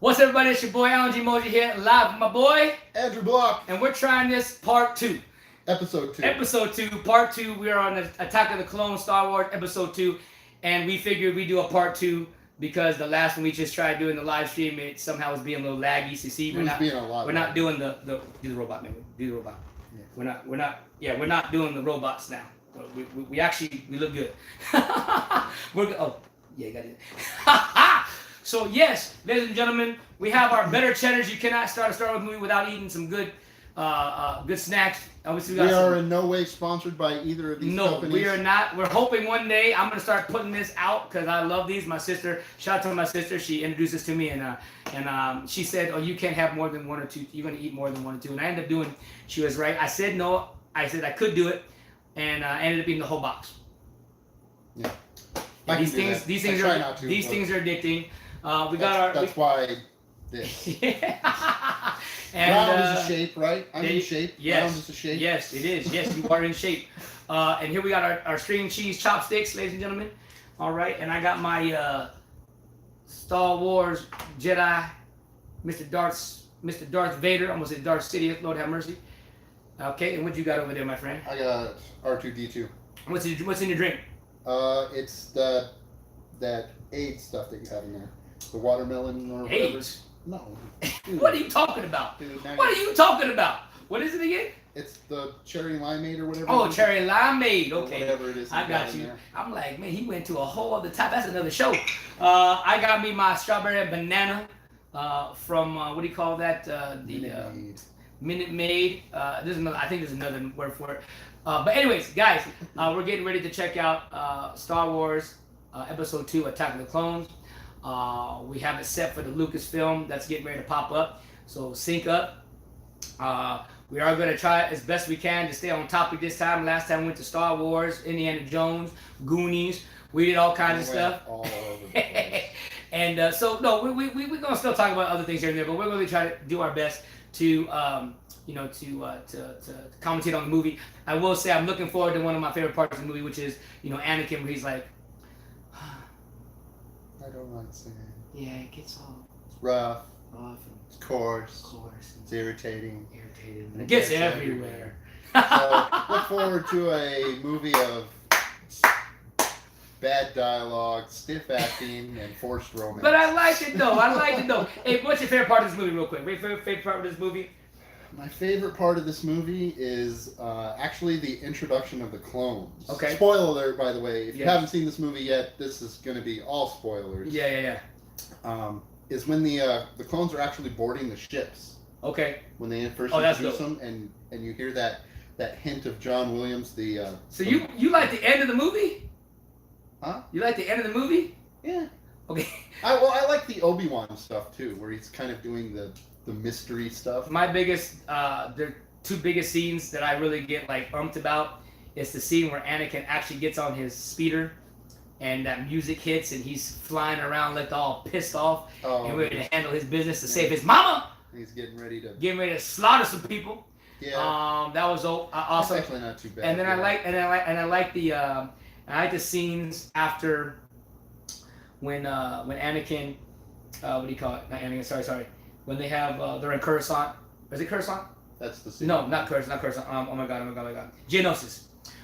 What's up, everybody? It's your boy Alan G. Moji here, live with my boy Andrew Block, and we're trying this part 2. episode 2. Episode 2, part 2. We are on the Attack of the Clones, Star Wars, episode 2, and we figured we'd do a part 2 because the last one we just tried doing the live stream, it somehow was being a little laggy. So see, we're not doing the do the robot, man. Do the robot. Yeah. We're not doing the robots now. We actually look good. We're good. Oh, yeah, you got it. So yes, ladies and gentlemen, we have our better cheddars. You cannot start a Star Wars movie without eating some good snacks. Obviously, we are in no way sponsored by either of these companies. No, we are not. We're hoping one day I'm gonna start putting this out because I love these. My sister, shout out to my sister. She introduced this to me and she said, "Oh, you can't have more than one or two. You're gonna eat more than one or two." And I ended up doing. She was right. I said no. I said I could do it, and I ended up eating the whole box. Yeah. These things are addicting. That's why this. Yeah. Round is a shape, right? I'm in shape. Yes. Round is a shape. Yes, it is. Yes, you are in shape. And here we got our string cheese chopsticks, ladies and gentlemen. All right, and I got my Star Wars Jedi, Mr. Darth Vader. I almost said Darth Sidious. Lord have mercy. Okay, and what you got over there, my friend? I got R2D2. What's in your drink? It's that AIDS stuff that you have in there. The watermelon or whatever. AIDS? No. What are you talking about? Dude, what are you talking about? What is it again? It's the cherry limeade or whatever. Oh, cherry limeade. Okay. Whatever it is. I got you. I'm like, man, he went to a whole other type. That's another show. I got me my strawberry and banana from what do you call that? Minute Maid. There's another. I think there's another word for it. But anyways, guys, we're getting ready to check out Star Wars Episode 2, Attack of the Clones. We have it set for the Lucasfilm that's getting ready to pop up. So sync up. We are going to try as best we can to stay on topic this time. Last time we went to Star Wars, Indiana Jones, Goonies. We did all kinds of stuff. All over the place. And so, no, we're going to still talk about other things here and there, but we're going to try to do our best to commentate on the movie. I will say I'm looking forward to one of my favorite parts of the movie, which is, Anakin, where he's like, I don't like singing. yeah, it gets all rough. It's coarse. It's irritating. And it gets everywhere. So look forward to a movie of bad dialogue, stiff acting, and forced romance. But I liked it though. Hey, what's your favorite part of this movie, real quick? Favorite part of this movie? My favorite part of this movie is actually the introduction of the clones. Okay. Spoiler alert, by the way. If you haven't seen this movie yet, this is going to be all spoilers. Yeah. Is when the clones are actually boarding the ships. Okay. When they first introduce them, and you hear that hint of John Williams, So you like the end of the movie? Huh? You like the end of the movie? Yeah. Okay. I like the Obi-Wan stuff too, where he's kind of doing the mystery stuff. My biggest, the two biggest scenes that I really get like umped about is the scene where Anakin actually gets on his speeder and that music hits and he's flying around like all pissed off and ready to handle his business to save his mama. He's getting ready to slaughter some people. Yeah. That was awesome. That's actually not too bad. And then I like the scenes after when Anakin, what do you call it? Not Anakin. Sorry. When they have they're in Coruscant. Is it Coruscant? That's the scene. No, not Coruscant. Oh my god. Geonosis,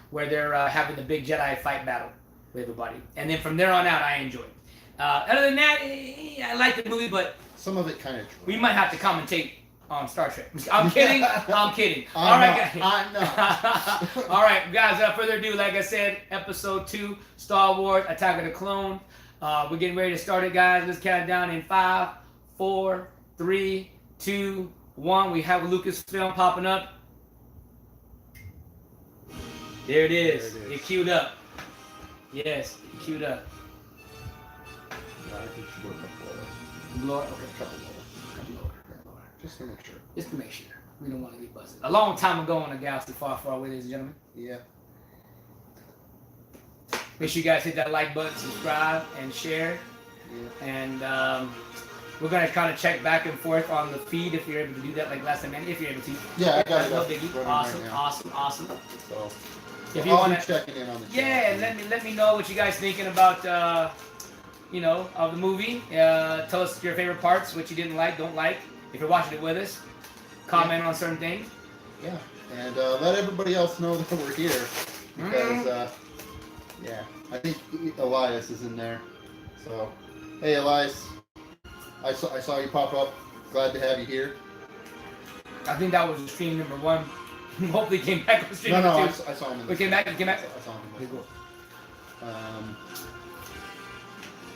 where they're having the big Jedi fight battle with everybody, and then from there on out, I enjoyed. Other than that, I like the movie, but some of it kind of. We might have to commentate on Star Trek. I'm kidding. I'm kidding. All right, guys. I'm not. All right, guys. Without further ado, like I said, Episode 2, Star Wars: Attack of the Clone. We're getting ready to start it, guys. Let's count it down in 5, 4, 3, 2, 1. We have Lucasfilm popping up. There it is. It queued up. Yes, it queued up. I think you should go Lord, okay, a couple lower. Just to make sure. Just to make sure. We don't want to get busted. A long time ago on a galaxy far, far away, ladies and gentlemen. Yeah. Make sure you guys hit that like button, subscribe, and share. Yeah. And we're going to kind of check back and forth on the feed if you're able to do that like last time, man. If you're able to. Yeah, I got it. No biggie. Awesome. So, if you want checking in on the channel. Yeah, and let me know what you guys thinking about of the movie. Tell us your favorite parts, what you didn't like, don't like. If you're watching it with us, comment on certain things. Yeah, and let everybody else know that we're here because, yeah, I think Elias is in there. So, hey, Elias, I saw you pop up. Glad to have you here. I think that was stream number 1. Hopefully, he came back on stream No, number 2. I saw him. In We came back. He came back. I saw him. In Okay, this cool.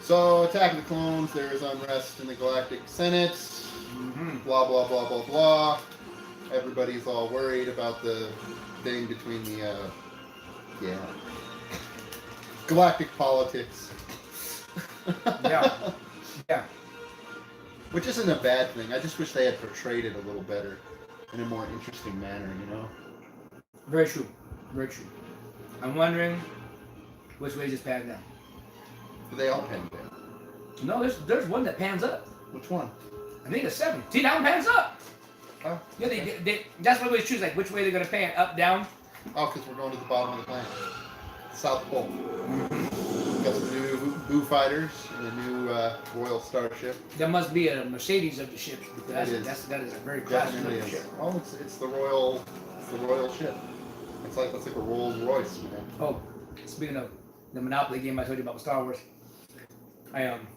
So, Attack of the Clones. There is unrest in the Galactic Senate. Blah blah blah blah blah. Everybody's all worried about the thing between the galactic politics. Yeah. Which isn't a bad thing. I just wish they had portrayed it a little better, in a more interesting manner. Very true. Very true. I'm wondering which way is this pan down. They all pan down. No, there's one that pans up. Which one? I think it's 7. See, that one pans up. Oh. Yeah, they that's what we choose, like which way they're gonna pan, up, down. Oh, because we're going to the bottom of the planet, South Pole. Got some new Boo fighters and a new Royal Starship. There must be a Mercedes of the ships because that is a very classy Definitely looking is. ship. Oh, it's the Royal ship. That's like a Rolls Royce, man. Oh, speaking of the Monopoly game I told you about with Star Wars, hold on.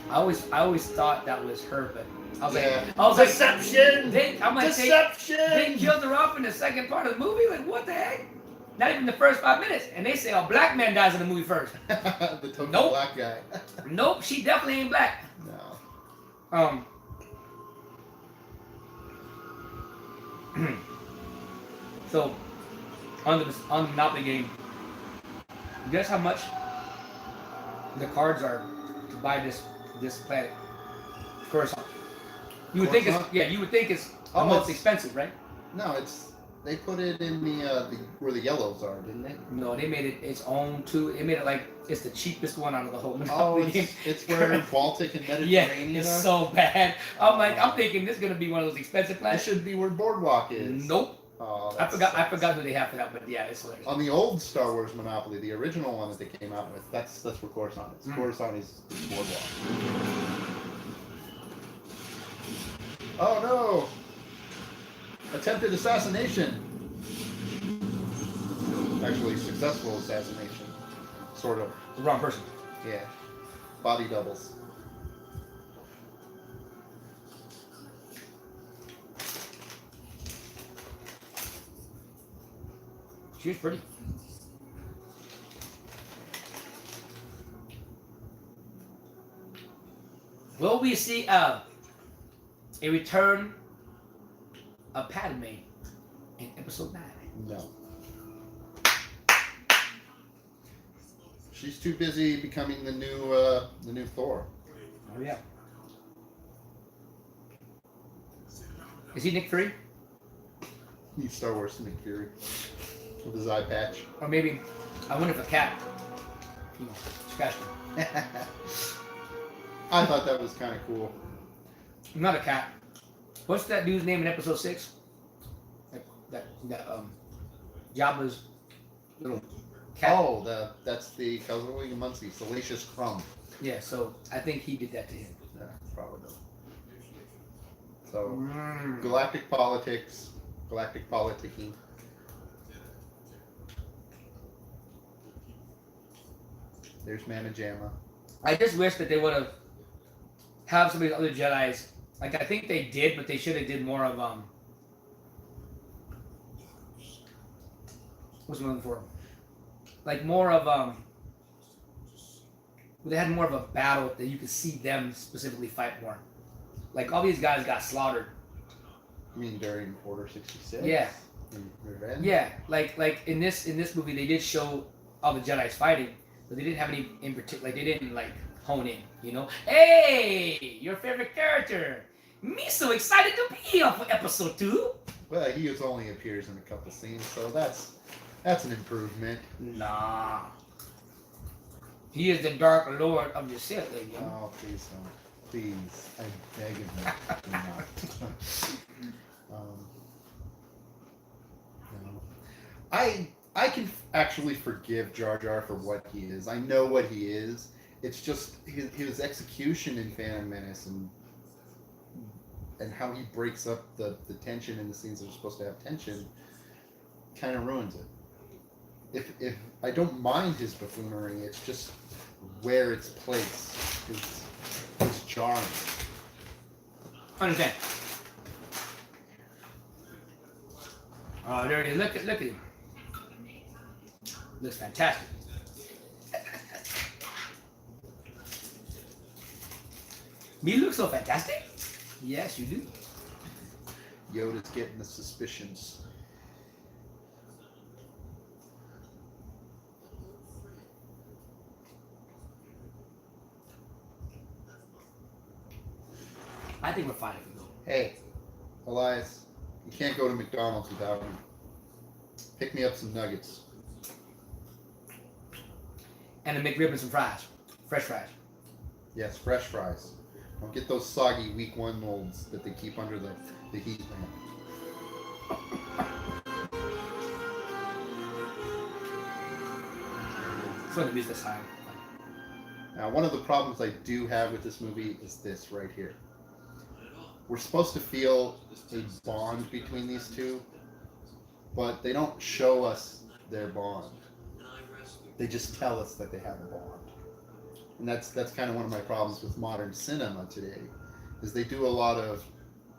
I always thought that was her, but I was like, deception. Deception. They killed her off in the second part of the movie. Like, what the heck? Not even the first 5 minutes, and they say a black man dies in the movie first. The token Nope. black guy. Nope, she definitely ain't black. No. So on the Monopoly game, guess how much the cards are to buy this planet? Coruscant. You would think it's the most expensive, right? No, they put it in the where the yellows are, didn't they? No, they made it its own too. They made it like it's the cheapest one out of the whole Monopoly game. It's where Baltic and Mediterranean Yeah, it's are? so bad. I'm thinking this is gonna be one of those expensive It planets. should be where Boardwalk is. Nope. Oh, I forgot who they have for that, but yeah, it's hilarious. On the old Star Wars Monopoly, the original one that they came out with, that's where Coruscant is. Coruscant is Boardwalk. Oh no! Attempted assassination. Actually, successful assassination. Sort of. The wrong person. Yeah. Body doubles. She was pretty. Will we see a return of Padme in episode 9? No. She's too busy becoming the new Thor. Oh yeah. Is he Nick Fury? He's Star Wars Nick Fury with his eye patch. Or maybe I wonder if a cat, scratched him. I thought that was kind of cool. Not a cat. What's that dude's name in episode 6? That Jabba's little cat. Oh, that's the William Muncie, Salacious Crumb. Yeah, so I think he did that to him. Yeah, probably. So, galactic politics, galactic politicking. There's Mama Jamma. I just wish that they would have some of these other Jedis. Like, I think they did, but they should have did more of what's one for? Like more of they had more of a battle that you could see them specifically fight more. Like all these guys got slaughtered. You mean during Order 66? Yeah. In Revenge? Yeah, like in this movie they did show all the Jedi's fighting, but they didn't have any in particular. Like they didn't like hone in, you know. Hey, your favorite character. Me so excited to be here for episode 2. Well, he only appears in a couple scenes, so that's an improvement. Nah. He is the Dark Lord of the Sith, yo. Oh, please don't. Please, I beg of you, do not. No. I can actually forgive Jar Jar for what he is. I know what he is. It's just his execution in Phantom Menace and how he breaks up the tension in the scenes that are supposed to have tension kind of ruins it. If I don't mind his buffoonery, it's just where it's placed is jarring. Understand. Oh, there it is. Look at him. Looks fantastic. Me look so fantastic? Yes, you do. Yoda's getting the suspicions. I think we're fine if we go. Hey, Elias, you can't go to McDonald's without me. Pick me up some nuggets. And a McRib and some fries. Fresh fries. Yes, fresh fries. Don't get those soggy week one molds that they keep under the heat lamp. It's going to be this time. Now, one of the problems I do have with this movie is this right here. We're supposed to feel a bond between these two, but they don't show us their bond. They just tell us that they have a bond. And that's kind of one of my problems with modern cinema today, is they do a lot of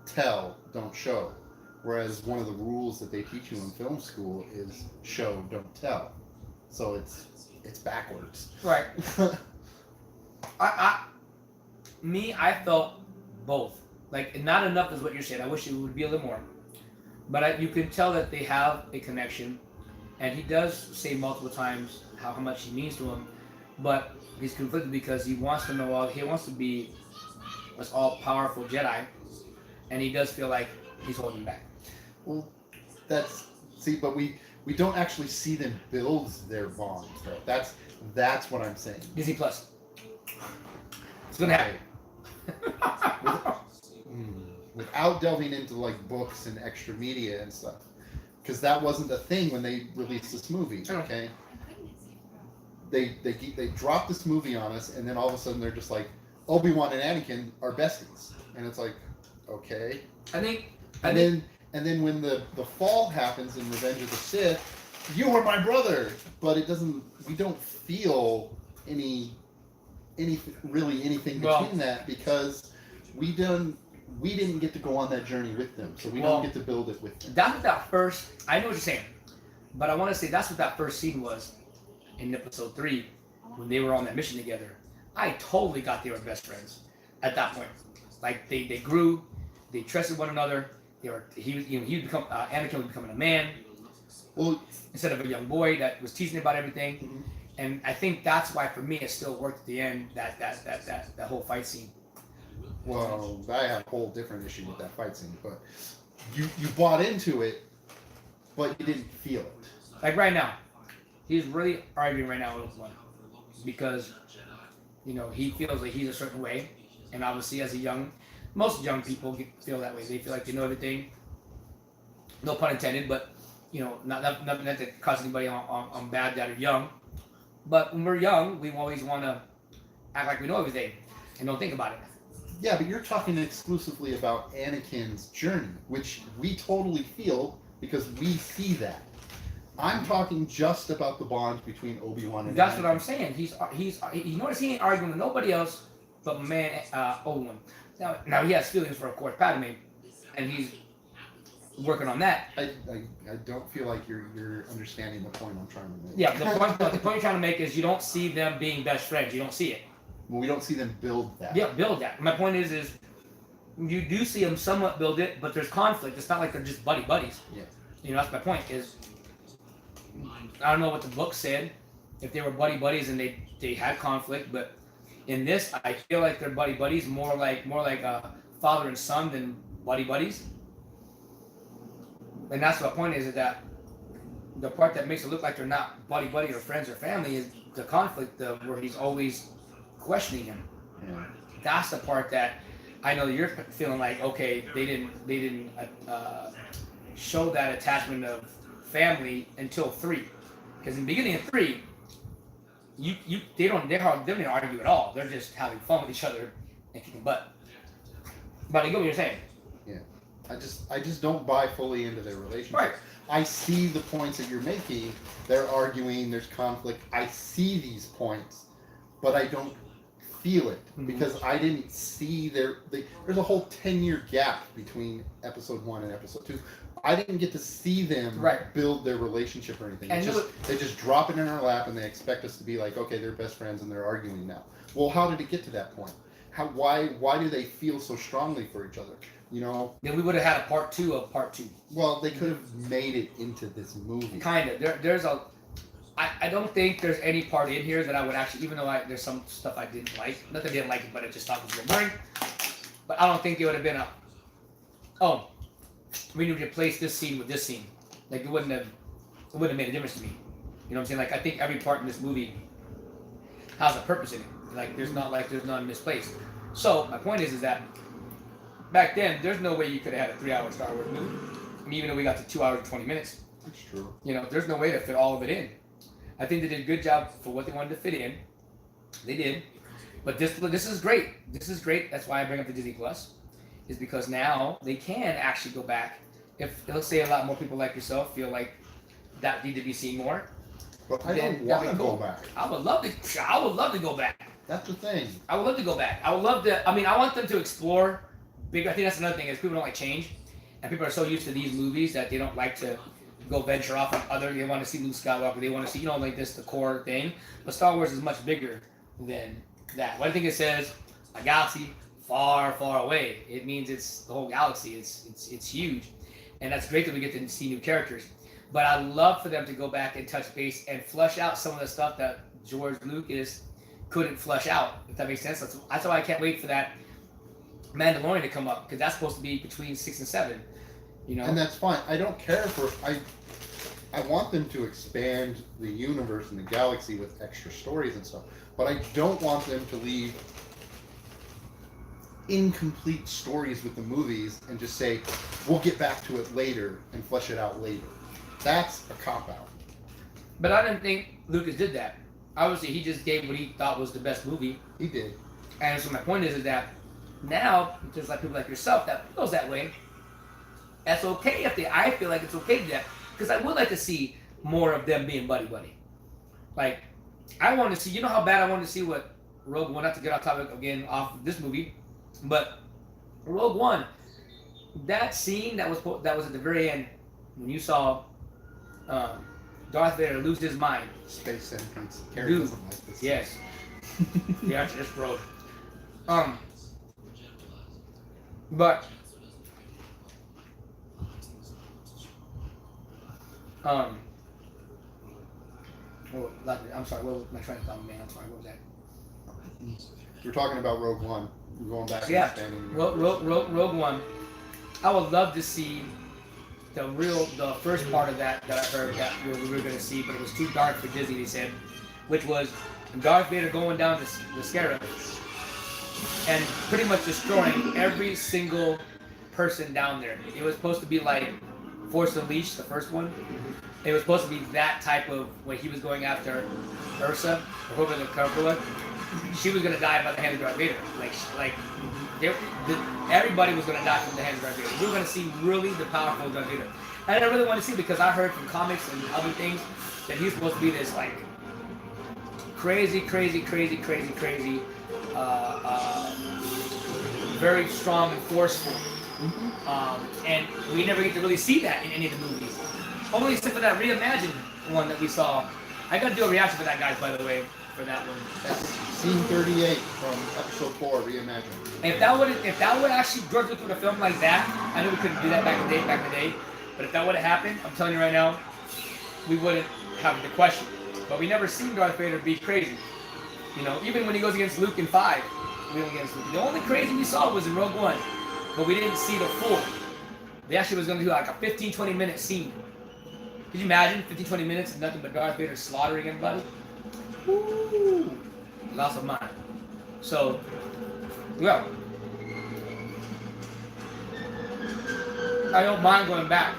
tell, don't show. Whereas one of the rules that they teach you in film school is show, don't tell. So it's backwards. Right. I felt both. Like, not enough is what you're saying. I wish it would be a little more. But you can tell that they have a connection. And he does say multiple times how much he means to him. But he's conflicted because he wants to know all. He wants to be this all-powerful Jedi. And he does feel like he's holding back. Well, but we don't actually see them build their bond, though. That's what I'm saying. Disney Plus. It's gonna happen. Without delving into like books and extra media and stuff, because that wasn't a thing when they released this movie. Okay, they dropped this movie on us, and then all of a sudden they're just like, Obi-Wan and Anakin are besties, and it's like, okay. And then when the fall happens in Revenge of the Sith, you were my brother, but it doesn't. We don't feel anything between that because we didn't get to go on that journey with them, so we don't get to build it with them. That's what that first. I know what you're saying, but I want to say that's what that first scene was in episode 3 when they were on that mission together. I totally got they were best friends at that point. Like they grew, they trusted one another. Anakin was becoming a man, well, instead of a young boy that was teasing about everything. Mm-hmm. And I think that's why for me it still worked at the end. That whole fight scene. Well, I have a whole different issue with that fight scene, but you bought into it, but you didn't feel it. Like right now, he's really arguing right now with Obi-Wan because he feels like he's a certain way, and obviously as most young people feel that way. They feel like they know everything. No pun intended, but not to cause anybody on bad that are young. But when we're young, we always want to act like we know everything and don't think about it. Yeah, but you're talking exclusively about Anakin's journey, which we totally feel because we see that. I'm talking just about the bond between Obi-Wan and That's Anakin. what I'm saying. You notice he ain't arguing with nobody else but Obi-Wan. Now he has feelings for, of course, Padme, and he's working on that. I don't feel like you're understanding the point I'm trying to make. Yeah, the point you're trying to make is you don't see them being best friends. You don't see it. Well, we don't see them build that. Yeah, build that. My point is you do see them somewhat build it, but there's conflict. It's not like they're just buddies. Yeah. That's my point. Is I don't know what the book said, if they were buddies and they had conflict, but in this I feel like they're buddies more like a father and son than buddies. And that's my point is that the part that makes it look like they're not buddy or friends or family is the conflict where he's always questioning him. Yeah. That's the part that I know you're feeling like, okay, they didn't show that attachment of family until 3, because in the beginning of 3, they don't argue at all. They're just having fun with each other and kicking butt. But I get what you're saying. Yeah, I just don't buy fully into their relationship. Right. I see the points that you're making. They're arguing. There's conflict. I see these points, but I don't feel it because I didn't see there's a whole 10-year gap between episode 1 and episode 2. I didn't get to see them build their relationship or anything. And they just drop it in our lap and they expect us to be like, okay, they're best friends and they're arguing now. Well, how did it get to that point? Why do they feel so strongly for each other? You know? Then we would have had a part 2 of part 2. Well, they could have made it into this movie. Kind of. I don't think there's any part in here that I would actually, even though there's some stuff I didn't like. Not that I didn't like it, but I just thought it was a little boring. But I don't think it would have been we need to replace this scene with this scene. Like it wouldn't have made a difference to me. You know what I'm saying? Like I think every part in this movie has a purpose in it. Like there's none misplaced. So my point is that back then there's no way you could have had a 3-hour Star Wars movie. I mean, even though we got to 2 hours and 20 minutes. That's true. You know, there's no way to fit all of it in. I think they did a good job for what they wanted to fit in. They did. But this is great. This is great. That's why I bring up the Disney Plus. Is because now they can actually go back. If let's say a lot more people like yourself feel like that need to be seen more. But I don't want to go back. I would love to go back. That's the thing. I would love to go back. I would love to. I mean, I want them to explore bigger. I think that's another thing is people don't like change, and people are so used to these movies that they don't like to go venture off on other. They want to see Luke Skywalker. They want to see like this the core thing. But Star Wars is much bigger than that. What I think it says, a galaxy far, far away. It means it's the whole galaxy. It's huge, and that's great that we get to see new characters. But I'd love for them to go back and touch base and flush out some of the stuff that George Lucas couldn't flush out. If that makes sense. That's why I can't wait for that Mandalorian to come up because that's supposed to be between 6 and 7. You know. And that's fine. I don't care for I want them to expand the universe and the galaxy with extra stories and stuff. But I don't want them to leave incomplete stories with the movies and just say, we'll get back to it later and flesh it out later. That's a cop-out. But I didn't think Lucas did that. Obviously, he just gave what he thought was the best movie. He did. And so my point is that now, there's like people like yourself that feels that way. That's okay I feel like it's okay to do that. Because I would like to see more of them being buddy-buddy. Like, I want to see, you know how bad I want to see what Rogue One, not to get off topic again off of this movie, but Rogue One, that scene that was at the very end, when you saw Darth Vader lose his mind. Space sentence. Dude, doesn't like this. Yes. Yeah, just broke. But I'm sorry, what was my train of thought, man? I'm sorry, what was that? You're talking about Rogue One. You're going back yeah. and expanding. Rogue One. I would love to see the first part of that I heard that we were going to see, but it was too dark for Disney, they said, which was Darth Vader going down the Scarab and pretty much destroying every single person down there. It was supposed to be like Force Unleashed, the first one. It was supposed to be that type of when he was going after Ursa, or whoever the character was. She was gonna die by the hand of Darth Vader. Everybody was gonna die from the hand of Darth Vader. We were gonna see really the powerful Darth Vader. And I really want to see because I heard from comics and other things that he's supposed to be this like crazy, very strong and forceful. And we never get to really see that in any of the movies. Only except for that reimagined one that we saw. I gotta do a reaction for that, guys, by the way, for that one. That's scene 38 from episode 4, reimagined. And if that would actually George Lucas would have filmed like that, I know we couldn't do that back in the day, but if that would have happened, I'm telling you right now, we wouldn't have the question. But we never seen Darth Vader be crazy. You know, even when he goes against Luke in 5, the only crazy we saw was in Rogue One, but we didn't see the full. They actually was going to do like a 15-20 minute scene. Could you imagine 15-20 minutes of nothing but Darth Vader slaughtering everybody? Woo! Loss of mind. So, well, I don't mind going back.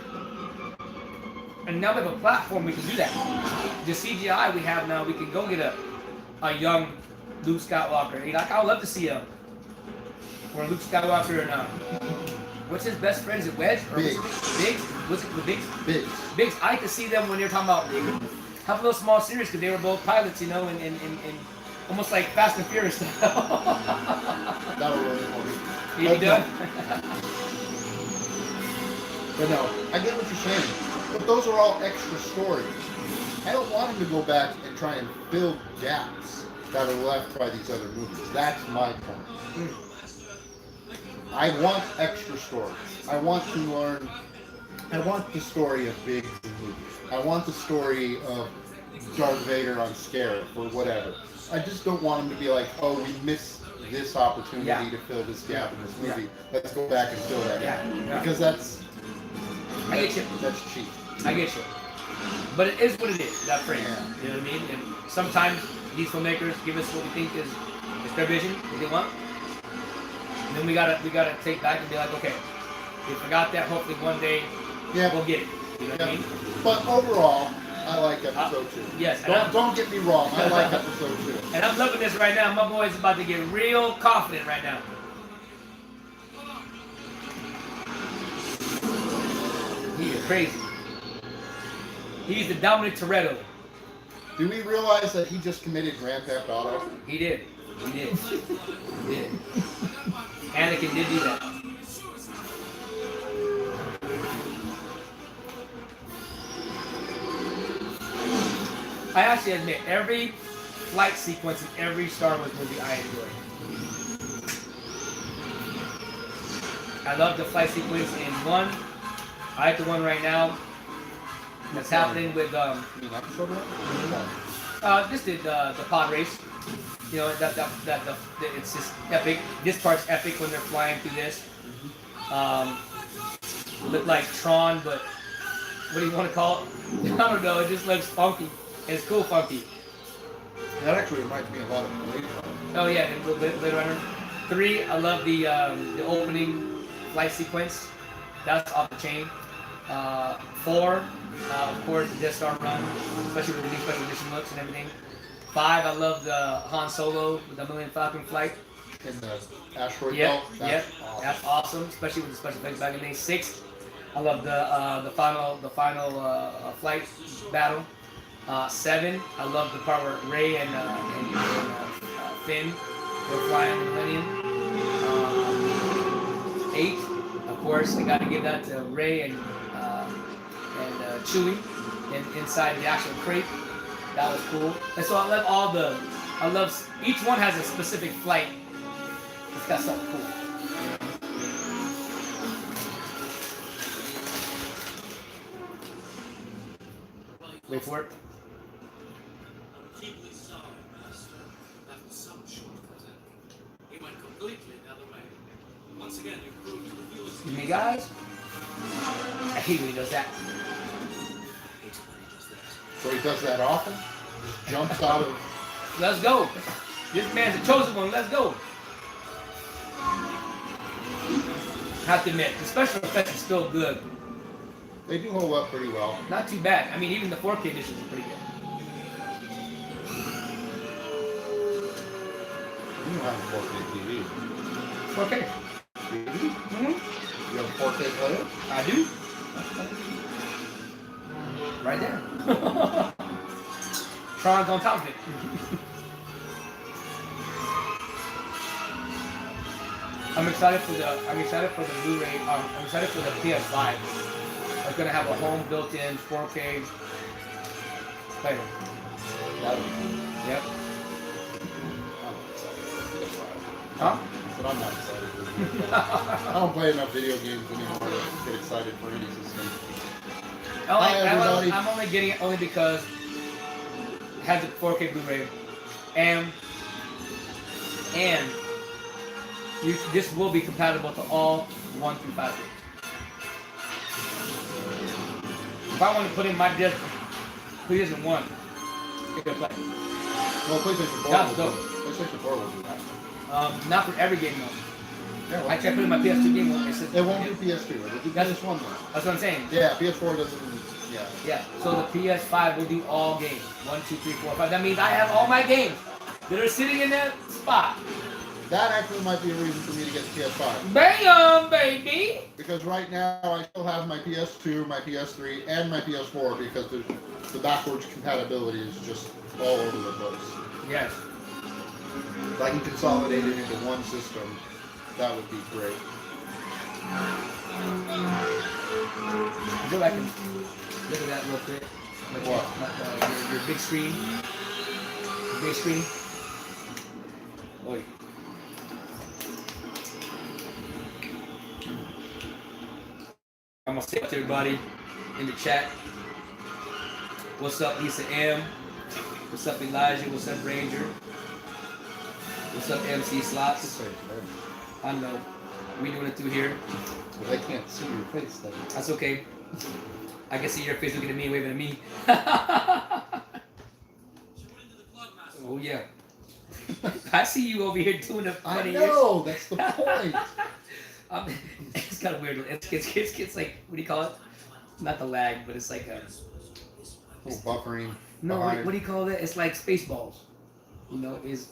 And now we have a platform we can do that. The CGI we have now, we can go get a young Luke Skywalker. Like, I would love to see or Luke Skywalker and what's his best friend? Is it Wedge? Or Biggs. Biggs? What's it? Biggs? Biggs. Biggs. I like to see them when they're talking about have a little small series because they were both pilots, you know, and almost like Fast and Furious style. That'll really help me. You done? But no, I get what you're saying. But those are all extra stories. I don't want him to go back and try and fill gaps that are left by these other movies. That's my point. I want extra stories. I want to learn. I want the story of Biggs in movies. I want the story of Darth Vader on Scarif or whatever. I just don't want him to be like, oh, we missed this opportunity to fill this gap in this movie. Let's go back and fill that gap. Because that's... I get you. That's cheap. I get you. But it is what it is, that frame. You know what I mean? And sometimes these filmmakers give us what we think is their vision, what they want. And then we gotta take back and be like, okay, we forgot that. Hopefully one day we'll get it. You know what I mean? But overall, I like episode 2. Yes. Don't get me wrong. I like episode 2. And I'm loving this right now. My boy's about to get real confident right now. He is crazy. He's the Dominic Toretto. Do we realize that he just committed Grand Theft Auto? He did. He did. He did. Anakin did do that. I actually admit, every flight sequence in every Star Wars movie I enjoy. I love the flight sequence in 1. I like the one right now that's happening with just the pod race. You know, it's just epic. This part's epic when they're flying through this. Look like Tron, but what do you want to call it? I don't know. It just looks funky. It's cool, funky. That actually reminds me a lot of Blade Runner. Oh yeah, Blade Runner. 3, I love the opening flight sequence. That's off the chain. 4, of course, the Death Star run, especially with the new special edition looks and everything. 5, I love the Han Solo with the Millennium Falcon flight. In the asteroid belt. Awesome. That's awesome, especially with the special effects back in the day. 6, I love the final flight battle. 7, I love the part where Rey and Finn were flying the Millennium. 8, of course, I got to give that to Rey and Chewie inside the actual crate. That was cool. And so I love each one has a specific flight. It's got something cool. Wait for it. Excuse me, guys. I hate when he does that. So he does that often? Just jumps out of... Let's go. This man's the chosen one. Let's go. I have to admit, the special effects is still good. They do hold up pretty well. Not too bad. I mean, even the 4K edition is pretty good. You don't have a 4K TV. 4K. Mm-hmm. You have a 4K player? I do. Right there. Tron's on top of it. I'm excited for the Blu-ray. I'm excited for the PS5. It's gonna have a home built-in 4K player. Yep. Huh? But I'm not excited. I don't play enough video games anymore to get excited for any system. I'm only getting it only because it has a 4K Blu-ray, and this will be compatible to all 1 through 5 games. If I want to put in my disc, PlayStation 1, it could play. Well, PlayStation 4 That's will dope. do it. PlayStation 4 will do that. Not for every game though. I tried putting my PS2 game on. It won't do PS2. It'll do PS1 though. That's what I'm saying. Yeah, PS4 doesn't Yeah. Yeah. So the PS5 will do all games. 1, 2, 3, 4, 5. That means I have all my games that are sitting in that spot. That actually might be a reason for me to get the PS5. Bam, baby. Because right now I still have my PS2, my PS3, and my PS4 because the backwards compatibility is just all over the place. Yes. If I can consolidate it into one system, that would be great. Go back and look at that real quick. What? Your big screen. Big screen. Oi. I'm gonna say to everybody in the chat. What's up, Lisa M? What's up, Elijah? What's up, Ranger? What's up, MC Slots? I know. We doing it through here. But I can't see your face though. That's okay. I can see your face looking at me, waving at me. Oh yeah. I see you over here doing the funny. I know. That's the point. It's kind of weird. It's like, what do you call it? Not the lag, but it's like a buffering. no. What do you call it? It's like Spaceballs. You know, is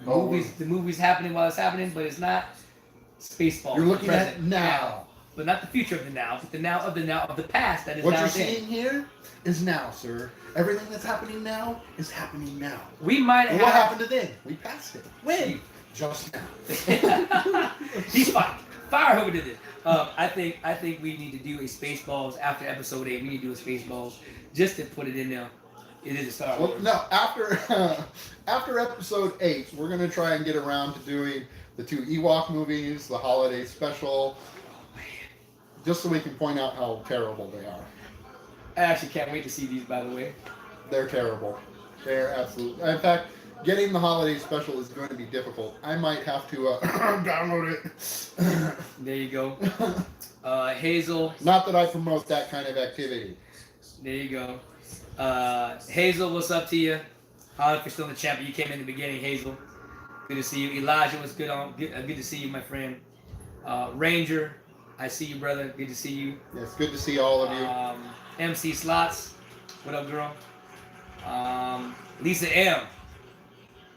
Oh. the movie's happening while it's happening, but it's not Spaceballs. You're looking present at now. but not the future of the now, but the now of the now of the past that is What now you're then. seeing here is now, sir. Everything that's happening now is happening now. We might And have. what happened to then? We passed it. When? Just now. He's fine. Fire whoever did it. I think we need to do a Spaceballs after episode 8. We need to do a Spaceballs just to put it in there. It is a Star Wars. Well, no, after episode 8, we're gonna try and get around to doing the 2 Ewok movies, the holiday special, just so we can point out how terrible they are. I actually can't wait to see these, by the way. They're terrible. They're absolutely. In fact, getting the holiday special is going to be difficult. I might have to download it. There you go. Hazel. Not that I promote that kind of activity. There you go. Hazel, what's up to you? I don't know if you're still in the chat, but you came in the beginning, Hazel. Good to see you. Elijah, what's good to see you, my friend. Ranger, I see you, brother. Good to see you. It's good to see all of you. MC Slots, what up, girl? Lisa M,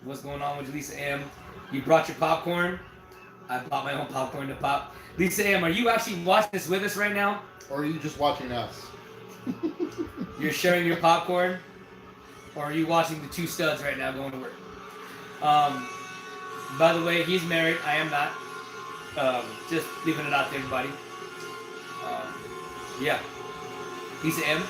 what's going on with you, Lisa M? You brought your popcorn? I bought my own popcorn to pop. Lisa M, are you actually watching this with us right now? Or are you just watching us? You're sharing your popcorn? Or are you watching the 2 studs right now going to work? By the way, he's married. I am not. Just leaving it out there, everybody. Yeah. Lisa M.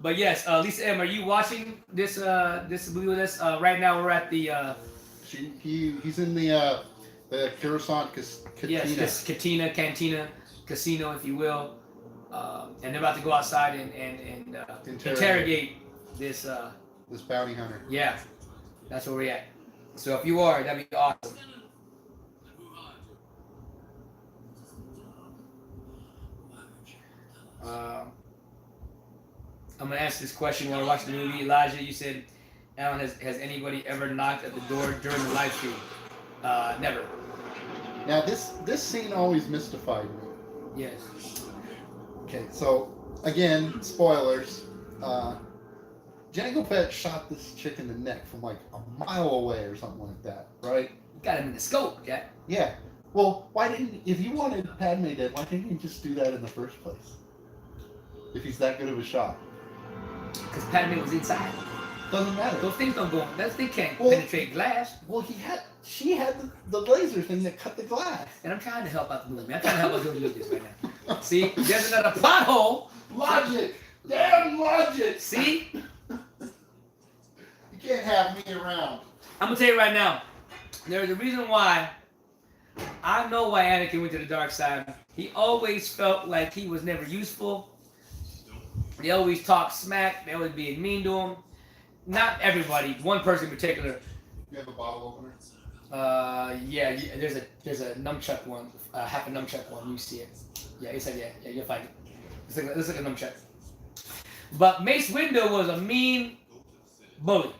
But yes, Lisa M, are you watching this movie with us? Right now we're at the He's in the Coruscant Cantina. yes, Cantina Casino, if you will. And they're about to go outside and interrogate this this bounty hunter. yeah. That's where we're at. So if you are, that'd be awesome. I'm gonna ask this question while we're watching the movie. Elijah, you said, Alan, has anybody ever knocked at the door during the live stream? Never. Now this scene always mystified me. Yes. Okay, so again, spoilers. Jango Fett shot this chick in the neck from like a mile away or something like that, right? Got him in the scope, Jack. Yeah. Well, why didn't if you wanted Padme dead, why didn't you just do that in the first place? If he's that good of a shot. Because Padme was inside. Doesn't matter. Those things don't go. That thing can't penetrate glass. Well, she had the laser thing that cut the glass. And I'm trying to help out the movie. I'm trying to help us do this right now. See, there's another plot hole. Logic. Damn logic. See, You can't have me around. I'm gonna tell you right now. There's a reason why. I know why Anakin went to the dark side. He always felt like he was never useful. They always talked smack. They always being mean to him. Not everybody. One person in particular. You have a bottle opener? Yeah. There's a nunchuck one. Half a nunchuck one. You see it. Yeah. It's like yeah. You'll find it. It's like a nunchuck. But Mace Windu was a mean bully.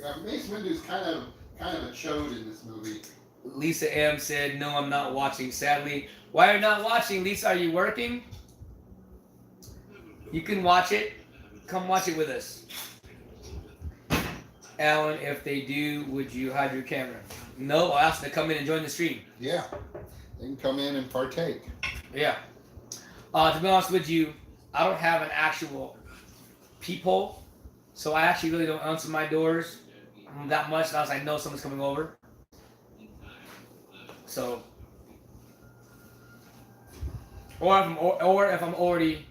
Yeah, Mace Windu's kind of a chode in this movie. Lisa M said, "No, I'm not watching. Sadly, Why you're not watching, Lisa? Are you working? You can watch it. Come watch it with us. Alan, if they do, would you hide your camera? No, I'll ask them to come in and join the stream. Yeah, they can come in and partake. Yeah. To be honest with you, I don't have an actual peephole, so I actually really don't answer my doors that much unless I know someone's coming over. So, or if I'm already.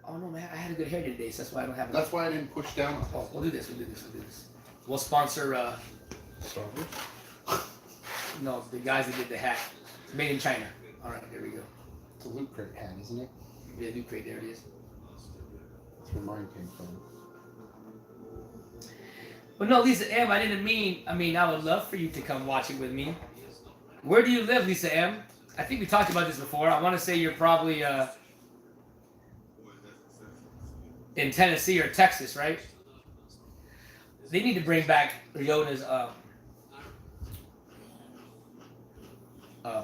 Oh no, man! I had a good hair today, so that's why I don't have. That's why I didn't push down. Oh, we'll do this. We'll sponsor. Starburst? No, the guys that did the hat. It's made in China. All right, there we go. It's a Loot Crate hat, isn't it? Yeah, Loot Crate. There it is. That's where mine came from. But no, Lisa M, I didn't mean. I mean, I would love for you to come watch it with me. Where do you live, Lisa M? I think we talked about this before. I want to say you're probably in Tennessee or Texas, right? They need to bring back Yoda's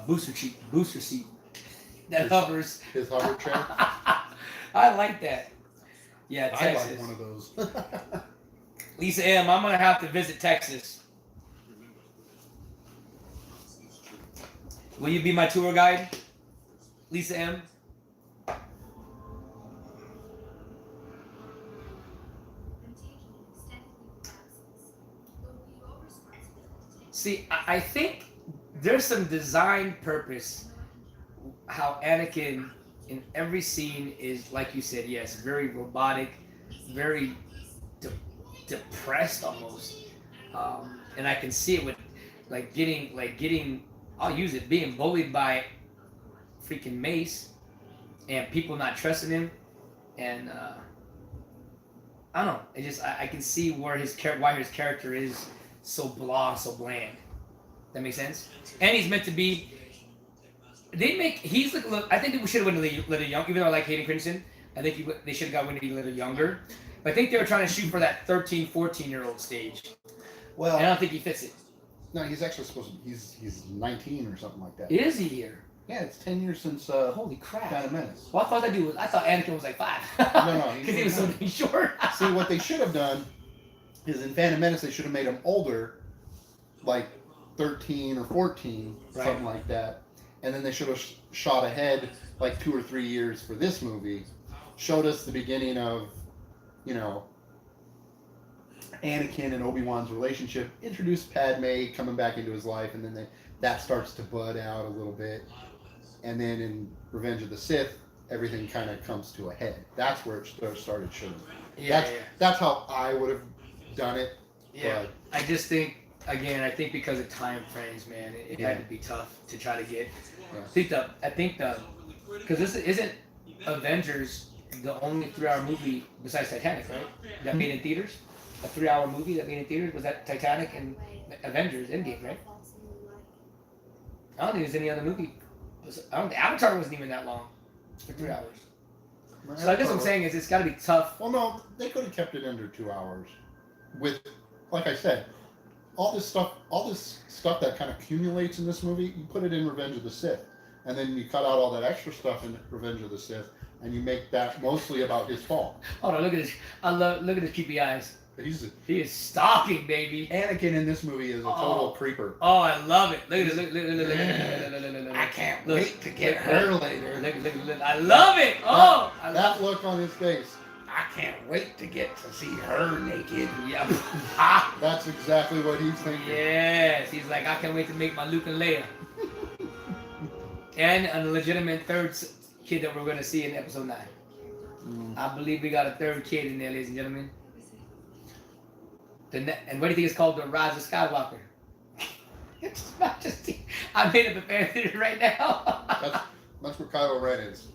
booster seat that hovers. His hover chair. I like that. Yeah, I Texas. like one of those. Lisa M, I'm gonna have to visit Texas. Will you be my tour guide, Lisa M? See, I think there's some design purpose how Anakin in every scene is, like you said, yes, very robotic, very depressed almost, and I can see it with getting I'll use it, being bullied by freaking Mace and people not trusting him, and I don't know, it just I can see why his character is so blah, so bland. That makes sense. And he's meant to be. He's like, look. I think we should have went a little young. Even though I like Hayden Christensen, I think they should have got Wendy a little younger. But I think they were trying to shoot for that 13, 14-year-old stage. Well, and I don't think he fits it. No, he's actually supposed to. He's 19 or something like that. Is he here? Yeah, it's 10 years since. Holy crap! Phantom Menace. Well, I thought Anakin was like 5. No, because he was so short. See, what they should have done is in Phantom Menace they should have made him older, like 13 or 14, right, something like that. And then they should have shot ahead like 2 or 3 years for this movie. Showed us the beginning of, Anakin and Obi-Wan's relationship. Introduced Padme coming back into his life, and then that starts to bud out a little bit. And then in Revenge of the Sith, everything kind of comes to a head. That's where it started showing. That's how I would have done it. Yeah, but I just think. Again, I think because of time frames, man, it had to be tough to try to get. Yeah. I think because this isn't Avengers the only 3-hour movie besides Titanic, right? That made in theaters, a 3-hour movie that made in theaters was that Titanic and Avengers Endgame, right? I don't think there's any other movie. Avatar wasn't even that long for 3 hours. So I guess what I'm saying is it's got to be tough. Well, no, they could have kept it under 2 hours. With, like I said. All this stuff that kind of accumulates in this movie, you put it in Revenge of the Sith, and then you cut out all that extra stuff in Revenge of the Sith, and you make that mostly about his fall. Hold on, look at this. Look at his creepy eyes. He is stalking, baby. Anakin in this movie is a total creeper. Oh, I love it. Look at this. Look. I can't wait to get her later. Look. I love it. Oh, that look on his face. I can't wait to get to see her naked. Yeah. That's exactly what he's thinking. Yes. He's like, I can't wait to make my Luke and Leia. And a legitimate third kid that we're going to see in episode 9. I believe we got a third kid in there, ladies and gentlemen. And what do you think it's called? The Rise of Skywalker. It's Majesty. I made up a fan theater right now. That's where Kylo Ren is.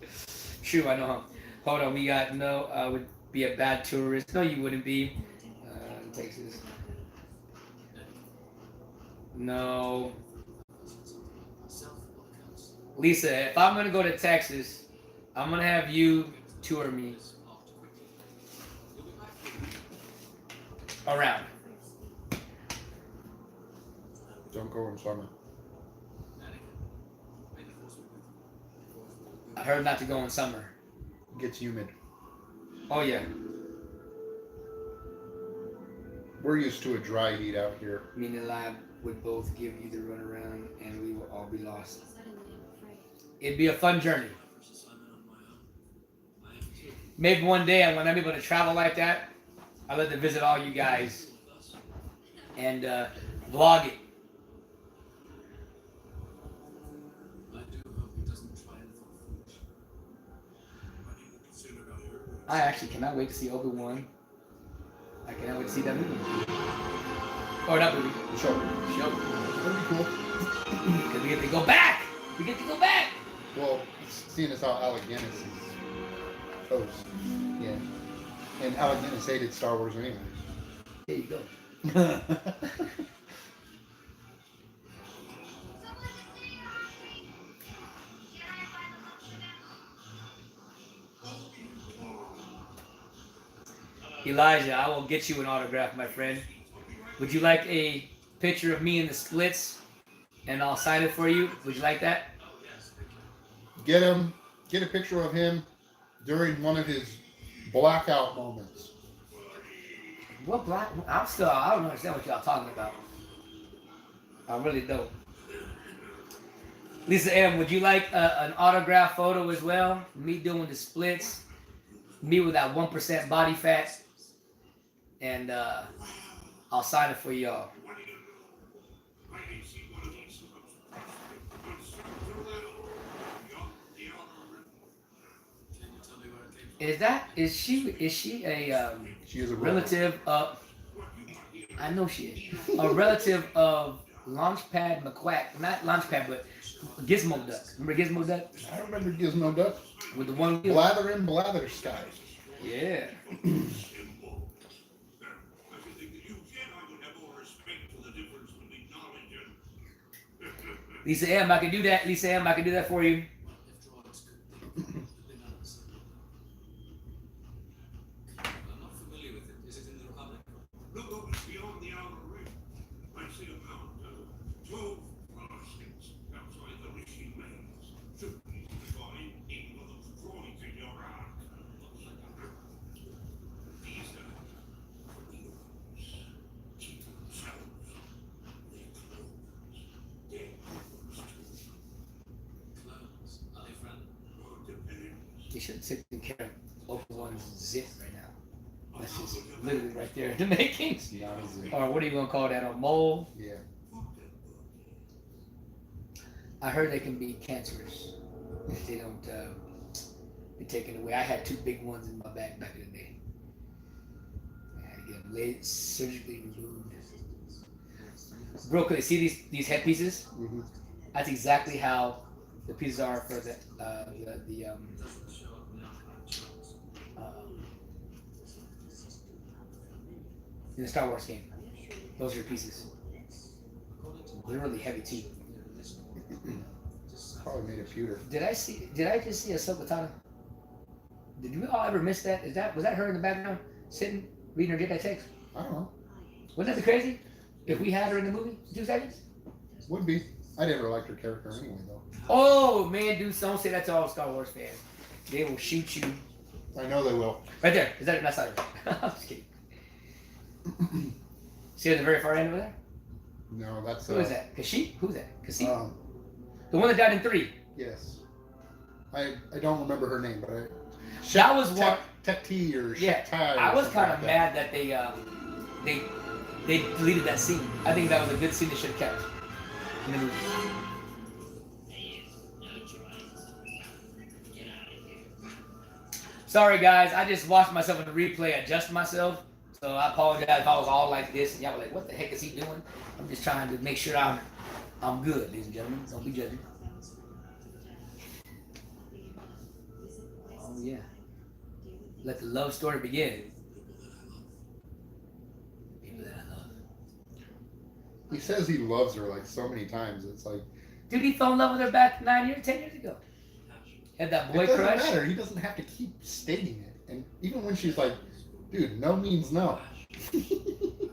True, I know him. Hold on, we got I would be a bad tourist. No, you wouldn't be. Texas. No. Lisa, if I'm gonna go to Texas, I'm gonna have you tour me around. Don't go in summer. I heard not to go in summer. It gets humid. Oh yeah. We're used to a dry heat out here. Me and the lab would both give you the runaround, and we will all be lost. It'd be a fun journey. Maybe one day when I'm able to travel like that, I'd like to visit all you guys and vlog it. I actually cannot wait to see Obi-Wan. I cannot wait to see that movie. Or not movie. Show. Show. That'd be cool. Because we get to go back. We get to go back. Well, seeing as how Alec Guinness is host. Yeah. And Alec Guinness hated Star Wars anyway. There you go. Elijah, I will get you an autograph, my friend. Would you like a picture of me in the splits? And I'll sign it for you. Would you like that? Get a picture of him during one of his blackout moments. What black? I don't understand what y'all talking about. I really don't. Lisa M, would you like an autograph photo as well? Me doing the splits. Me with that 1% body fat. And I'll sign it for y'all. Is she a She is a relative of, I know she is, a relative of Launchpad McQuack, not Launchpad, but Gizmo Duck. Remember Gizmo Duck? I remember Gizmo Duck. With the one wheel? Blather and Blather Skies. Yeah. Lisa M, I can do that. Lisa M, I can do that for you. You should have taken care of Obi-Wan's zit right now. That's just literally right there in the making. Or what are you gonna call that? A mole? Yeah. I heard they can be cancerous if they don't be taken away. I had 2 big ones in my back in the day. I had to get them surgically removed. Real quick, see these headpieces? Mm-hmm. That's exactly how the pieces are for the in the Star Wars game. Those are your pieces. They're really heavy too. Probably made a pewter. Did I just see Ahsoka Tano? Did we all ever miss that? Was that her in the background sitting reading her Jedi text? I don't know. Wouldn't that be crazy? If we had her in the movie, 2 seconds? Would be. I never liked her character anyway, though. Oh man, dude, don't say that to all Star Wars fans. They will shoot you. I know they will. Right there. Is that? That's not her. I'm just kidding. See at the very far end over there? No, that's Who is that? Kashyyyk? Who's that? Kashyyyk? The one that died in 3. Yes. I don't remember her name, but That was one. Tech-T or Yeah, Shek-Tai or I was something kind of like mad that they deleted that scene. I think that was a good scene they should have kept in the movie. Sorry guys, I just watched myself in the replay, adjust myself. So I apologize if I was all like this and y'all were like, what the heck is he doing? I'm just trying to make sure I'm good, ladies and gentlemen. Don't be judging. Oh yeah. Let the love story begin. People that I love. He says he loves her like so many times. It's like, Dude, he fell in love with her back 10 years ago. Had that boy it doesn't crush. matter. He doesn't have to keep stating it. And even when she's like, dude, no means no.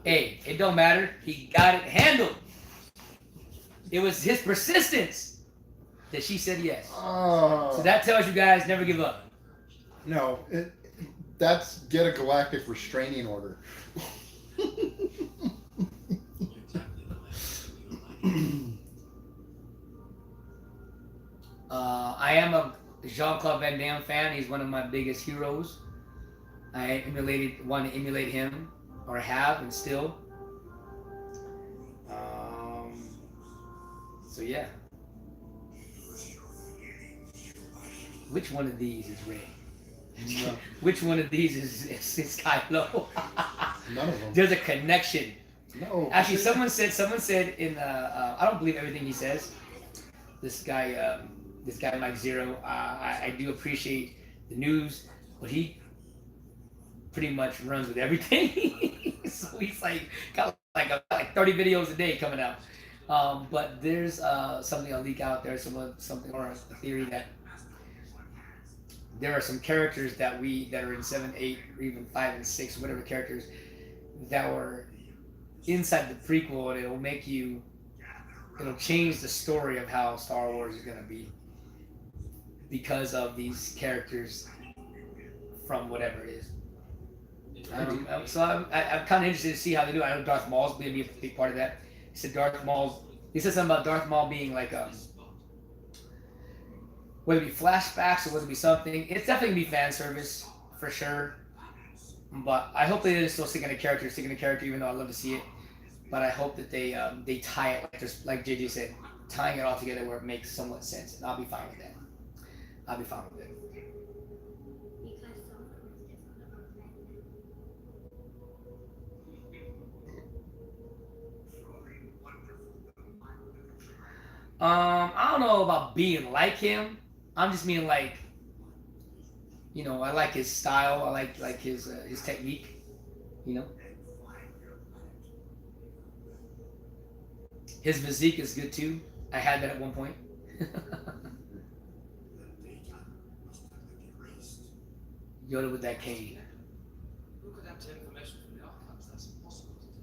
Hey, it don't matter. He got it handled. It was his persistence. that she said yes. Oh. So that tells you guys never give up. No, that's get a galactic restraining order. I am a Jean-Claude Van Damme fan. He's one of my biggest heroes. I want to emulate him, or have, and still. So yeah. Which one of these is Ray? No. Which one of these is Kylo? None of them. There's a connection. No. Actually, someone said in I don't believe everything he says. This guy Mike Zero. I do appreciate the news, but he pretty much runs with everything. So he's got 30 videos a day coming out. But there's something I'll leak out there, something or a theory that there are some characters that are in 7, 8, or even 5 and 6, whatever characters that were inside the prequel, and it'll change the story of how Star Wars is gonna be because of these characters from whatever it is. So I'm kind of interested to see how they do it. I know Darth Maul's going to be a big part of that. He said something about Darth Maul being like whether it be flashbacks or whether it be something. It's definitely going to be fan service for sure. But I hope they still stick in a character, even though I love to see it. But I hope that they tie it like JJ said, tying it all together where it makes somewhat sense. And I'll be fine with that. I'll be fine with it. I don't know about being like him. I'm just mean I like his style. I like his technique. His physique is good too. I had that at one point. Yoda with that cane. Who could have information from the archives? That's impossible to do.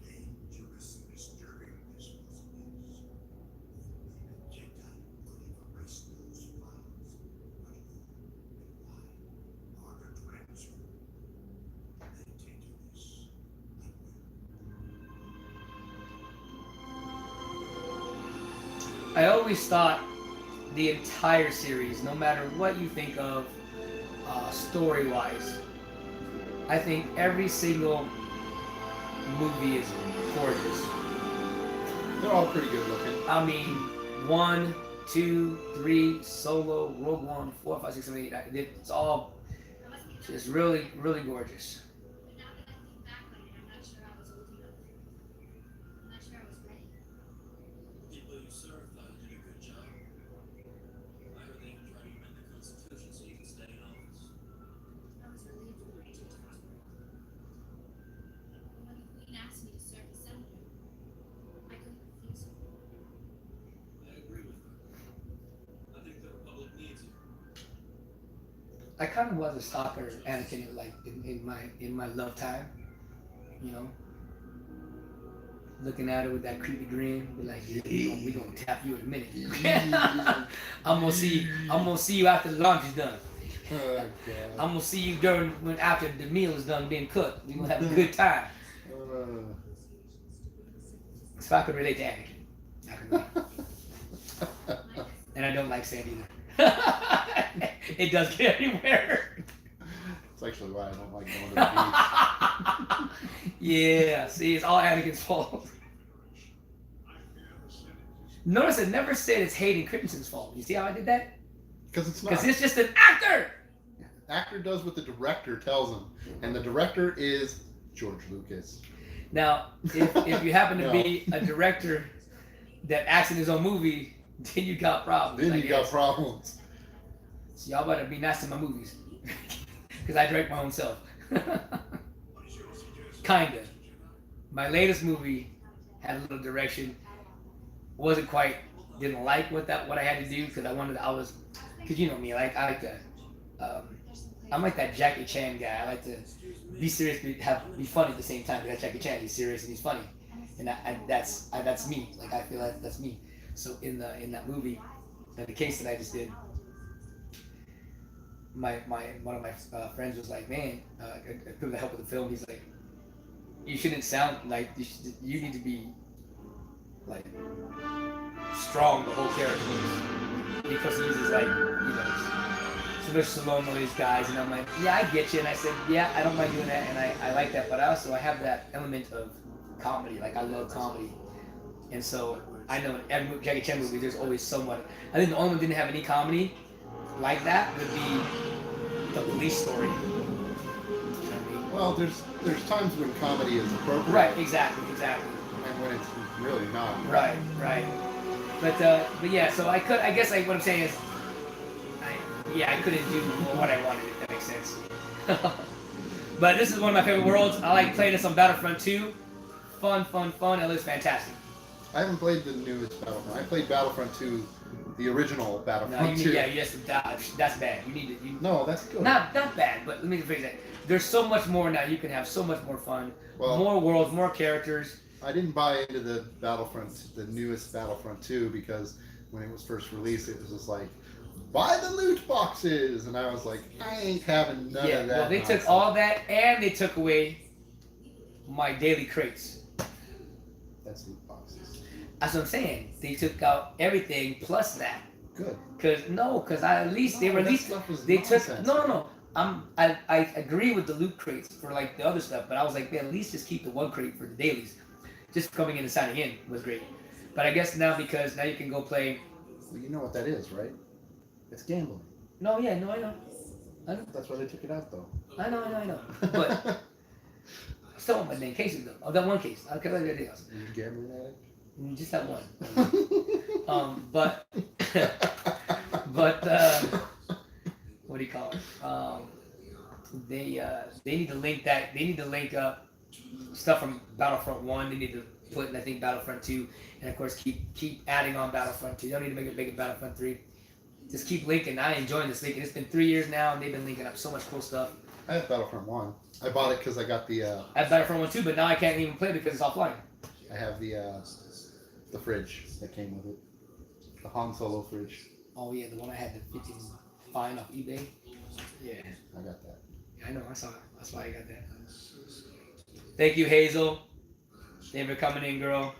Dangerous, disturbing this was. The Jedi could have erased those files, but who and why? Harder to answer. Meditate on this. I always thought the entire series, no matter what you think of story-wise, I think every single movie is gorgeous. They're all pretty good looking. I mean, 1, 2, 3, Solo, Rogue One, 4, 5, 6, 7, 8. It's all just really, really gorgeous. People you served thought you did a good job. I heard they even tried to amend the Constitution so you can stay in office. I was relieved when I took to when the Queen asked me to serve as senator, I couldn't refuse her. I agree with her. I think the Republic needs you. I kind of was a stalker, Anakin, in my love time, looking at her with that creepy grin, be like, yeah, we gonna tap you in a minute. I'm gonna see you after the laundry's done. Oh, God. I'm gonna see you after the meal is done being cooked. We're gonna have a good time. So I could relate to Anakin. I can relate. And I don't like sand either. It does get anywhere. That's actually why I don't like going to the beach. Yeah, see, it's all Anakin's fault. Notice it never said it's Hayden Christensen's fault. You see how I did that? Because it's not. Because it's just an actor. Actor does what the director tells him, and the director is George Lucas. Now, if you happen to be a director that acts in his own movie, then you got problems. Then I you got guess. problems. So y'all better be nice to my movies. Because I direct my own self. Kinda. My latest movie had a little direction. Didn't like what I had to do because because you know me, I like to, I'm like that Jackie Chan guy. I like to be serious, be funny at the same time. That's Jackie Chan. He's serious and he's funny, and that's me. Like I feel like that's me. So in that movie, And the case that I just did, my one of my friends was like, man, with the help of the film, he's like, you shouldn't sound like you need to be like strong the whole character is, because he uses like Sylvester Stallone, all these guys, and I'm like, yeah, I get you, and I said, yeah, I don't mind doing that, and I like that, but I have that element of comedy, like I love comedy, and so I know in every Jackie Chan movie there's always someone. I think the only one that didn't have any comedy like that would be the police story. You know what I mean? Well, there's times when comedy is appropriate. Right, exactly. And when it's really not. Right. But yeah, so I guess like what I'm saying is, I couldn't do what I wanted, if that makes sense. But this is one of my favorite worlds. I like playing this on Battlefront 2. Fun. It looks fantastic. I haven't played the newest Battlefront. I played Battlefront 2, the original No, Battlefront you 2. need, yeah, you have to dodge. That's bad. You need to. No, that's good. Not bad, but let me rephrase that. There's so much more now. You can have so much more fun. Well, More worlds, more characters. I didn't buy into the newest Battlefront 2, because when it was first released, it was just like, buy the loot boxes, and I was like, I ain't having none of that. Well, they nonsense. took all that and they took away my daily crates. That's loot boxes. That's what I'm saying. They took out everything plus that. Good. Because I at least they No, released. that stuff was They nonsense. took no. I agree with the loot crates for like the other stuff, but I was like, man, at least just keep the one crate for the dailies. Just coming in and signing in was great. But I guess now, because now you can go play. Well, you know what that is, right? It's gambling. No, I know. That's why they took it out, though. I know. But I still want my name cases though. Oh, that one case. I could anything else. Are you a gambling addict? Just that one. But what do you call it? They need to link that. They need to link up stuff from Battlefront 1. They need to put in, I think, Battlefront 2, and of course keep adding on Battlefront 2. You don't need to make it big in Battlefront 3. Just keep linking. I enjoying this linking. It's been 3 years now, and they've been linking up so much cool stuff. I have Battlefront 1. I bought it because I got the. I have Battlefront 1 too, but now I can't even play because it's offline. I have the fridge that came with it. The Han Solo fridge. Oh yeah, the one I had to freaking find off eBay. Yeah, I got that. I know. I saw it. That's why I got that. Thank you, Hazel. Thank you for coming in, girl.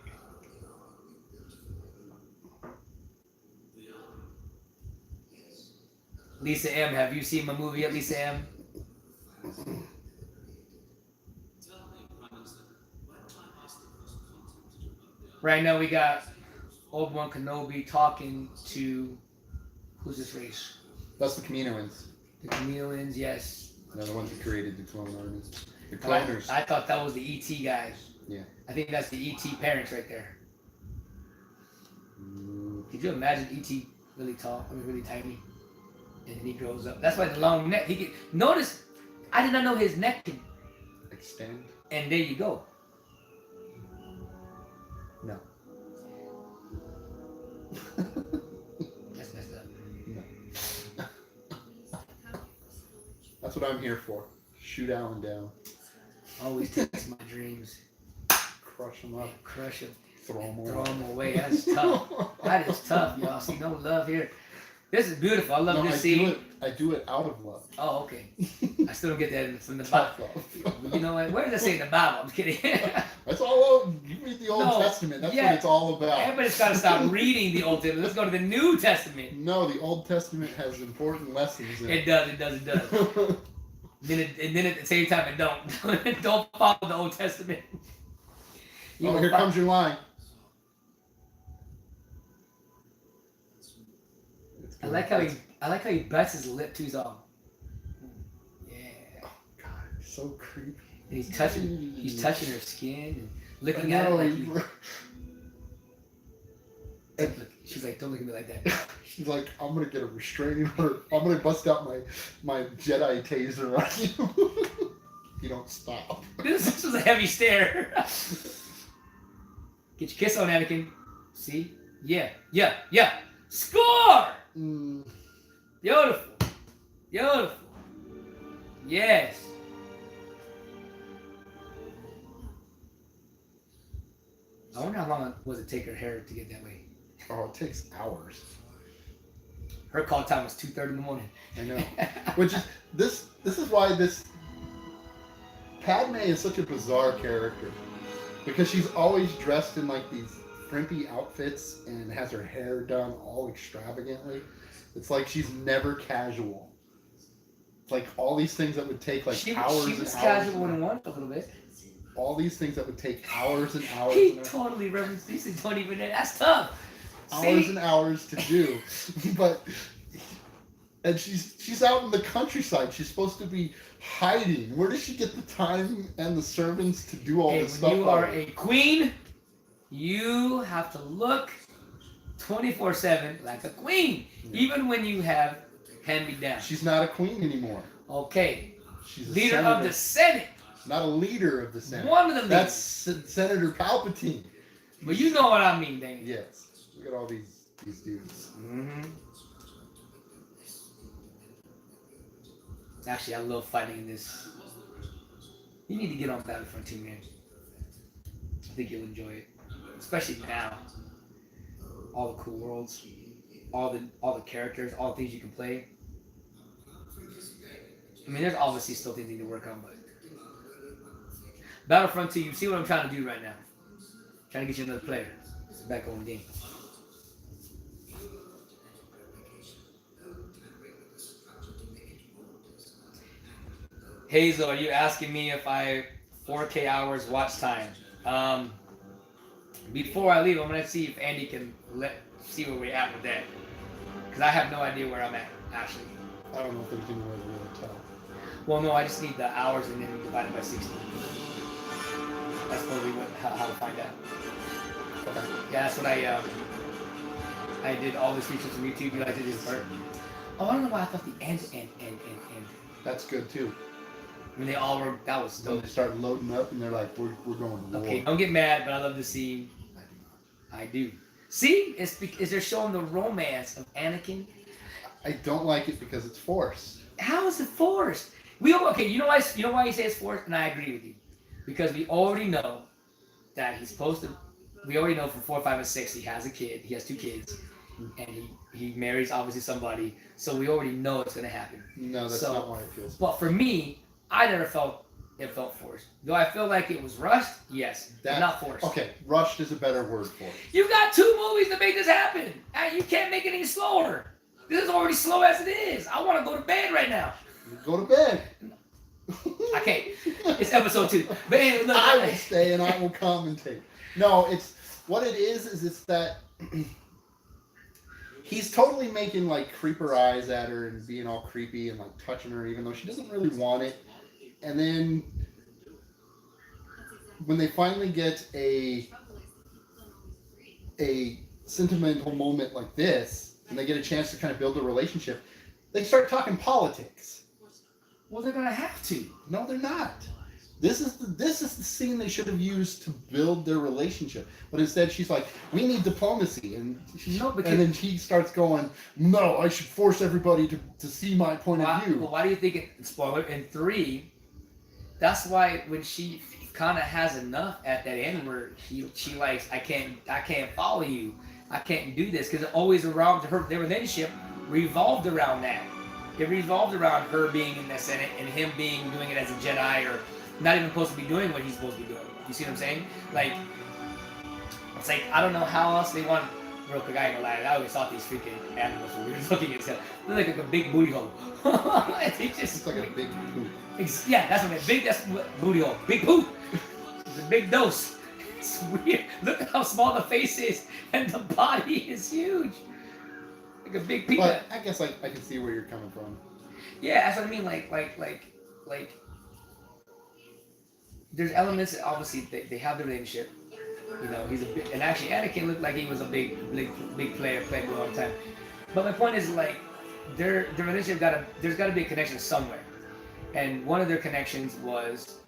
Lisa M, have you seen my movie yet, Lisa M? Right now we got Obi-Wan Kenobi talking to, who's this race? That's the Kaminoans. The Chameleons, yes. They're the ones who created the clone armies. The I cloners. thought that was the ET guys. Yeah. I think that's the ET parents right there. Mm, Could you imagine ET really tall? I mean, really tiny, and then he grows up. That's why the long neck. He could notice. I did not know his neck could. extend. And there you go. No, that's messed up. That's what I'm here for. Shoot Alan down. Always takes my dreams. Crush him up. Crush him. Throw him away. Throw him away. That's tough. That is tough, y'all. See, no love here. This is beautiful. I love No, this scene. I do it out of love. Oh, okay. I still don't get that from the Tough Bible. love. You know what? Where does it say in the Bible? I'm kidding. That's all. You read the Old No, Testament. That's yeah. what it's all about. Everybody's got to stop reading the Old Testament. Let's go to the New Testament. No, the Old Testament has important lessons in It does. And then at the same time, it don't. Don't follow the Old Testament. You Oh, will here fo- comes your line. It's I good. like how he bites his lip too. He's all. Yeah. Oh God, it's so creepy. And he's touching her skin and looking I at it know, like. and She's like, don't look at me like that. she's like, I'm gonna get a restraining order. I'm gonna bust out my Jedi taser on you. You don't stop. This was a heavy stare. Get your kiss on, Anakin. See? Yeah. Score! Mm, Beautiful. Yes. I wonder how long it was it take her hair to get that way. oh, it takes hours. Her call time was 2:30 in the morning. I know. Which is this is why this Padme is such a bizarre character. Because she's always dressed in like these frimpy outfits and has her hair done all extravagantly. It's like she's never casual. It's like all these things that would take like hours She and was hours. casual in one a little bit. All these things that would take hours and hours He and hours. totally referenced these and don't even. That's tough. Hours See? and hours to do. And she's out in the countryside. She's supposed to be hiding. Where does she get the time and the servants to do all Hey, this when stuff? you are a queen, you have to look 24/7 like a queen, even when you have hand-me-down. She's not a queen anymore. Okay, She's a leader senator. of the Senate. Not a leader of the Senate. One of the That's Senator Palpatine. But you know what I mean, Dane. Yes. Look at all these dudes. Mm-hmm. Actually, I love fighting in this. You need to get on Battlefront 2, man. I think you'll enjoy it, especially now. All the cool worlds, all the characters, all the things you can play. I mean, there's obviously still things you need to work on, but Battlefront 2, you see what I'm trying to do right now. Trying to get you another player. It's a back on game. Hazel, are you asking me if I 4K hours watch time? Before I leave, I'm gonna see if Andy can see where we're at with that, because I have no idea where I'm at actually. I don't know if there's any way to really tell. Well, no, I just need the hours and then divide it by 60. That's probably how to find out. Okay. Yeah, that's what I did all this research on YouTube. You like to do this part? Oh, I don't know why I thought the end. That's good too. I mean, they all were. That was Then dope. they start loading up and they're like, we're going to war. Okay, don't get mad, but I love the scene. I do. See, is they're showing the romance of Anakin. I don't like it because it's forced. How is it forced? Okay. You know why you say it's forced, and I agree with you, because we already know that he's supposed to. We already know from 4, 5, and 6 he has a kid. He has 2 kids, and he marries obviously somebody. So we already know it's gonna happen. No, that's not why it feels. But for me, I never felt it felt forced. Do I feel like it was rushed? Yes, but not forced. Okay, rushed is a better word for it. You got 2 movies to make this happen, and you can't make it any slower. This is already slow as it is. I want to go to bed right now. Go to bed. I can't. It's episode 2. But anyway, look, I will stay and I will commentate. No, it's what it is it's that he's totally making like creeper eyes at her and being all creepy and like touching her even though she doesn't really want it. And then when they finally get a sentimental moment like this and they get a chance to kind of build a relationship, they start talking politics. Well, they're gonna have to. No, they're not. This is the scene they should have used to build their relationship. But instead, she's like, "We need diplomacy," and then she starts going, "No, I should force everybody to see my point of view." Well, why do you think it? Spoiler in 3. That's why when she kind of has enough at that end where she likes, I can't follow you, I can't do this, because it always around her their relationship revolved around that. It revolved around her being in the Senate and him doing it as a Jedi, or not even supposed to be doing what he's supposed to be doing. You see what I'm saying? Like, it's like, I don't know how else they want. Real quick, I ain't gonna lie, I always thought these freaking animals were weird looking as hell. They're like a big booty hole. It's like a big poop. Yeah, that's what I meant. That's what booty hole. Big poop. It's a big dose. It's weird. Look at how small the face is, and the body is huge. Like a big peanut. But I guess I can see where you're coming from. Yeah, that's what I mean. Like. There's elements that obviously they have the relationship. You know, he's a big, and actually Anakin looked like he was a big player, played for a long time. But my point is, like, their relationship there's gotta be a connection somewhere. And one of their connections was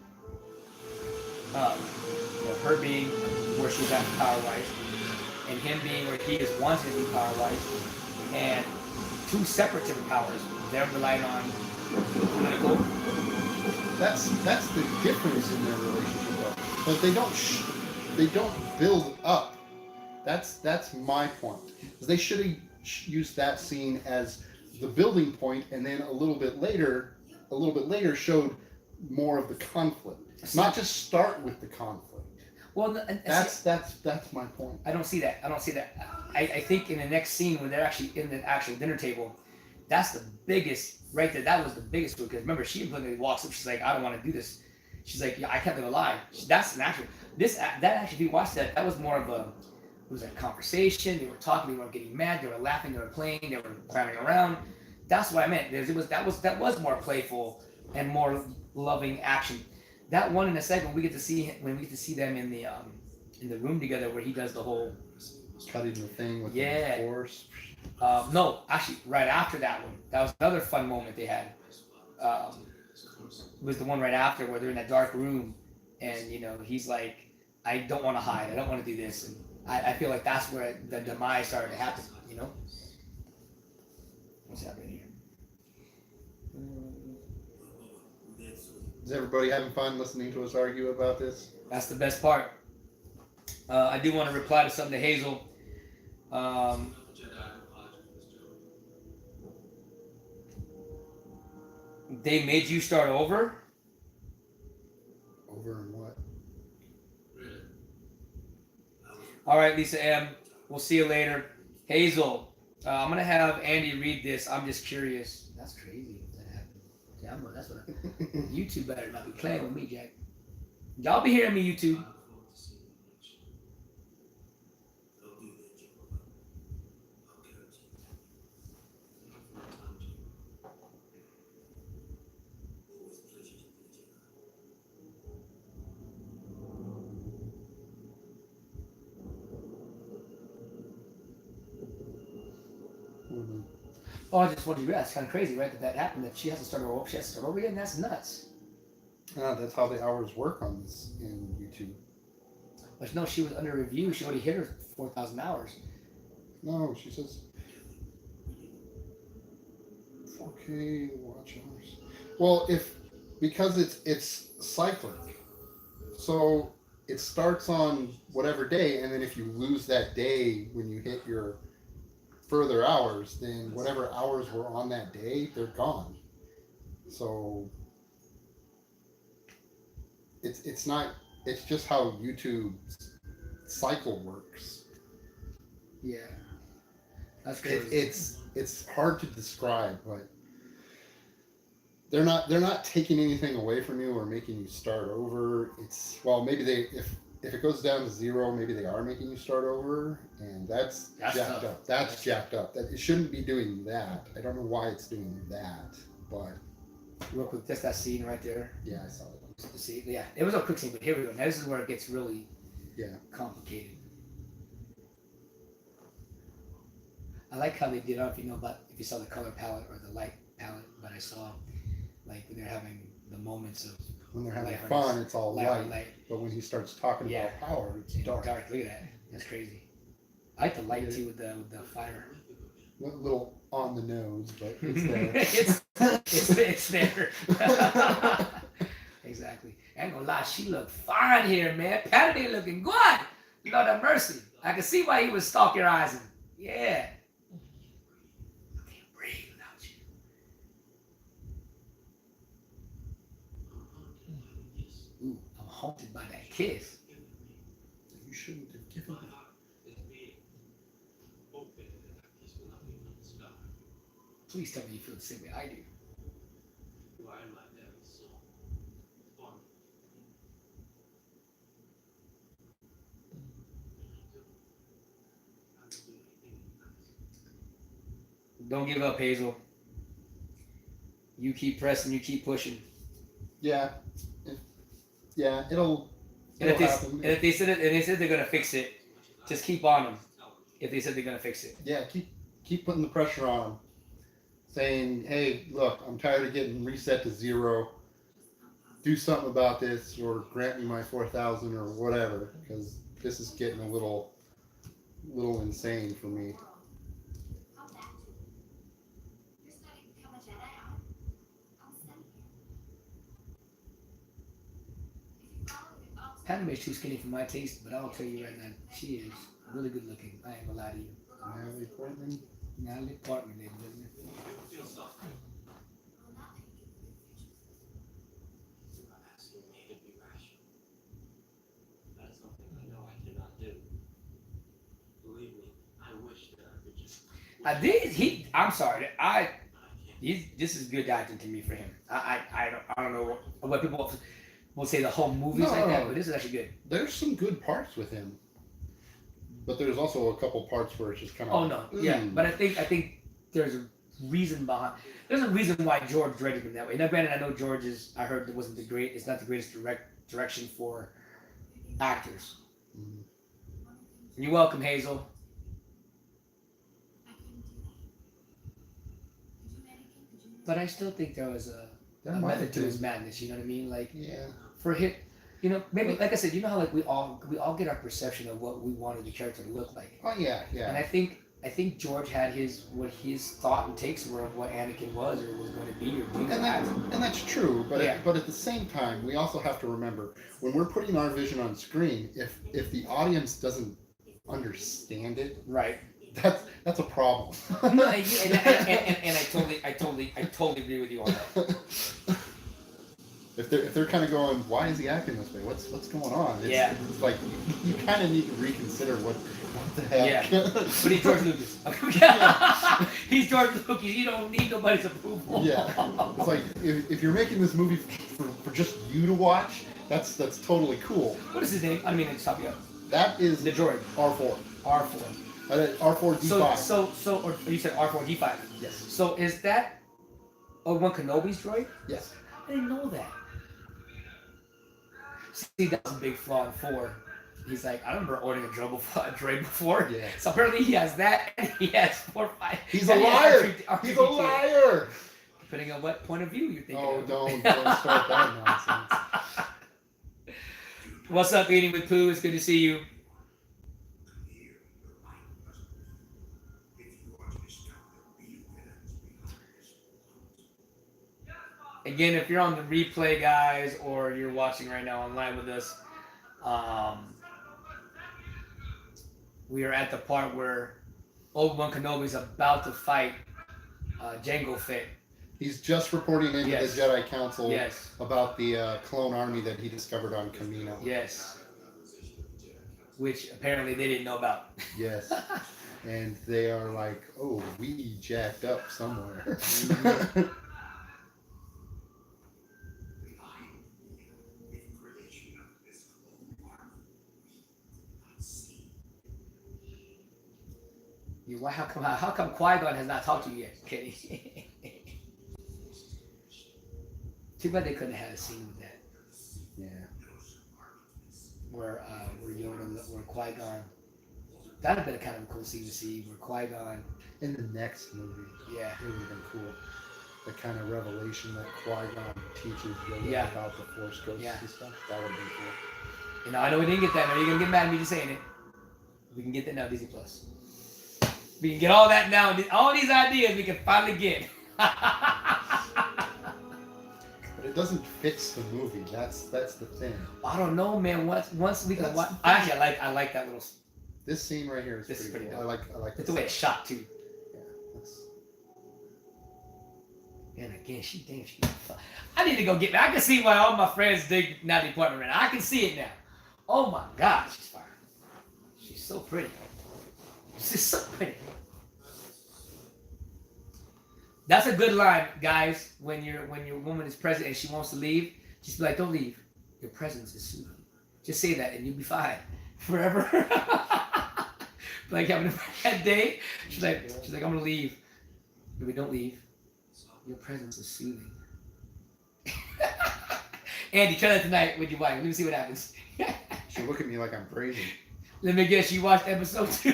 her being where she's at power-wise, and him being where he is wanting to be power-wise, and 2 separate different powers. They're relying on political. That's the difference in their relationship, though. But they don't build up. That's my point. They should have used that scene as the building point, and then a little bit later showed more of the conflict. Not just start with the conflict. Well, That's my point. I don't see that. I think in the next scene when they're actually in the actual dinner table, that's the biggest right there. That was the biggest one because remember she implicitly walks up. She's like, I don't want to do this. She's like, yeah, I kept them alive. That's an actual. That actually, if you watch that, that was more of a. It was a conversation. They were talking. They were getting mad. They were laughing. They were playing. They were clowning around. That's what I meant. That was more playful and more loving action. That one in a second we get to see them in the room together where he does the whole Cutting the thing with Yeah. the force. no, actually right after that one. That was another fun moment they had. Was the one right after where they're in that dark room and he's like, I don't want to hide. I don't want to do this. And I feel like that's where the demise started to happen. What's happening here? Is everybody having fun listening to us argue about this? That's the best part. I do want to reply to something to Hazel. They made you start over? Over in what? All right, Lisa M. We'll see you later. Hazel, I'm going to have Andy read this. I'm just curious. That's crazy if that happened. Yeah, that's what YouTube better not be playing with me, Jack. Y'all be hearing me, YouTube. Mm-hmm. Oh, I just wanted to realize, it's kind of crazy, right? That happened, that she has to start over. She has to start over again? That's nuts. That's how the hours work on this in YouTube. But no, she was under review. She already hit her 4,000 hours. No, she says 4K watch hours. Well, because it's cyclic, so it starts on whatever day, and then if you lose that day when you hit your further hours, then whatever hours were on that day, they're gone. So it's not. It's just how YouTube's cycle works. Yeah. That's crazy. It's hard to describe, but they're not taking anything away from you or making you start over. Maybe if it goes down to 0, maybe they are making you start over, and that's jacked tough. up. That's jacked up. That it shouldn't be doing that. I don't know why it's doing that, but Real quick, just that scene right there. yeah, I saw it. See, yeah, it was a quick scene, but here we go. Now this is where it gets really complicated. I like how they did. I don't know if you saw the color palette or the light palette, but I saw like when they're having the moments of When they're having light fun, it's all light, light. but when he starts talking Yeah. about power, it's Dark. dark. Look at that. That's crazy. I like the light too with the fire. A little on the nose, but it's there. it's there. Exactly. I ain't gonna lie, she looked fine here, man. Patty looking good. Lord have mercy. I can see why he was stalkerizing. Yeah. I can't breathe without you. Ooh, I'm haunted by that kiss. You shouldn't have given it. Please tell me you feel the same way I do. Don't give up, Hazel. You keep pressing, you keep pushing. Yeah. It'll And if happen. they said they're gonna fix it, just keep on them. If they said they're gonna fix it. Yeah, keep putting the pressure on them. Saying, hey, look, I'm tired of getting reset to 0. Do something about this, or grant me my 4,000 or whatever, because this is getting a little insane for me. Come back to it. You're studying to become a Jedi. I'm studying here. If you follow your thoughts, Padme's too skinny for my taste, but I'll tell you right now, she is really good looking. I ain't gonna lie to you. Natalie Portman. Natalie Portman, ladies and gentlemen. Will not make you a good future. You are asking me to be rational. That is something I know I cannot do. Believe me, I wish that I could just. I'm sorry. I can't. This is good acting to me for him. I don't know what people will say the whole movie's like that, No. but this is actually good. There's some good parts with him, but there's also a couple parts where it's just kind of. Oh no, yeah, but I think there's a reason why George directed him that way. Now, granted, I know I heard it wasn't it's not the greatest direction for actors. Mhm. You're welcome, Hazel. I couldn't do that. Could you, Anakin? Could you? But I still think there was a There might method have to been. his madness. You know what I mean? Like Yeah. for him, you know, maybe like I said, you know how like we all get our perception of what we wanted the character to look like. Oh yeah, And yeah. I think George had his thought and takes were of what Anakin was or was going to be or do. And that's true, but Yeah. but at the same time, we also have to remember when we're putting our vision on screen, if the audience doesn't understand it, Right. that's a problem. No, and I totally agree with you on that. If they're kind of going, why is he acting this way? What's going on? It's like you kind of need to reconsider what the heck. Yeah. But he's George Lucas. He's George Lucas. You don't need nobody's approval. Yeah. It's like if you're making this movie for just you to watch, that's totally cool. What is his name? I mean, it's top you up. That is The droid. R4. R4. R4D5. So, or you said R4D5. Yes. So is that Obi-Wan Kenobi's droid? Yes. I didn't know that. See, that's a big flaw in 4. He's like, I remember ordering a droid before. Yeah. So apparently he has that, and he has 4, 5. He's a and he has liar. R2D2. He's a liar. Depending on what point of view you're thinking Oh, of. don't start that nonsense. What's up, Eating with Pooh? It's good to see you. Here, you're right, husband. If you want to discover the real villains behind this plot, Again, if you're on the replay, guys, or you're watching right now online with us, we are at the part where Obi-Wan Kenobi is about to fight Jango Fett. He's just reporting into Yes. the Jedi Council Yes. about the clone army that he discovered on Camino. Yes. Which apparently they didn't know about. Yes. And they are like, oh, we jacked up somewhere. with creation of this clone army, we could not see. How come Qui-Gon has not talked to you yet, Kenny? Too bad they couldn't have had a scene with that. Yeah. Where Qui-Gon. That'd have been a kind of a cool scene to see where Qui-Gon. In the next movie, Yeah. it would have been cool. The kind of revelation that Qui-Gon teaches Yoda Yeah. about the Force ghosts Yeah. and stuff. That would have been cool. You know, I know we didn't get that. Now you're gonna get mad at me just saying it. We can get that now, Disney Plus. We can get all that now. All these ideas we can finally get. But it doesn't fix the movie. That's the thing. I don't know, man. Once we can That's watch. the thing. Actually, I like that little. This scene right here is This is pretty pretty cool. dope. I like It's this. the way it's shot too. Yeah. And again, she. I need to go get. I can see why all my friends dig Natalie Portman right now. I can see it now. Oh my God, she's fire. She's so pretty. She's so pretty. That's a good line, guys. When your woman is present and she wants to leave, just be like, "Don't leave. Your presence is soothing." Just say that, and you'll be fine forever. Like having a bad day. She's like, "I'm gonna leave." Baby, don't leave. Your presence is soothing. Andy, try that tonight with your wife. Let me see what happens. She'll look at me like I'm crazy. Let me guess, you watched episode 2.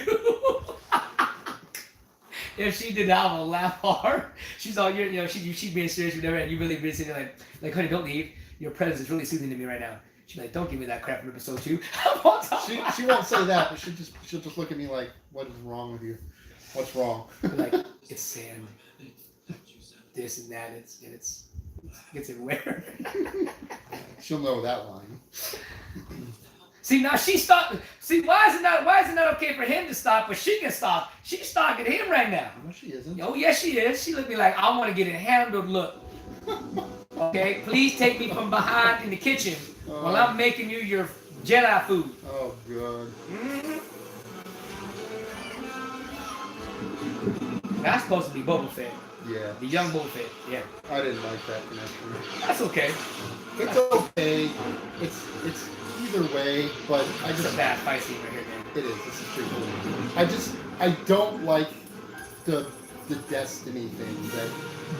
If she did not, I will laugh hard. She's all, she's being serious, whatever, and you really been sitting there like, honey, don't leave. Your presence is really soothing to me right now. She's like, don't give me that crap from episode 2. She won't say that, but she'll just look at me like, what is wrong with you? What's wrong? Like, it's sand. This and that. It's everywhere. She'll know that line. See, now she stopped. See, why is it not okay for him to stop, but she can stop? She's stalking him right now. No, she isn't. Oh, yes, she is. She looked me like, I want to get it handled. Look. Okay, please take me from behind in the kitchen while I'm making you your Jedi food. Oh god. Mm-hmm. That's supposed to be Boba Fett. Yeah. The young Boba Fett. Yeah. I didn't like that connection. That's okay. It's okay. It's either way, but I It's just a bad fight scene right here, man. it is. This is pretty cool. I don't like the destiny thing that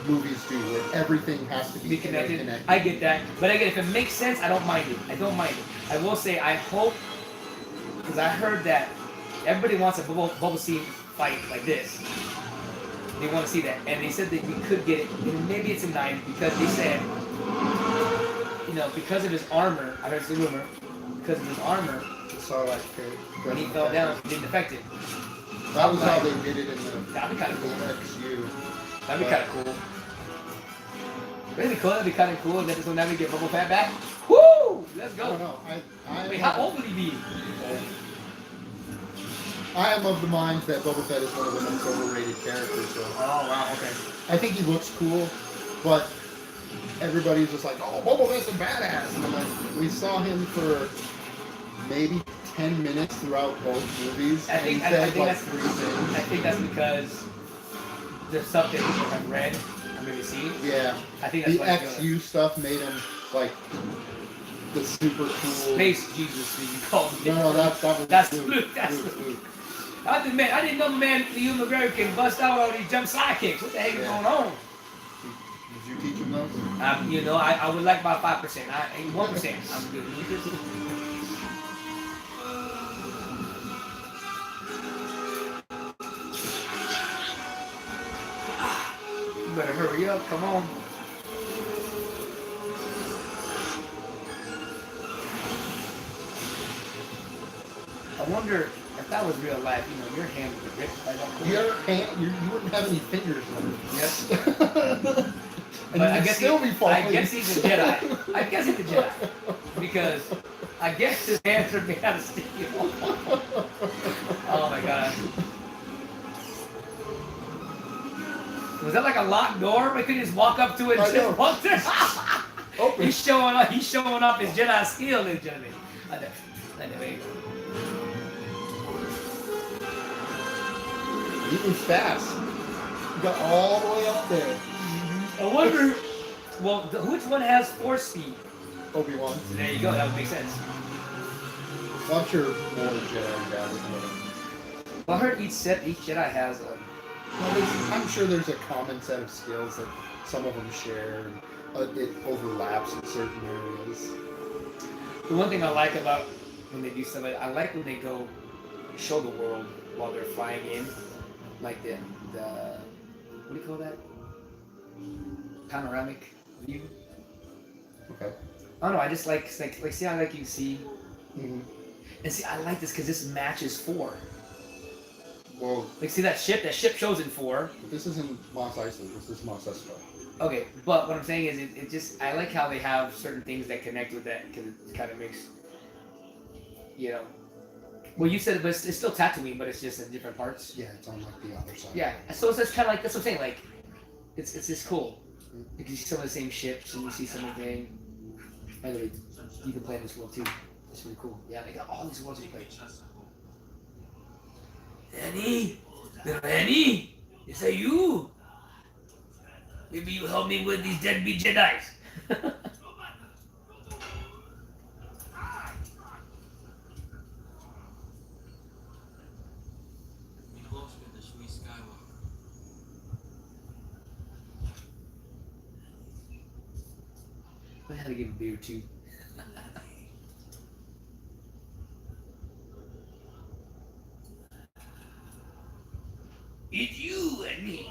movies do, where everything has to be Be connected. interconnected. I get that. But again, if it makes sense, I don't mind it. I don't mind it. I will say, I hope, because I heard that everybody wants a Boba scene fight like this. They want to see that. And they said that we could get it. And maybe it's a 9 because they said, you know, because of his armor, I heard it's a rumor, because of his armor, So like, when he fell down, it didn't affect him. that was how they did it in the That'd be kind of cool. XU. That'd be kind of cool. That'd be cool. That'd be kind of cool. And then this will never get Boba Fett back. Woo! Let's I don't go. know. Wait, how old would he be? I am of the mind that Boba Fett is one of the most overrated characters. So Oh wow. Okay. I think he looks cool, but everybody's just like, "Oh, Boba Fett's a badass." And I'm like, we saw him for maybe 10 minutes throughout both movies, I and he think said like that's 3 things. I think that's because there's stuff that people have read or maybe seen. Yeah, I think that's the why it's XU stuff made him like the super cool. Space Jesus, as you call me. No, that was That's Luke. Luke, that's Luke. I didn't know the man, the Ewan McGregor can bust out all these jump side kicks. What the heck is Yeah. going on? Did you teach him those? You know, I would like about 5%. 1%. I'm good. You better hurry up. Come on. I wonder if that was real life. You know, your hand would be ripped by that cord. Your hand, you wouldn't have any fingers left. Yes. And But you'd still be falling. I guess he's a Jedi. I guess he's a Jedi. Because I guess his hands are made out of steel. Oh my god. Was that like a locked door? We could just walk up to it and I know. just walk through. Open. He's showing off his Jedi skill, ladies and gentlemen. I know. There you go. He was fast. He got all the way up there. I wonder. Well, which one has force speed? Obi-Wan. There you go. That would make sense. Well, I'm sure more Jedi got it. Well, I heard each Jedi has a. I'm sure there's a common set of skills that some of them share, and it overlaps in certain areas. The one thing I like about when they do stuff like I like when they go show the world while they're flying in, like the what do you call that? Panoramic view. Okay. I don't know. I just like see how like you see, Mm-hmm. and see I like this because this matches 4. Well, Like see that ship shows in 4. this isn't Mos Eisley. This is Mos Espa. Okay, but what I'm saying is it just I like how they have certain things that connect with that because it kind of makes, you know. Well, you said, but it's still Tatooine, but it's just in different parts. Yeah, it's on like the other side. Yeah, so it's kind of like that's what I'm saying. Like, it's just cool because you see some of the same ships and you see some of the thing. By the way, you can play in this world too. It's really cool. Yeah, they got all these worlds you play. Annie, little Annie, is that you? Maybe you help me with these deadbeat Jedi's. We lost with the sweet Skywalker. I had to give a beer too. It's you and me.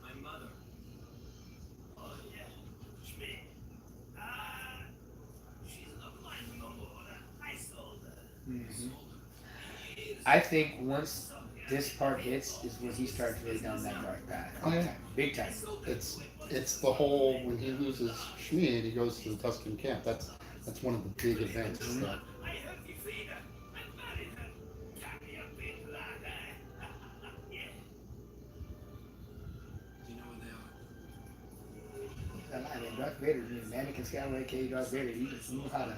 My mother. Oh yeah, Schmidt. She's Mhm. I think once this part hits is when he starts really down that dark path. Oh, yeah. Big time. It's the whole when he loses Shmi and he goes to the Tuscan camp. That's one of the big events. Mhm. That, Do you know where they are? I lie, man. Darth Vader, Anakin Skywalker, aka Darth Vader, he just knows how to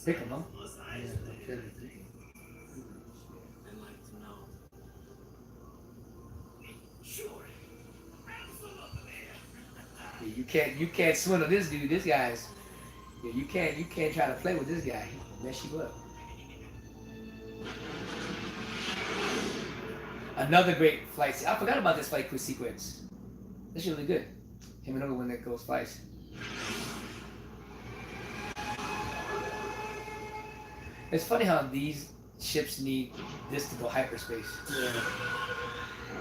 pick them, huh? yeah, no kidding. I'd like to know. Yeah, you can't swindle this dude. This guy's. Yeah, you can't try to play with this guy. He'll mess you up. Another great flight. I forgot about this flight sequence. This is really good. Him and Obi-Wan that goes flights. It's funny how these ships need this to go hyperspace. Yeah.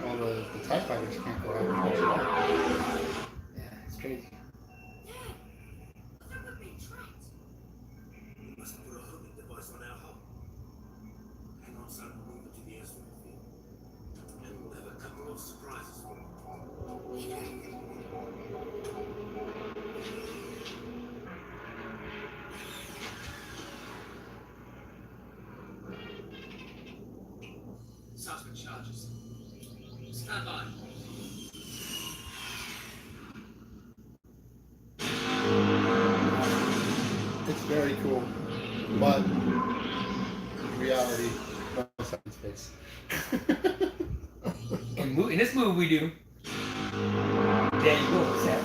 Well, the TIE fighters can't go out. Yeah, it's crazy. Dad, we're being tracked. We must put a homing device on our hull. Hang on, son, we'll move it to the airstrip field. And we'll have a couple of surprises for you. Southwind charges. Stand by. It's very cool, but in reality, no second space. In this movie we do. There you go, Sam.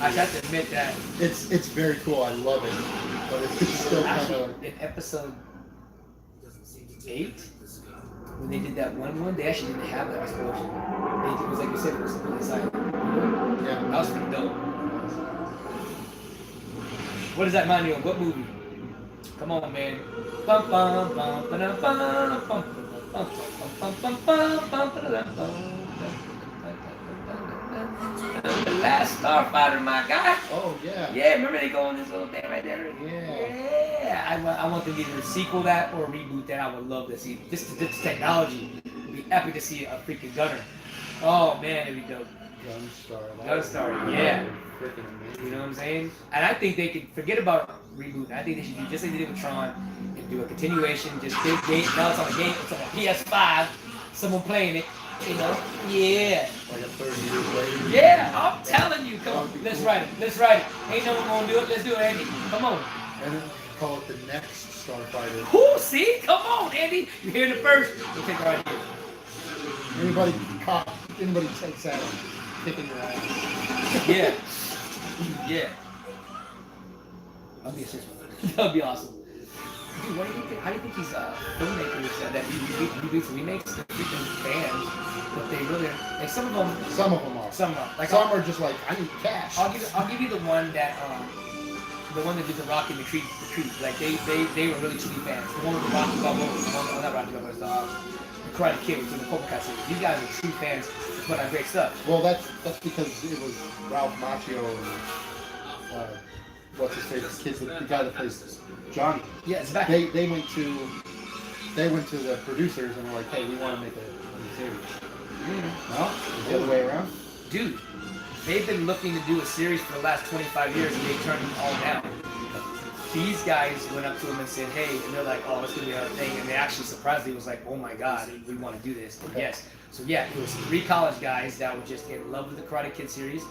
I have to admit that It's very cool. I love it, but it's still kind actually of in episode Doesn't seem to 8, the sky. when they did that one, they actually didn't have that explosion. It was like you said, it was really silent. That yeah. was pretty dope. What does that remind you of? What movie? Come on, man. Bum, bum, bum, ba-dum, bum, bum, bum, bum, bum, bum, bum, bum, ba-da-dum, bum. The Last Starfighter, my guy. Oh yeah. Yeah, remember they go on this little thing right there? Yeah. Yeah. I want them to either sequel that or reboot that. I would love to see. This technology. It'd be epic to see a freaking gunner. Oh man, it'd be dope. Gunstar. Gunstar, yeah. Freaking amazing. You know what I'm saying? And I think they could forget about rebooting. I think they should do just like they did with Tron and do a continuation. Just big game. Now it's on a game. It's on a PS5. Someone playing it. You know? Yeah. Like a 30 years later. Yeah. I'm telling you. Come on. Let's write it. Let's write it. Ain't no one gonna do it. Let's do it, Andy. Come on. And then call it the next Starfighter. Who? See? Come on, Andy. You hear it first. We'll take it right here. Anybody takes that and kicking your ass. Yeah. Yeah. That'd be a serious one. That'd be awesome. Dude, what do you think? How do you think these filmmakers that reboots remakes the freaking fans? But they really, like some of them Some of them are. Some like Some are just like, I need cash. I'll give you the one that did the Rocky the Creed. Like they were really true fans. The one with the Rocky Balboa, not Rocky Balboa, the Karate Kid, which was the Cobra Kai series. These guys are true fans who put on great stuff. Well, that's because it was Ralph Macchio and what's his face, the guy that plays Johnny. Yeah, it's back. They went to the producers and were like, hey, we want to make a series. No, it's the other way around. Dude, they've been looking to do a series for the last 25 years and they turned them all down. These guys went up to them and said, hey, and they're like, oh, it's going to be another thing. And they actually surprisingly was like, oh my God, we want to do this. And yes. So yeah, it was 3 college guys that were just in love with the Karate Kid series.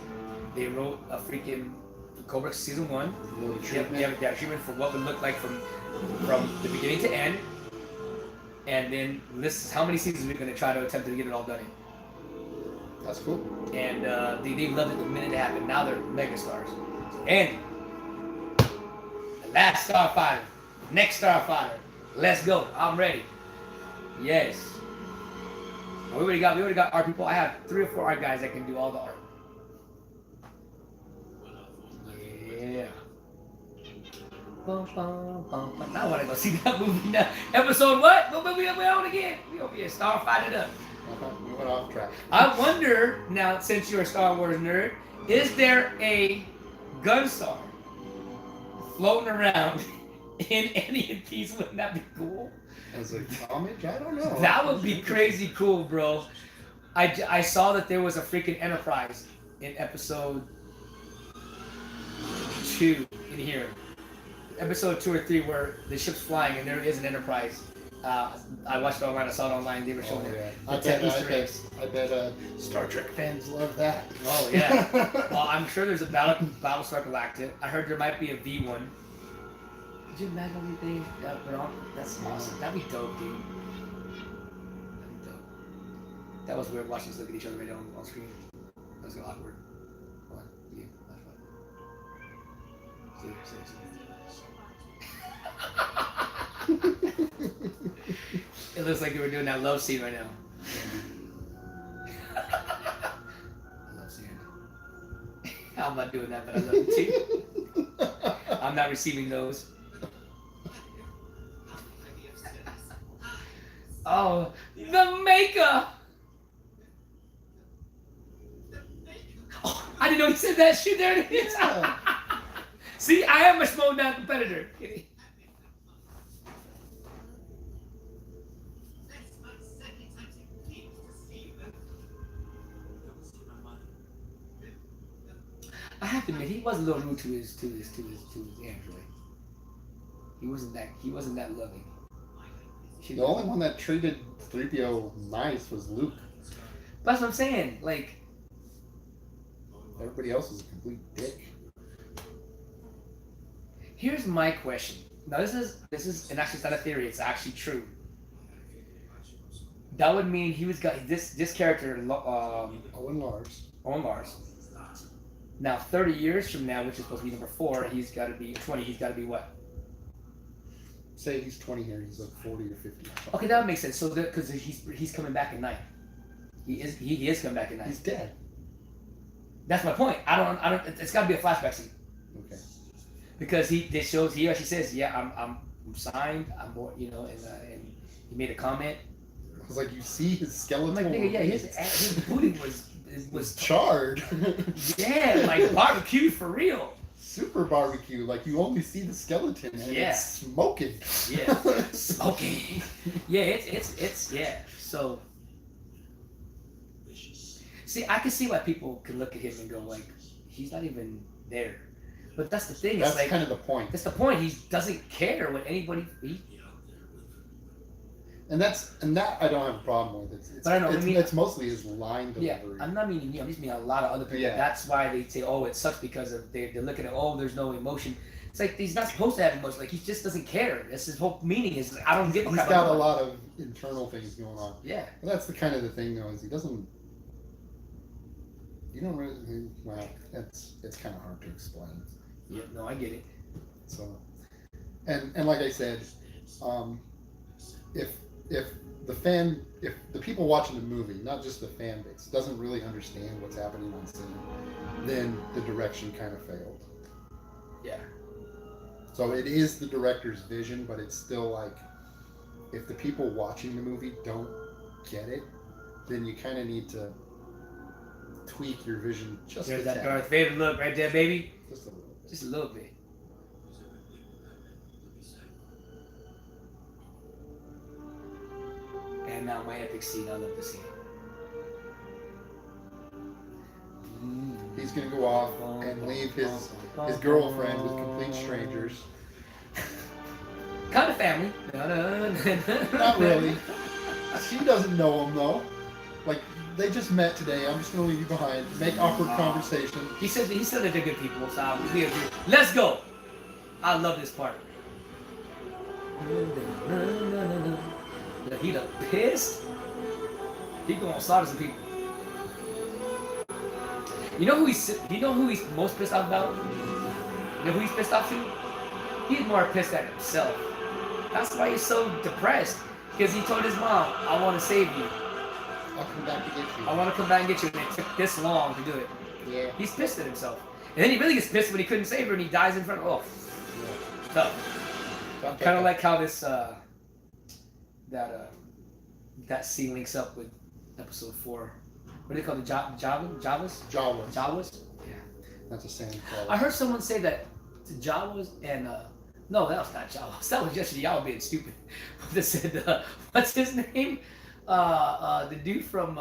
They wrote a freaking Cobra season 1. Yeah, treatment for what would look like from the beginning to end. And then this is how many seasons we're going to try to attempt to get it all done in. That's cool. And they loved it the minute it happened. Now they're mega stars. Andy, the last Starfighter, next Starfighter. Let's go. I'm ready. Yes. We already got art people. I have 3 or 4 art guys that can do all the art. Yeah. Bum, bum, bum, bum. Now I want to go see that movie now. Episode what? We're on again. We over here Starfighter up. We went off track. I wonder now, since you're a Star Wars nerd, is there a Gunstar floating around in Alien Piece. Wouldn't that be cool? As a homage, I don't know. That would be crazy cool, bro. I saw that there was a freaking Enterprise in episode 2 in here. Episode 2 or 3 where the ship's flying and there is an Enterprise. I watched it online. I saw it online. They were showing it. I bet Star Trek fans love that. Oh yeah. Well, I'm sure there's a Battlestar Galactica. I heard there might be a V1. Could you imagine everything? That's awesome. That'd be dope, dude. That'd be dope. That was weird watching us look at each other right on screen. That was awkward. What? You? That's fine. Seriously. It looks like we were doing that love scene right now. I love seeing it. I'm not doing that, but I love it too. I'm not receiving those. Oh, the makeup! Oh, I didn't know he said that shit. There it is. Yeah. See, I am a small down competitor. I have to admit, he was a little rude to his android. He wasn't that loving. The only one that treated 3PO nice was Luke. That's what I'm saying. Like, Everybody else is a complete dick. here's my question. Now this is, and actually it's not a theory. It's actually true. That would mean he was got this character, Owen Lars. Owen Lars. Now 30 years from now, which is supposed to be number 4, he's got to be 20. He's got to be what? Say he's 20 here. He's like 40 or 50. Okay, that would make sense. So because he's coming back at 9. He is coming back at 9. He's dead. That's my point. I don't. It's got to be a flashback scene. Okay. Because he actually says, yeah, I'm signed. I'm more, and he made a comment. I was like, you see his skeleton. I'm like, nigga, yeah, his booty was charred. Yeah, like barbecued for real. Super barbecue. Like you only see the skeleton and it's smoking. Yeah, smoking. Yeah, it's yeah. So, see, I can see why people can look at him and go like, he's not even there. But that's the thing. That's it's like, kind of the point. That's the point. He doesn't care what anybody. And that I don't have a problem with. But I know. It's mostly his line delivery. Yeah, I'm not meaning you. I'm just meaning a lot of other people. Yeah. That's why they say, "Oh, it sucks," because of they're looking at, "Oh, there's no emotion." It's like he's not supposed to have emotion. Like he just doesn't care. That's his whole meaning. Is I don't give a crap. He's got a lot of internal things going on. Yeah. But that's the kind of the thing though, is he doesn't. You don't really. Well, it's kind of hard to explain. Yeah. No, I get it. So, and like I said, if the people watching the movie, not just the fan base, doesn't really understand what's happening on scene, then the direction kind of failed. Yeah. So it is the director's vision, but it's still like, if the people watching the movie don't get it, then you kind of need to tweak your vision just There's a that tad. Darth Vader look right there, baby. Just a little bit. Just a little bit. And now my epic scene. I love the scene. He's gonna go off and leave his girlfriend with complete strangers. Kind of family. Not really. She doesn't know him though. Like they just met today. I'm just gonna leave you behind. Make awkward conversation. He said that they're good people. So we agree. Let's go. I love this part. He done pissed. He gonna slaughter some people. You know who he's most pissed off about? You know who he's pissed off to? He's more pissed at himself. That's why he's so depressed. Because he told his mom, I want to save you. I'll come back to get you. I want to come back and get you. And it took this long to do it. Yeah. He's pissed at himself. And then he really gets pissed when he couldn't save her and he dies in front of tough. Kind of like how this that scene links up with episode 4. What do they call it? Jawas? Jawas. Jawas? Yeah. That's a sand crawler. I heard someone say that the Jawas and No, that was not Jawas. That was just y'all being stupid. That said, what's his name? The dude from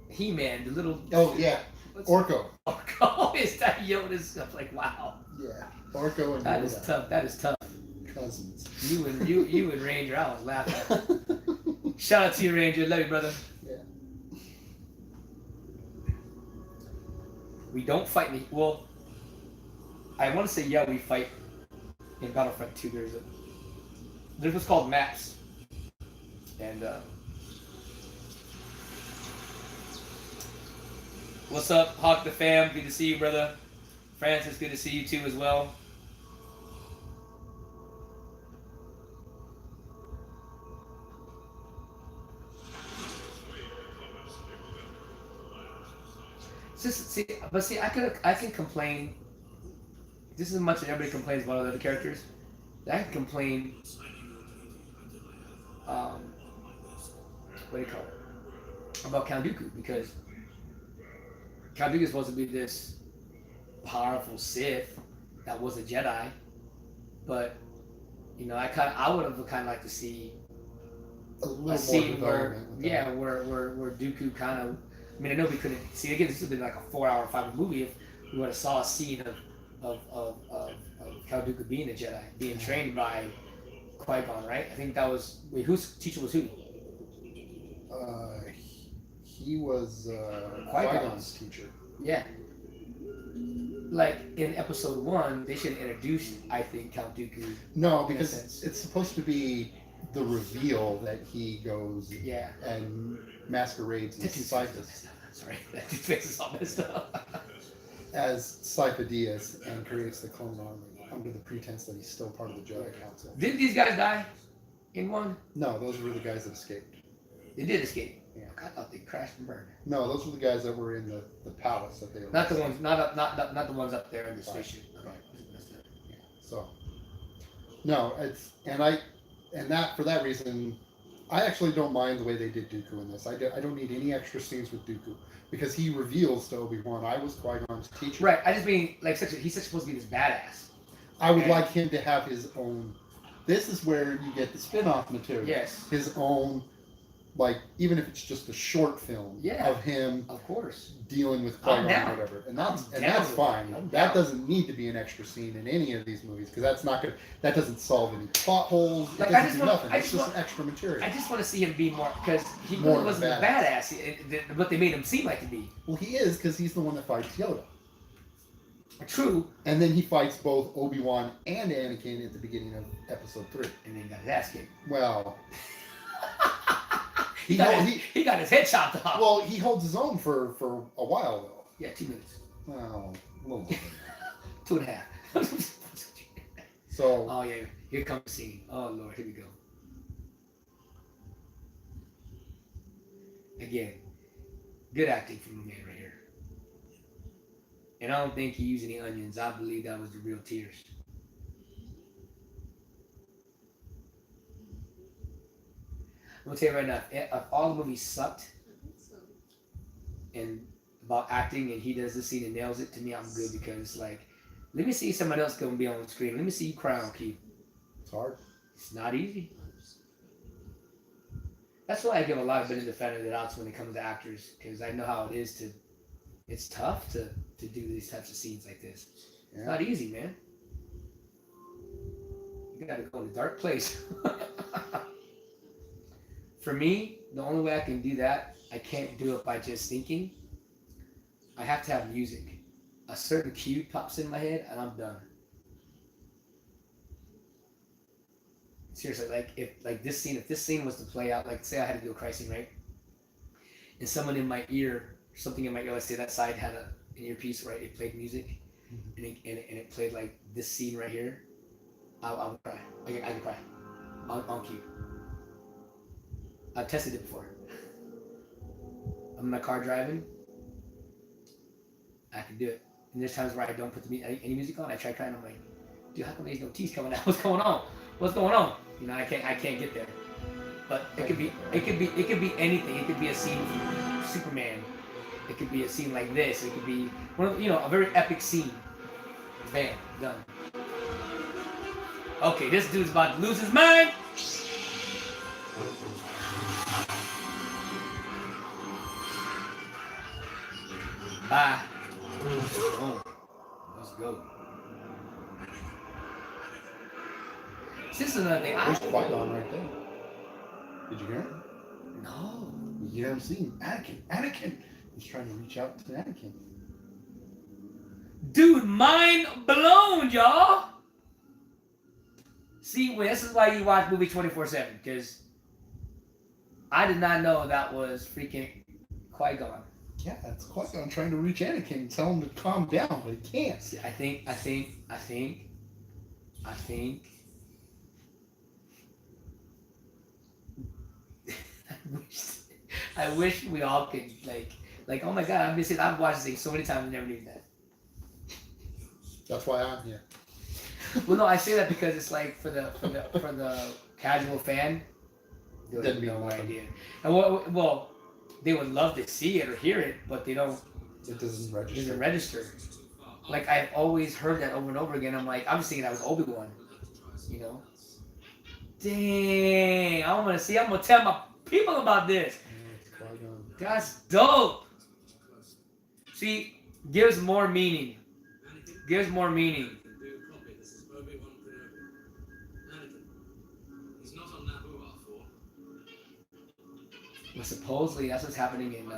He-Man, the little. Oh yeah, What's Orko. Orko is that Yoda's? I'm like, wow. Yeah, Orko and That Yoda. is tough. That is tough. Cousins. You and Ranger, I was laughing. Shout out to you, Ranger. Love you, brother. Yeah. We don't fight me. Well, I want to say yeah, we fight in Battlefront 2. There's what's called maps, and what's up, Hawk the fam? Good to see you, brother. Francis, good to see you too as well. I can complain just as much as everybody complains about other characters. I can complain. What do you call it? About Count Dooku, because Count Dooku is supposed to be this powerful Sith that was a Jedi, but you know, I would have kind of liked to see a scene where where Dooku kind of. I mean, I know we couldn't see. Again, this would have been like a 4-hour, 5-hour movie if we would have saw a scene of Count Dooku being a Jedi, being trained by Qui-Gon, right? I think that was whose teacher was who? He was Qui-Gon's teacher. Yeah. Like in episode 1, they should have introduced, I think, Count Dooku. No, because it's supposed to be the reveal that he goes and masquerades as Cyphus. Sorry, that dude's face is all messed up. As Cyphidius and creates the clone army under the pretense that he's still part of the Jedi Council. Didn't these guys die in 1? No, those were the guys that escaped. They did escape. Yeah. I thought they crashed and burned. No, those were the guys that were in the palace that they were. Not the ones, not the ones up there in the station. Right. Yeah. So, no, it's and that for that reason, I actually don't mind the way they did Dooku in this. I don't need any extra scenes with Dooku because he reveals to Obi-Wan, I was Qui-Gon's teacher. Right. I just mean like he's supposed to be this badass. I would like him to have his own. This is where you get the spin-off material. Yes. His own, like, even if it's just a short film of him, of course, dealing with Qui-Gon or whatever, and that's fine. That doesn't need to be an extra scene in any of these movies because that doesn't solve any plot holes. It doesn't do nothing. It's just extra material. I just want to see him be more because he really wasn't a badass, but they made him seem like to be. Well, he is because he's the one that fights Yoda. True. And then he fights both Obi-Wan and Anakin at the beginning of Episode 3. And then got his ass kicked. Well. He got his head chopped off. Well, he holds his own for a while, though. Yeah, 2 minutes. Well, a little bit. 2.5. So. Oh, yeah. Here comes the scene. Oh, Lord. Here we go. Again, good acting from the man right here. And I don't think he used any onions. I believe that was the real tears. I'm gonna tell you right now, if all the movies sucked and about acting and he does this scene and nails it, to me I'm good because it's like, let me see somebody else gonna be on the screen. Let me see you cry on cue. It's hard. It's not easy. That's why I give a lot of benefit of the doubts when it comes to actors, because I know how it is to. It's tough to do these types of scenes like this. Yeah. It's not easy, man. You gotta go in a dark place. For me, the only way I can do that, I can't do it by just thinking. I have to have music. A certain cue pops in my head, and I'm done. Seriously, if this scene was to play out, like say I had to do a cry scene, right? And someone in my ear, something in my ear, let's say that side had an earpiece, right? It played music, and it played like this scene right here. I would cry. I can cry on cue. I've tested it before. I'm in my car driving. I can do it. And there's times where I don't put any music on. I try crying. I'm like, dude, how come there's no teeth coming out? What's going on? What's going on? You know, I can't get there. But it could be anything. It could be a scene from Superman. It could be a scene like this. It could be a very epic scene. Bam, done. Okay, this dude's about to lose his mind. Bye. Oh, let's go. This is another thing. There's Qui-Gon right there. Did you hear him? No. You hear him singing, Anakin, Anakin. He's trying to reach out to Anakin. Dude, mind blown, y'all. See, well, this is why you watch movie 24/7, because I did not know that was freaking Qui-Gon. Yeah, that's Qui-Gon trying to reach Anakin and tell him to calm down, but he can't. See, I think I wish we all could like oh my god, I've watched this thing so many times and never knew that. That's why I'm here. Well, no, I say that because it's like for the casual fan, they would have Doesn't mean no nothing. idea. And well, they would love to see it or hear it, but they don't. It doesn't It register. doesn't register. Like I've always heard that over and over again. I'm like, I'm just thinking that was Obi-Wan, you know. Dang, I'm gonna tell my people about this. Yeah, it's Qui-Gon. That's dope. See, gives more meaning. Gives more meaning. This is Obi-Wan Kenobi. Anakin, he's not on Naboo R4. Well, supposedly that's what's happening in.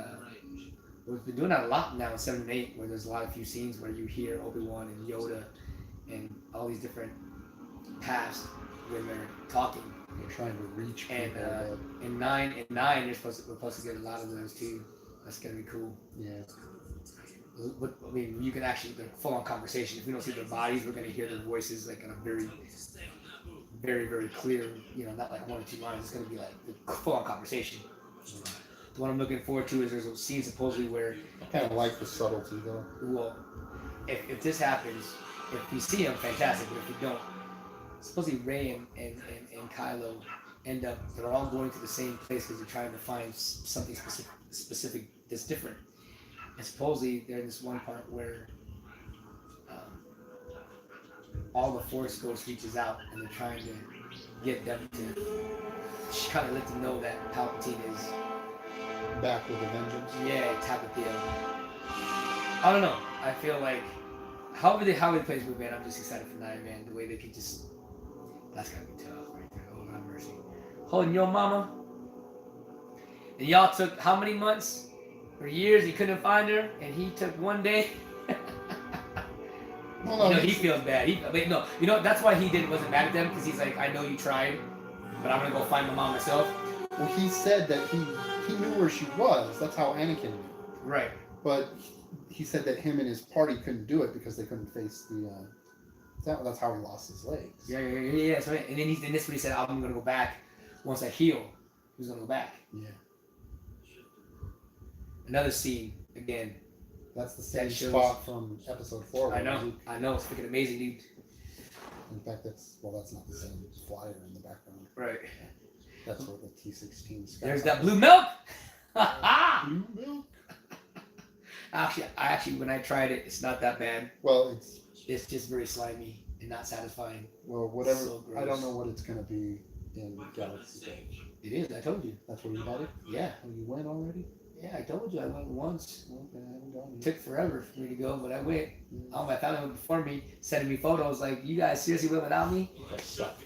We've been doing that a lot now in 7 and 8, where there's a lot of few scenes where you hear Obi-Wan and Yoda and all these different paths when they're talking. They're trying to reach And people. in 9, we're supposed to get a lot of those too. That's gonna be cool. Yeah. But, I mean, you can actually like full-on conversation. If we don't see their bodies, we're gonna hear their voices like in a very, very, very clear. You know, not like 1 or 2 lines. It's gonna be like the full-on conversation. The one I'm looking forward to is there's a scene supposedly where, I kind of like the subtlety though. well, if this happens, if we see him, fantastic. But if we don't, supposedly Rey and Kylo end up, they're all going to the same place because they're trying to find something specific that's different. And supposedly they're in this one part where all the Force Ghost reaches out and they're trying to get them to kind of let them know that Palpatine is, Back with a vengeance. yeah, tap at the I don't know. I feel like however they play this movie, man, I'm just excited for 9, man. The way they can just, that's gotta be tough right there. Oh my mercy. Holding your mama. And y'all took how many months or years he couldn't find her, and he took 1 day. Well, You know, no, he feels bad. That's why he wasn't mad at them, because he's like, I know you tried, but I'm gonna go find my mom myself. well, he said that he knew where she was. That's how Anakin knew. Right. But he said that him and his party couldn't do it because they couldn't face the. That's how he lost his legs. Yeah. So, and then this is what he said. I'm gonna go back once I heal. He was gonna go back. Yeah. Another scene again. That's the same That shows- spot from episode 4. I know. It's freaking amazing, dude. In fact, that's not the same flyer in the background. Right. That's where the T-16. There's that blue milk. Blue milk. Actually, when I tried it, it's not that bad. Well, It's just very slimy and not satisfying. whatever. So I don't gross. know what it's gonna be in Galaxy Edge. It is. I told you. That's where you had it. Yeah. Oh, you went already? Yeah, I told you. I went once. Okay, I haven't gone It yet. took forever for me to go, but I went. Yeah. All my family went before me, sending me photos like, "You guys seriously went without me?" That sucked.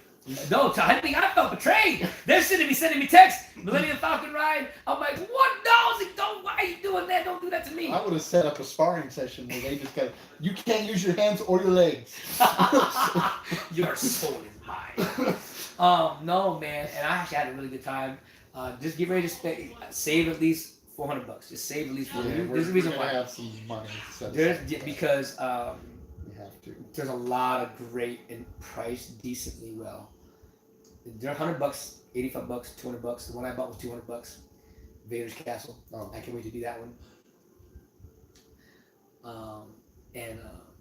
No, I think I felt betrayed. They're sending me texts. Millennium Falcon ride. I'm like, what? No, don't. Why are you doing that? Don't do that to me. I would have set up a sparring session where they just got. You can't use your hands or your legs. Your soul is mine. No, man. And I actually had a really good time. Just get ready to save at least $400. Just save at least $400. Yeah, There's a reason we're gonna why. have some money set There's aside. because We have to. there's a lot of great and priced decently well. They're $100, $85, $200. The one I bought was $200. Vader's Castle. Oh, I can't wait to do that one.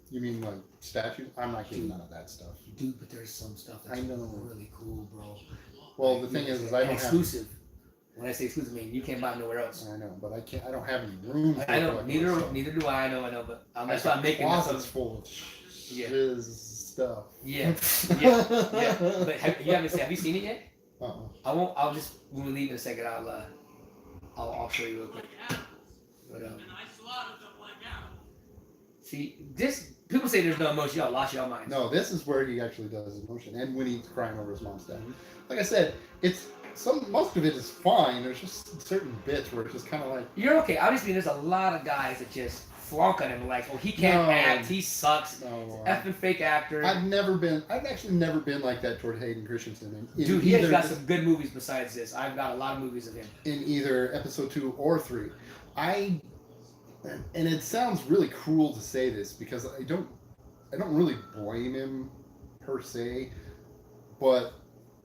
you mean like statues? I'm not getting none of that stuff. Dude, but there's some stuff that's I know. really cool, bro. Well, the thing is I And don't have. exclusive. When I say exclusive, I mean you can't buy them nowhere else. I know, but I can't. I don't have any room. For I know, it, so neither do I. I know, but that's why I'm making closets this. full of Yeah. shiz. stuff. Yeah. But have you seen it yet? Uh-uh. I won't. I'll just when we leave in a second. I'll show you real quick. But And I slaughtered them like animals. see, this people say there's no emotion. Y'all lost your minds. No, this is where he actually does emotion, and when he's crying over his mom's death. Like I said, most of it is fine. There's just certain bits where it's just kind of like, You're okay. Obviously, there's a lot of guys that just flunk on him. Like, oh, he can't No. act. He sucks. no. Effing fake actor. I've actually never been like that toward Hayden Christensen. Dude, he has got some good movies besides this. I've got a lot of movies of him. in either episode 2 or 3. And it sounds really cruel to say this because I don't really blame him per se, but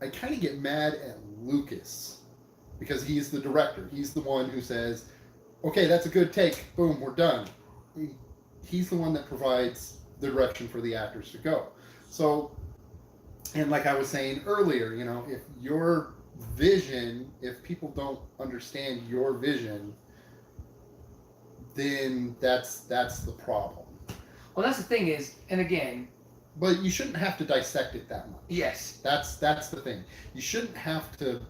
I kind of get mad at Lucas because he's the director. He's the one who says, "Okay, that's a good take. Boom, we're done." He's the one that provides the direction for the actors to go. So, and like I was saying earlier, if your vision, if people don't understand your vision, then that's the problem. Well, that's the thing is, and again, But you shouldn't have to dissect it that much. yes, That's the thing. You shouldn't have to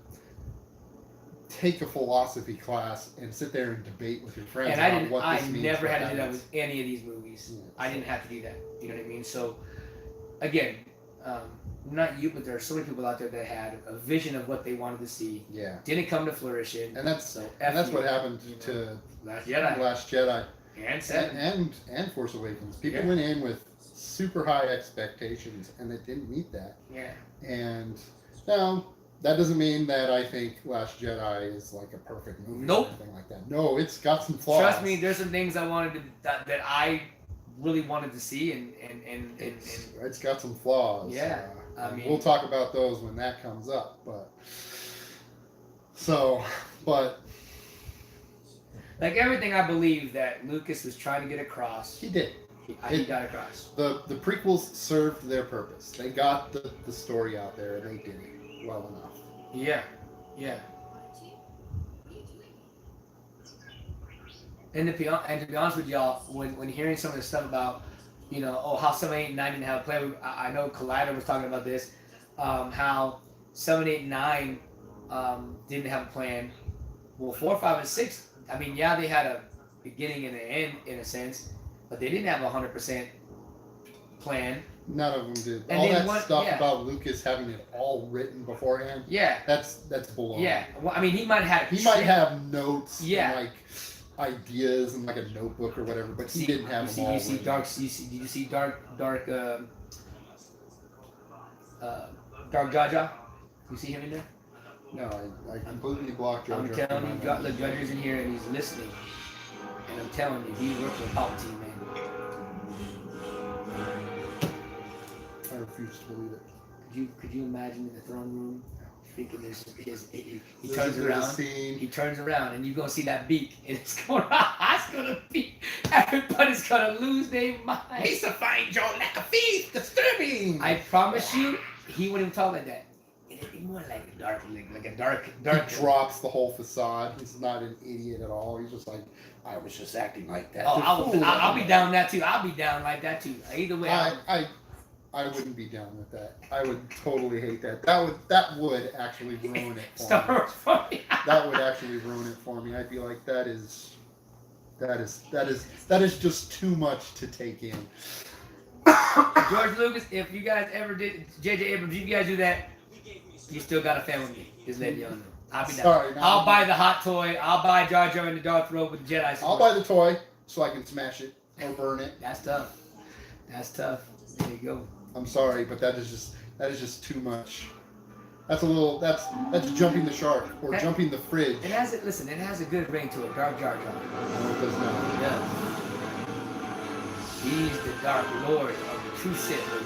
take a philosophy class and sit there and debate with your friends and I about didn't. what I this means. never what had to do that means. with any of these movies. Yeah, I didn't have to do that. You know what I mean? So, again, not you, but there are so many people out there that had a vision of what they wanted to see. Yeah. Didn't come to fruition. And that's so that's F what you. happened to Last Jedi Last Jedi and Seven. and Force Awakens. People Yeah. went in with super high expectations and they didn't meet that. Yeah. And now that doesn't mean that I think Last Jedi is like a perfect movie Nope. or anything like that. No, it's got some flaws. Trust me, there's some things I wanted to that I really wanted to see, and It's got some flaws. Yeah, I and mean- we'll talk about those when that comes up. But like everything I believe that Lucas was trying to get across, he did. he got across. The prequels served their purpose. They got the story out there and they did it well enough. Yeah, yeah. And to be honest with y'all, when hearing some of the stuff about, how 7, 8, and 9 didn't have a plan, I know Collider was talking about this, how 7, 8, and 9 didn't have a plan. Well, 4, 5, and 6, I mean, yeah, they had a beginning and an end in a sense, but they didn't have a 100% plan. None of them did. And All then that stuff yeah. about Lucas having it all written beforehand, Yeah, that's bull. yeah. Well, I mean, he might have. He might have notes, Yeah. and like ideas and like a notebook or whatever, but he didn't have them all. You see written. dark. Did you see dark Jaja? You see him in there? No, I completely blocked Jar I'm Jar telling from you, my got the mind. judges in here and he's listening. And I'm telling you, he's working with Palpatine, man. I refuse to believe it. Could you imagine in the throne room? Thinking he This turns is the around. scene. He turns around and you're gonna see that beak, and it's gonna be everybody's gonna lose their mind. Lisa finds your lack of faith disturbing. I promise you, he wouldn't talk like that. It'd be more like a dark. He drops the whole facade. He's not an idiot at all. He's just like, I was just acting like that. Oh, Fool. I'll be down that too. I'll be down like that too. Either way, I wouldn't be down with that. I would totally hate that. That would actually ruin it for me. start for me. That would actually ruin it for me. I'd be like, that is just too much to take in. George Lucas, if you guys ever did, J.J. Abrams, if you guys do that, you still got a fan with me. Just letting y'all know. I'll be down. Sorry, no. I'll buy the hot toy. I'll buy Jar Jar in the Darth Robe with the Jedi sword. I'll buy the toy so I can smash it or burn it. That's tough. That's tough. There you go. I'm sorry, but that is just too much. That's that's jumping the shark or That- jumping the fridge. It has a good ring to it. Dark Jar Jar. No, it does not. It does. He's the Dark Lord of the true Sith.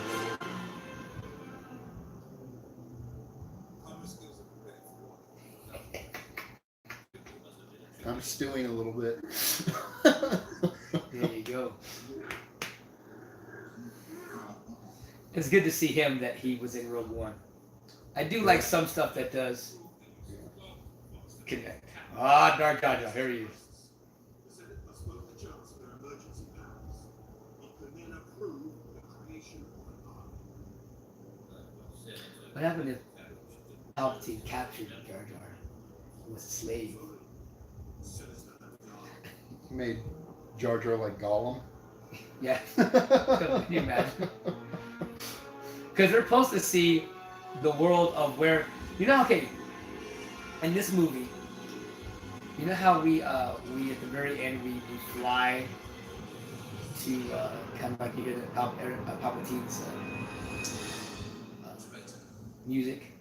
I'm stewing a little bit. There you go. It's good to see him that he was in Rogue One. I do like some stuff that does connect. Ah, Dark Jar Jar, here he is. The Senate must vote the Johnson their emergency powers. It could then approve the creation of an army. What happened if Palpatine captured Jar Jar? He was a slave. He made Jar Jar like Gollum. Yeah. Can you imagine? Because they're supposed to see the world of where, okay, in this movie, you know how we at the very end we fly to kind of like you hear the Palpatine's music,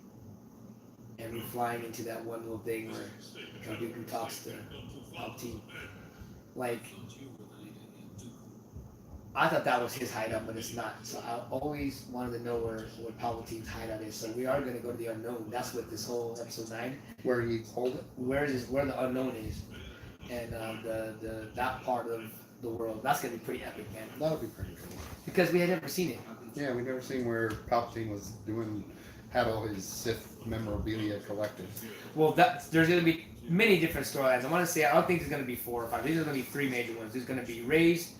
and we're flying into that one little thing where Dooku talks to Palpatine. Like, I thought that was his hideout, but it's not. So I always wanted to know where Palpatine's hideout is. So we are going to go to the unknown. That's what this whole episode 9. Where he hold it? Where the unknown is, and that part of the world. That's going to be pretty epic, man. That'll be pretty cool. Because we had never seen it. Yeah, we never seen where Palpatine had all his Sith memorabilia collected. Well, there's going to be many different storylines. I want to say I don't think there's going to be 4 or 5. These are going to be 3 major ones. There's going to be Rey's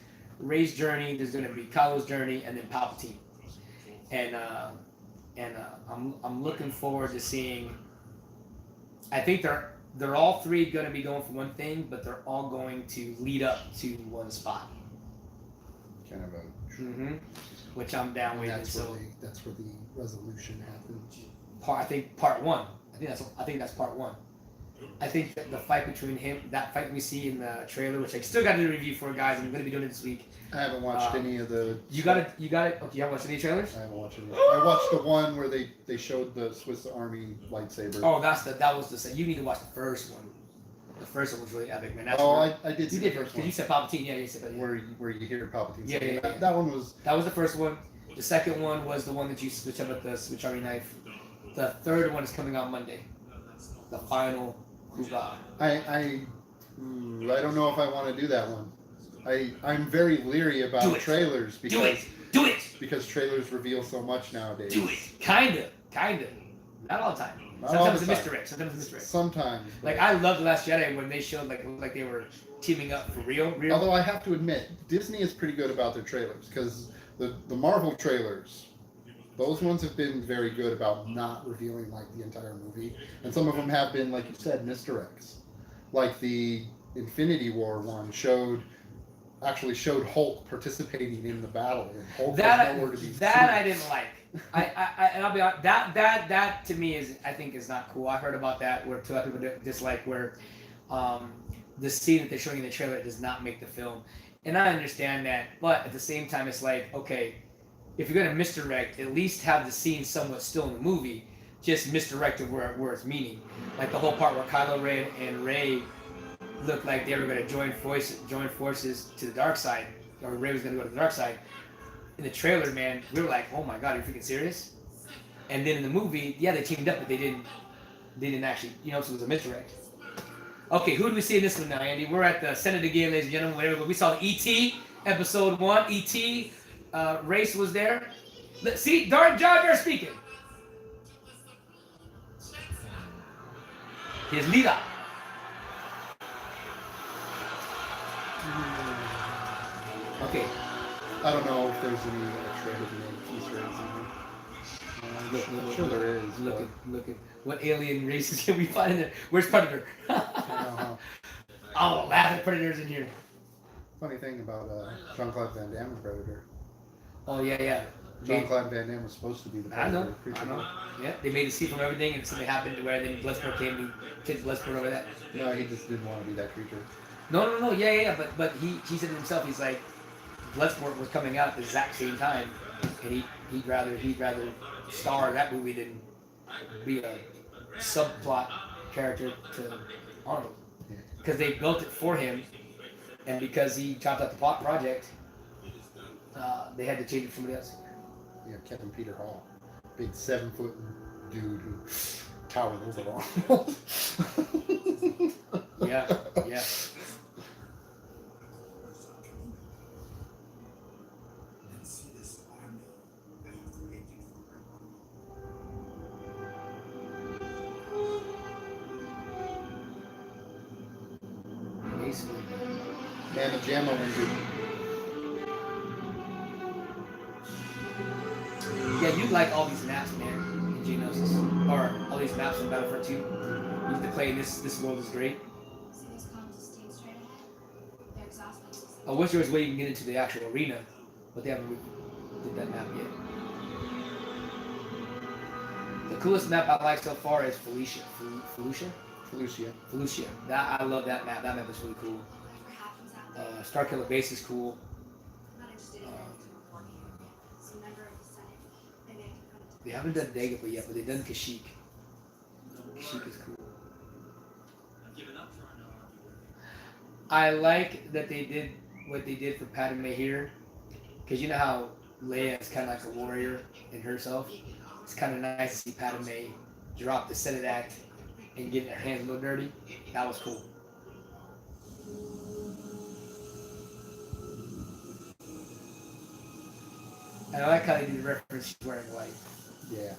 journey. There's going to be Kylo's journey, and then Palpatine. And I'm looking forward to seeing. I think they're all 3 going to be going for one thing, but they're all going to lead up to one spot. Kind of a. Which I'm down with. That's where the resolution happens. I think part 1. I think that's part 1. I think that the fight between him, that fight we see in the trailer, which I still got to do a review for, guys. I'm going to be doing it this week. I haven't watched any of the. You got it. Okay, you haven't watched any trailers? I haven't watched any. I watched the one where they showed the Swiss Army lightsaber. Oh, that was the. You need to watch the first one. The first one was really epic, man. That's I did. You did first because you said Palpatine. Yeah, you said that. Where you hear Palpatine. Yeah. That one was. That was the first one. The second one was the one that you switch up with the Swiss Army knife. The third one is coming out Monday. The final hoorah. I don't know if I want to do that one. I'm very leery about trailers because Do it. because trailers reveal so much nowadays. Do it. Kinda. Not all the time. Not all Sometimes the it's a time. misdirect. Sometimes. Like I loved Last Jedi when they showed like they were teaming up for real. Although I have to admit, Disney is pretty good about their trailers because the Marvel trailers, those ones have been very good about not revealing like the entire movie, and some of them have been, like you said, misdirects. Like the Infinity War one actually showed Hulk participating in the battle, and Hulk was nowhere to be seen. I didn't like. And I'll be honest, that to me I think is not cool. I heard about that where two other people dislike where the scene that they're showing in the trailer does not make the film, and I understand that, but at the same time it's like, okay, if you're gonna misdirect, at least have the scene somewhat still in the movie, just misdirect it where it's meaning. Like the whole part where Kylo Ren and Rey looked like they were gonna join forces to the dark side, or Rey was gonna go to the dark side. In the trailer, man, we were like, "Oh my God, are you freaking serious?" And then in the movie, yeah, they teamed up, but they didn't actually, so it was a misdirect. Okay, who do we see in this one now, Andy? We're at the Senate again, ladies and gentlemen. Whatever. We saw E.T. episode 1. E.T. Race was there. See, Jar Jar speaking. His leader. Okay. I don't know if there's any extra hidden Easter eggs in there. I'm sure there is. Look at what alien races can we find in there? Where's Predator? Oh, laugh at Predators in here. Funny thing about Jean-Claude Van Damme and Predator. Oh yeah. Jean-Claude Van Damme was supposed to be the Predator. I know. Yeah, they made a scene from everything, and something happened to where then Bloodsport came and kicked Bloodsport over that. No, he just didn't want to be that creature. No. Yeah. But he said to himself, he's like, Bloodsport was coming out at the exact same time, and he'd rather star that movie than be a subplot character to Arnold, because they built it for him, and because he chopped out the project, they had to change it for somebody else. Yeah, Kevin Peter Hall, big 7-foot dude who towered over Arnold. Yeah. Man, the Jammo movie. Yeah, you like all these maps, man. Geonosis, or at least maps from Battlefront 2. You get to play in this world is great. See those clones just staying straight ahead? Their exhaust pipes. I wish there was a way you can get into the actual arena, but they haven't did that map yet. The coolest map I like so far is Felicia. Felucia. That I love that map. That map is really cool. Whatever happens out there, Starkiller Base is cool. I'm not interested in going to report here. Some member of the Senate. Maybe I can come to They haven't done Dagobah yet, but they've done Kashyyyk. Kashyyyk is cool. I've given up trying to argue with you. I like that they did what they did for Padme here, because you know how Leia is kind of like a warrior in herself. It's kind of nice to see Padme drop the Senate Act and get her hands a little dirty. That was cool. And I like how they did the reference she's wearing white. Yeah.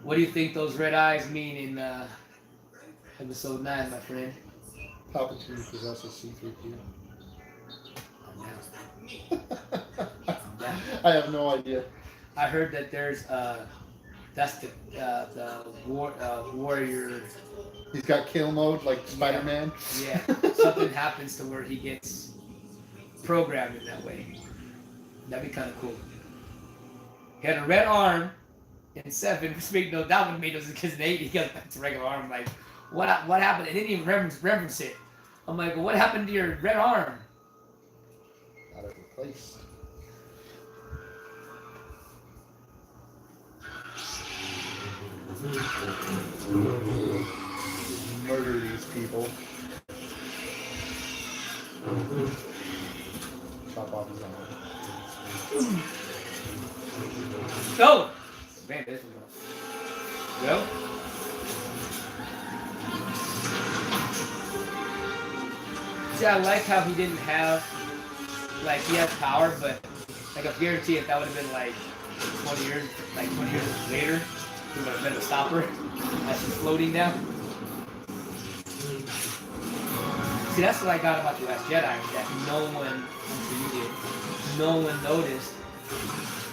What do you think those red eyes mean in episode 9, my friend? Palpatine possesses C-3PO. I have no idea. I heard that there's that's the warrior. He's got kill mode like Spider-Man. Yeah, something happens to where he gets programmed in that way. That'd be kind of cool. He had a red arm in 7, which made no that would made no sense because in 8 he got back to regular arm. Like, what happened? It didn't even reference it. I'm like, well, what happened to your red arm? Got it replaced. Murder these people. Chop off his arm. Go! Man, this one. Go. See, I like how he didn't have, like, he has power, but, like, I guarantee if that would have been, like, 20 years later, he would have been a stopper as she's floating down. See, that's what I got about The Last Jedi, that no one noticed.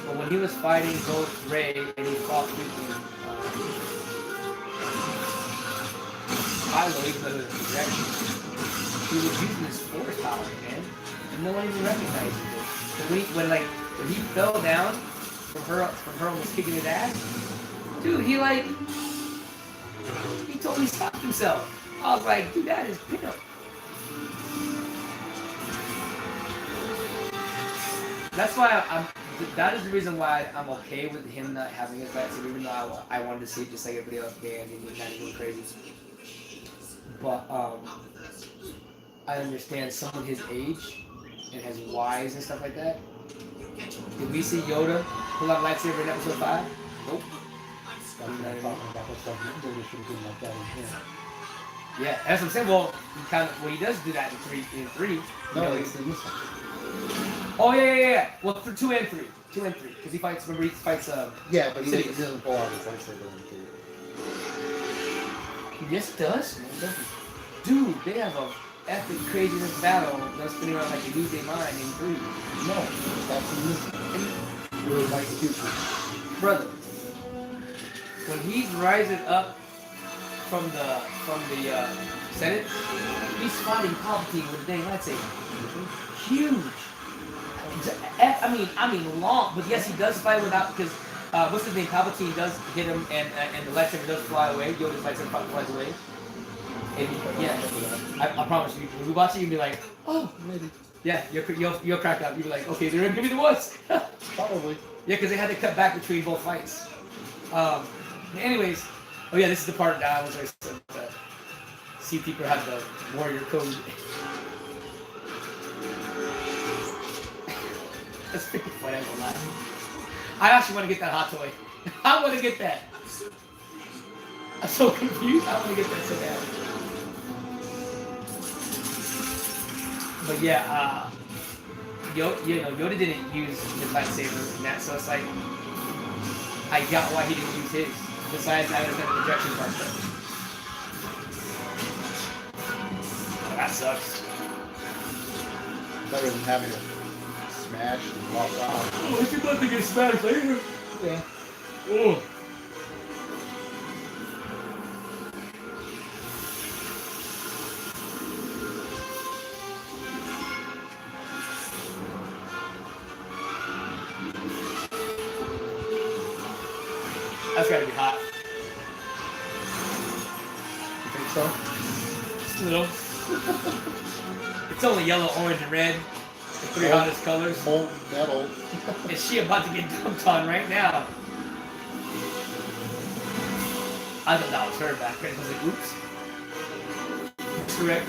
But when he was fighting both Rey and he fought freaking Kylo, even though it was projection, he was using his force power, man, and no one even recognized it. So when he fell down from her almost kicking his ass, dude, he totally stopped himself. I was like, dude, that is pimp. That's why that is the reason why I'm okay with him not having his lightsaber, even though I wanted to see it just like everybody else can, and he's kind of going crazy. But I understand someone his age and has Ys and stuff like that. Did we see Yoda pull out a lightsaber in episode 5? Nope. Yeah, that's what I'm saying. Well, he does do that in three. No, it's in this one. Oh yeah. Well, for 2 and 3, because he fights. Remember, he fights. Yeah, but he Sidious. doesn't pull out his lightsaber in 2. Yes, it does. Dude, they have a epic craziness battle that's spinning around like they lose their mind in 3. No, that's in this one. Really like the future. Brother, when he's rising up from the Senate, he's fighting Palpatine with a dang lightsaber. Huge. I mean long, but yes, he does fight without, because what's his name? Palpatine does hit him, and the lightsaber does fly away. Yoda's lightsaber flies away. And yeah, I promise you, when we watch it, you'll be like, oh, maybe. Yeah, you'll crack up. You'll be like, okay, they're gonna give me the ones. Probably. Yeah, because they had to cut back between both fights. Anyways, oh yeah, this is the part that I was like, see people have the warrior code. That's freaking funny, I'm gonna lie. I actually want to get that hot toy. I want to get that. I'm so confused. I want to get that so bad. But yeah, Yoda didn't use his lightsaber in that, so it's like I got why he didn't use his. Besides, I understand the projection part. Oh, that sucks. Better than having it smash and walk out. Oh, if you're about to get smashed later. Yeah. Oh. That's gotta be hot. You think so? Just a little. It's only yellow, orange, and red. The three hottest colors. Molten metal. Is she about to get dumped on right now? I thought that was her back there. I was like, oops. That's correct.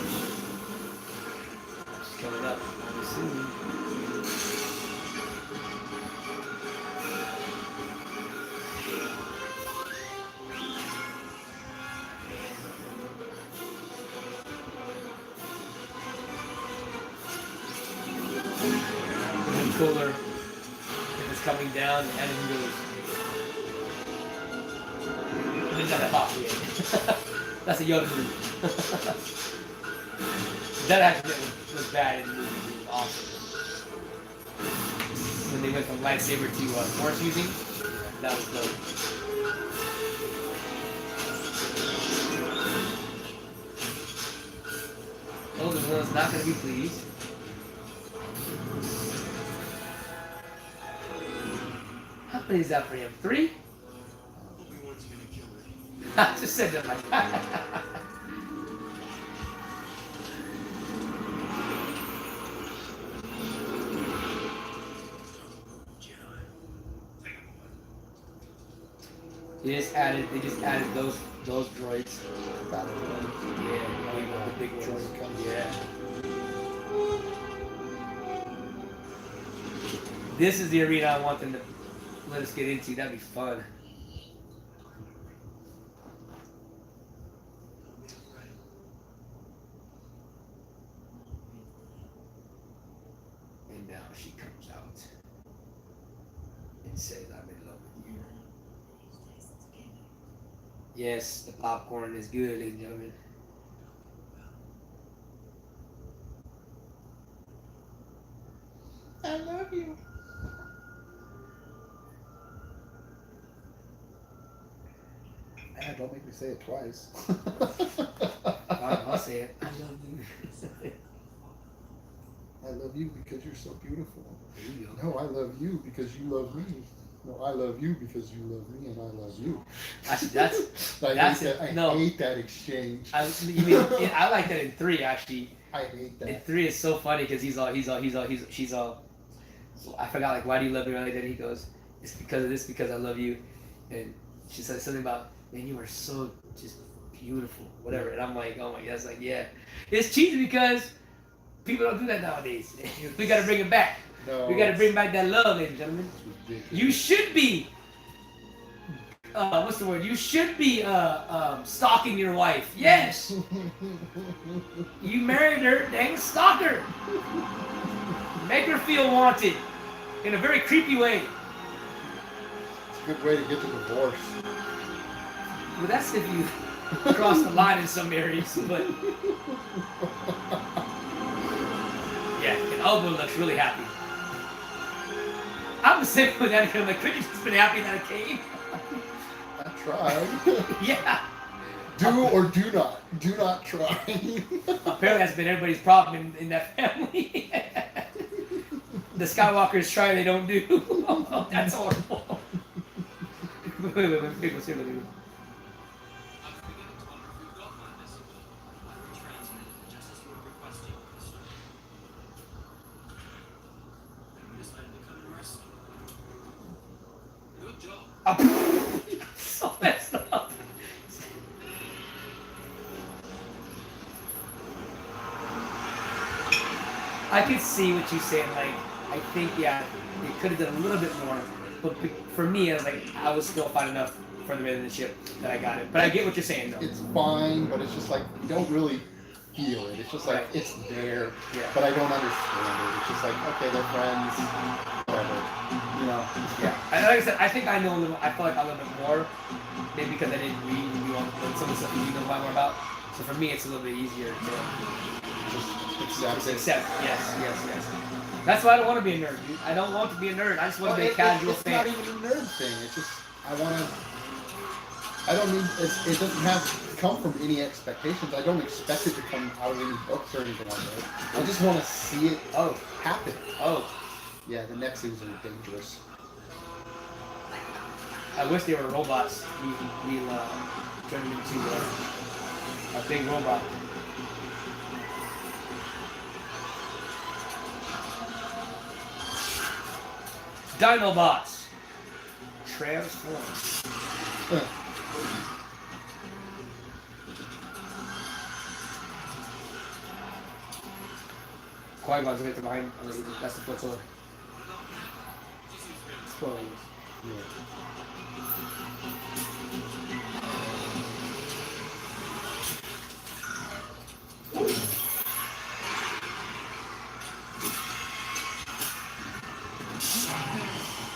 She's coming up. I'm assuming. Cooler if it's coming down and it goes. It's not that pop yet. That's a Yoda move. That actually was bad in the movie. It was awesome. When they went from lightsaber to force using, that was dope. Those are ones not going to be pleased. How many is that for him? 3? Obi-Wan's gonna kill her. I just said that like that. Jedi. Take him away. They just added those droids. Got it. Yeah, the big Droid droids. comes. Yeah. This is the arena I want them to let us get into. That'd be fun. And now she comes out and says, "I'm in love with you." Yes, the popcorn is good, ladies and gentlemen. I love you. Man, don't make me say it twice. I'll say it. I love you. I love you because you're so beautiful. There you go. No, I love you because you love me. No, I love you because you love me and I love you. That's I That's hate it. that. I No. hate that exchange. I like that in 3 actually. I hate In that. 3 is so funny because she's all. So I forgot like why do you love me like that? He goes, it's because of this because I love you, and she says something about man you are so just beautiful whatever, and I'm like oh my god, it's like yeah, it's cheesy because people don't do that nowadays. We got to bring it back. No, We got to bring back that love, ladies and gentlemen. it's ridiculous. You should be. What's the word? You should be stalking your wife. Yes. You married her, dang stalker. Make her feel wanted in a very creepy way. It's a good way to get the divorce. Well, that's if you cross the line in some areas, but yeah, and Elbow looks really happy. I'm the same with that. I'm like, could you just been happy that it came? I tried. Yeah. Do or do not. Do not try. Apparently, that's been everybody's problem in that family. The Skywalkers try, they don't do. Oh, that's horrible. Wait, people see what they do. I was beginning to wonder if you'd got my message. I retransmitted it just as you were requesting. You decided to come and rescue. Good job. So messed up. I could see what you're saying. Like, I think, yeah, they could have done a little bit more. But for me, I was like, I was still fine enough for the relationship that I got it. But I get what you're saying, though. It's fine, but it's just like you don't really feel it. It's just like Right. it's there, Yeah. but I don't understand it. It's just like, okay, they're friends, whatever. You know. Yeah. Like I said, I think I know a little. I feel like a little bit more, maybe because I didn't read and do all some of the stuff you know more about. So for me, it's a little bit easier to Just accept. Yes, yes, yes. That's why I don't want to be a nerd, dude. I don't want to be a nerd. I just want to be a casual it's fan. not even a nerd thing. It's just I want to. I don't need. It doesn't have to come from any expectations. I don't expect it to come out of any books or anything like that. I just want to see it happen. Oh, Yeah, the Nexus are dangerous. I wish they were robots. We turned into a big robot. Dinobots. Transform. Qui-Gon's right behind. That's the foot sword. Spoilers.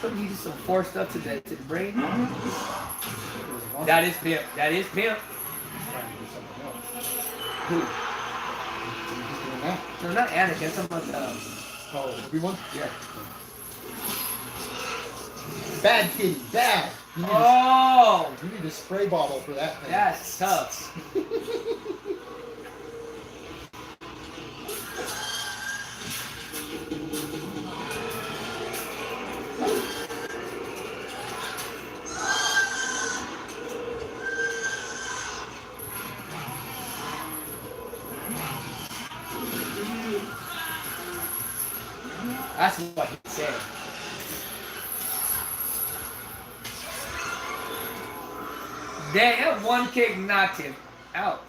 Putting you some force stuff to the brain. That is pimp. That is pimp. Who? He's doing that. No, not Anakin. Something like Oh, everyone? yeah. Bad kitty, bad. Oh, You need a spray bottle for that thing. that's tough. That's what he said. Damn, one kick knocked him out.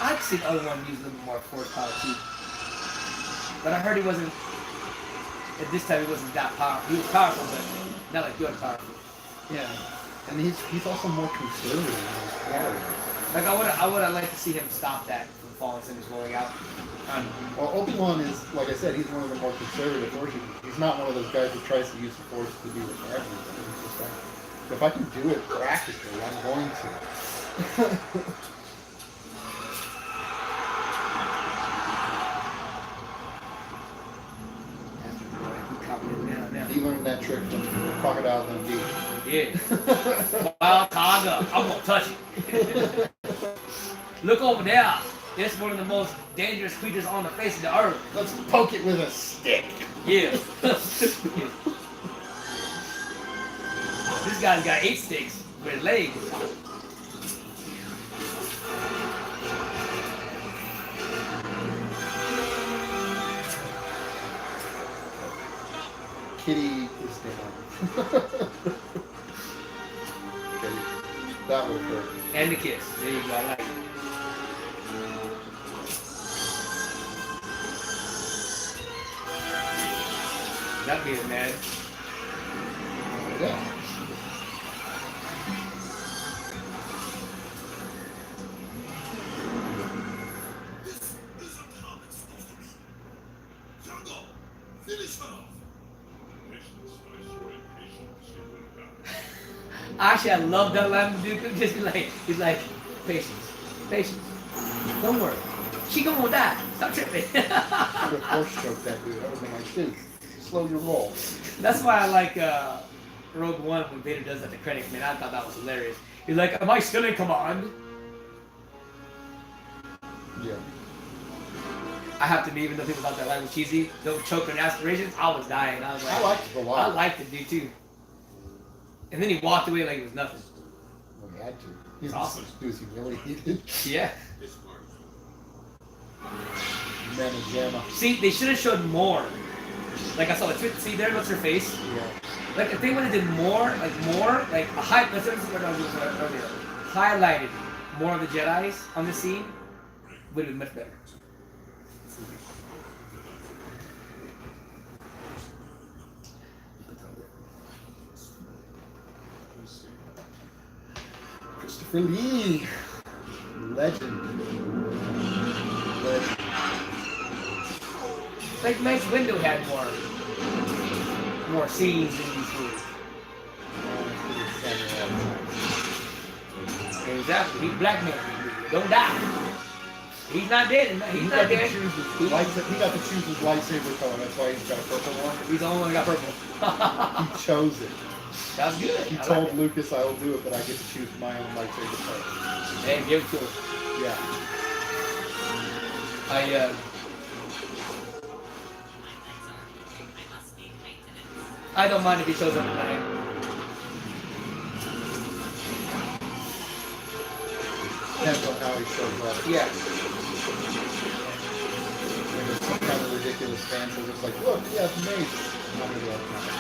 I've seen other one use a little more force power too. But I heard he wasn't, at this time he wasn't that powerful. He was powerful, but not like good powerful. Yeah. And he's also more conservative in his power. Like I would have liked to see him stop that from falling and just rolling out. Well, Obi-Wan is, like I said, he's one of the more conservative forces. He's not one of those guys who tries to use the force to do everything. He's just like, if I can do it practically, I'm going to. He learned that trick from Crocodile Dundee. Yeah. Wild Tiger, I'm gonna touch it. Look over there. It's one of the most dangerous creatures on the face of the earth. Let's poke it with a stick. Yeah. This guy's got 8 sticks with legs. Kitty is down. Okay, that would hurt. And the kiss. There you go. I like it. That being mad. Yeah. Jungle, finish her off. Actually, I love that line dude. Just be like, he's like, patience, patience. Don't worry. She gonna die. Stop tripping. I would have force choked that dude. I would have been like, dude, slow your roll. That's why I like Rogue One when Vader does that to Krennic. Man, I thought that was hilarious. He's like, am I still in command? Yeah. I have to be, even though people thought that line was cheesy, don't choke on aspirations, I was dying. I was like, I liked it a lot. I liked it, dude, too. And then he walked away like it was nothing. Well, he had to. He's Awesome. He was humiliated. Yeah. This part. Man of Jamma. See, they should have showed more. Like I saw the tweet. See, there, what's her face? Yeah. Like if they would have did more, like a high. Let's say what I was doing earlier. Highlighted more of the Jedi's on the scene, would have been much better. Christopher Lee. Legend. Like Mace Windu had more scenes in these movies. Exactly. He's blackmailed. Don't die. He's not dead. He's not dead. He got to choose his lightsaber color. That's why he's got a purple one. He's the only one that got purple. He chose it. That's good. He I told like it. Lucas, "I will do it, but I get to choose my own lightsaber color." And give it to him. Yeah. I don't mind if he shows up at night. Depends on how he shows up. Yeah. When there's some kind of ridiculous fan who's just like, "Look, he has mace." Not really like that.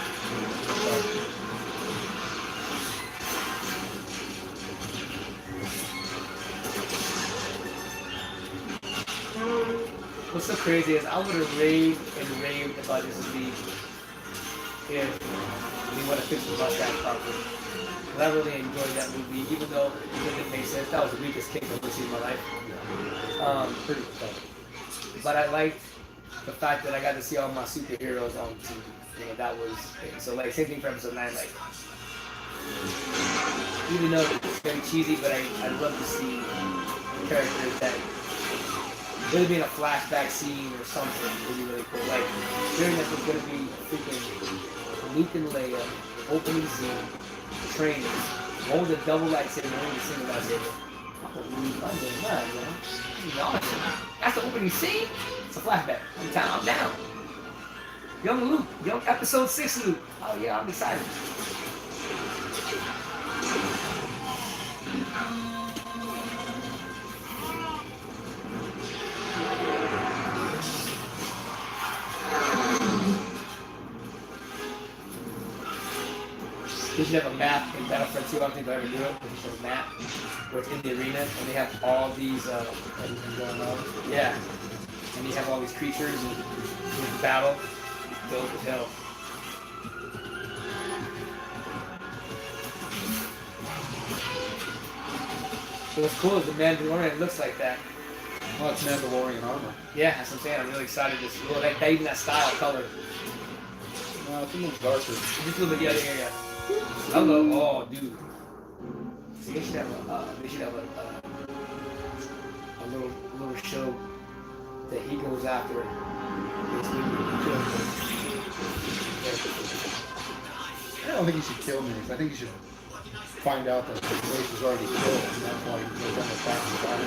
What's so crazy is I would have raved and raved about this movie if we would have fixed the mustache properly. Because I really enjoyed that movie, even though it didn't make sense. That was the weakest kick I've ever seen in my life. Pretty tough. But I liked the fact that I got to see all my superheroes on TV. You know, that was it. So like same thing for episode 9. Like, even though it's very cheesy, but I'd love to see characters that really be in a flashback scene or something really, really cool. Like, during this was going to be freaking Luke and Leia, opening scene, training. One with a double lightsaber, one with a single lightsaber. I'm doing that, man. That's the opening scene? It's a flashback. I'm down. Young Luke, young episode 6 Luke. Oh yeah, I'm excited. They should have a map in Battlefront 2. I don't think they'll ever do it, but they should have a map where it's in the arena and they have all these everything going on. Yeah. And you have all these creatures and the battle. It's dope as hell. So what's cool is the Mandalorian looks like that. Well, it's Mandalorian armor. Yeah, that's what I'm saying. I'm really excited to see even that style color. No, it's a little darker. Just a little bit the other area. Hello, oh dude. See, they should have a little show that he goes after. I don't think he should kill me. I think he should find out that the race is already killed, and that's why he goes on the back of the body.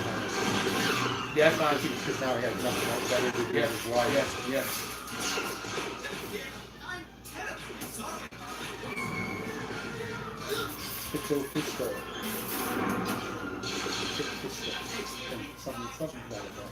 Yeah, that's fine. Because now he has nothing else better to do with his life. Yes. Fisto. Fisto. Something about it, though.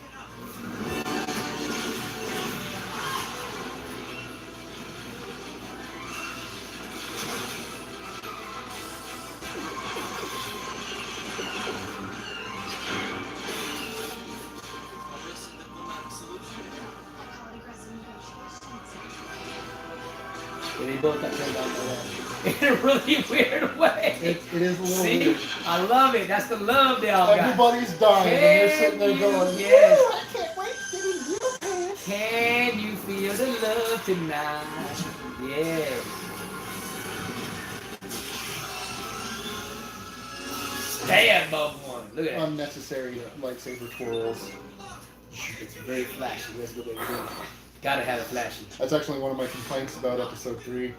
Yeah, they both got turned on the left. In a really weird way. It is a little See? weird. I love it. That's the love they all got. Everybody's dying, and they're sitting there going, Yes. "Woo, I can't wait to get in your pants." Can you feel the love tonight? Yes. Stab above one. Look at that. Unnecessary lightsaber twirls. It's very flashy. Let's go baby. Gotta have it flashy. That's actually one of my complaints about episode 3.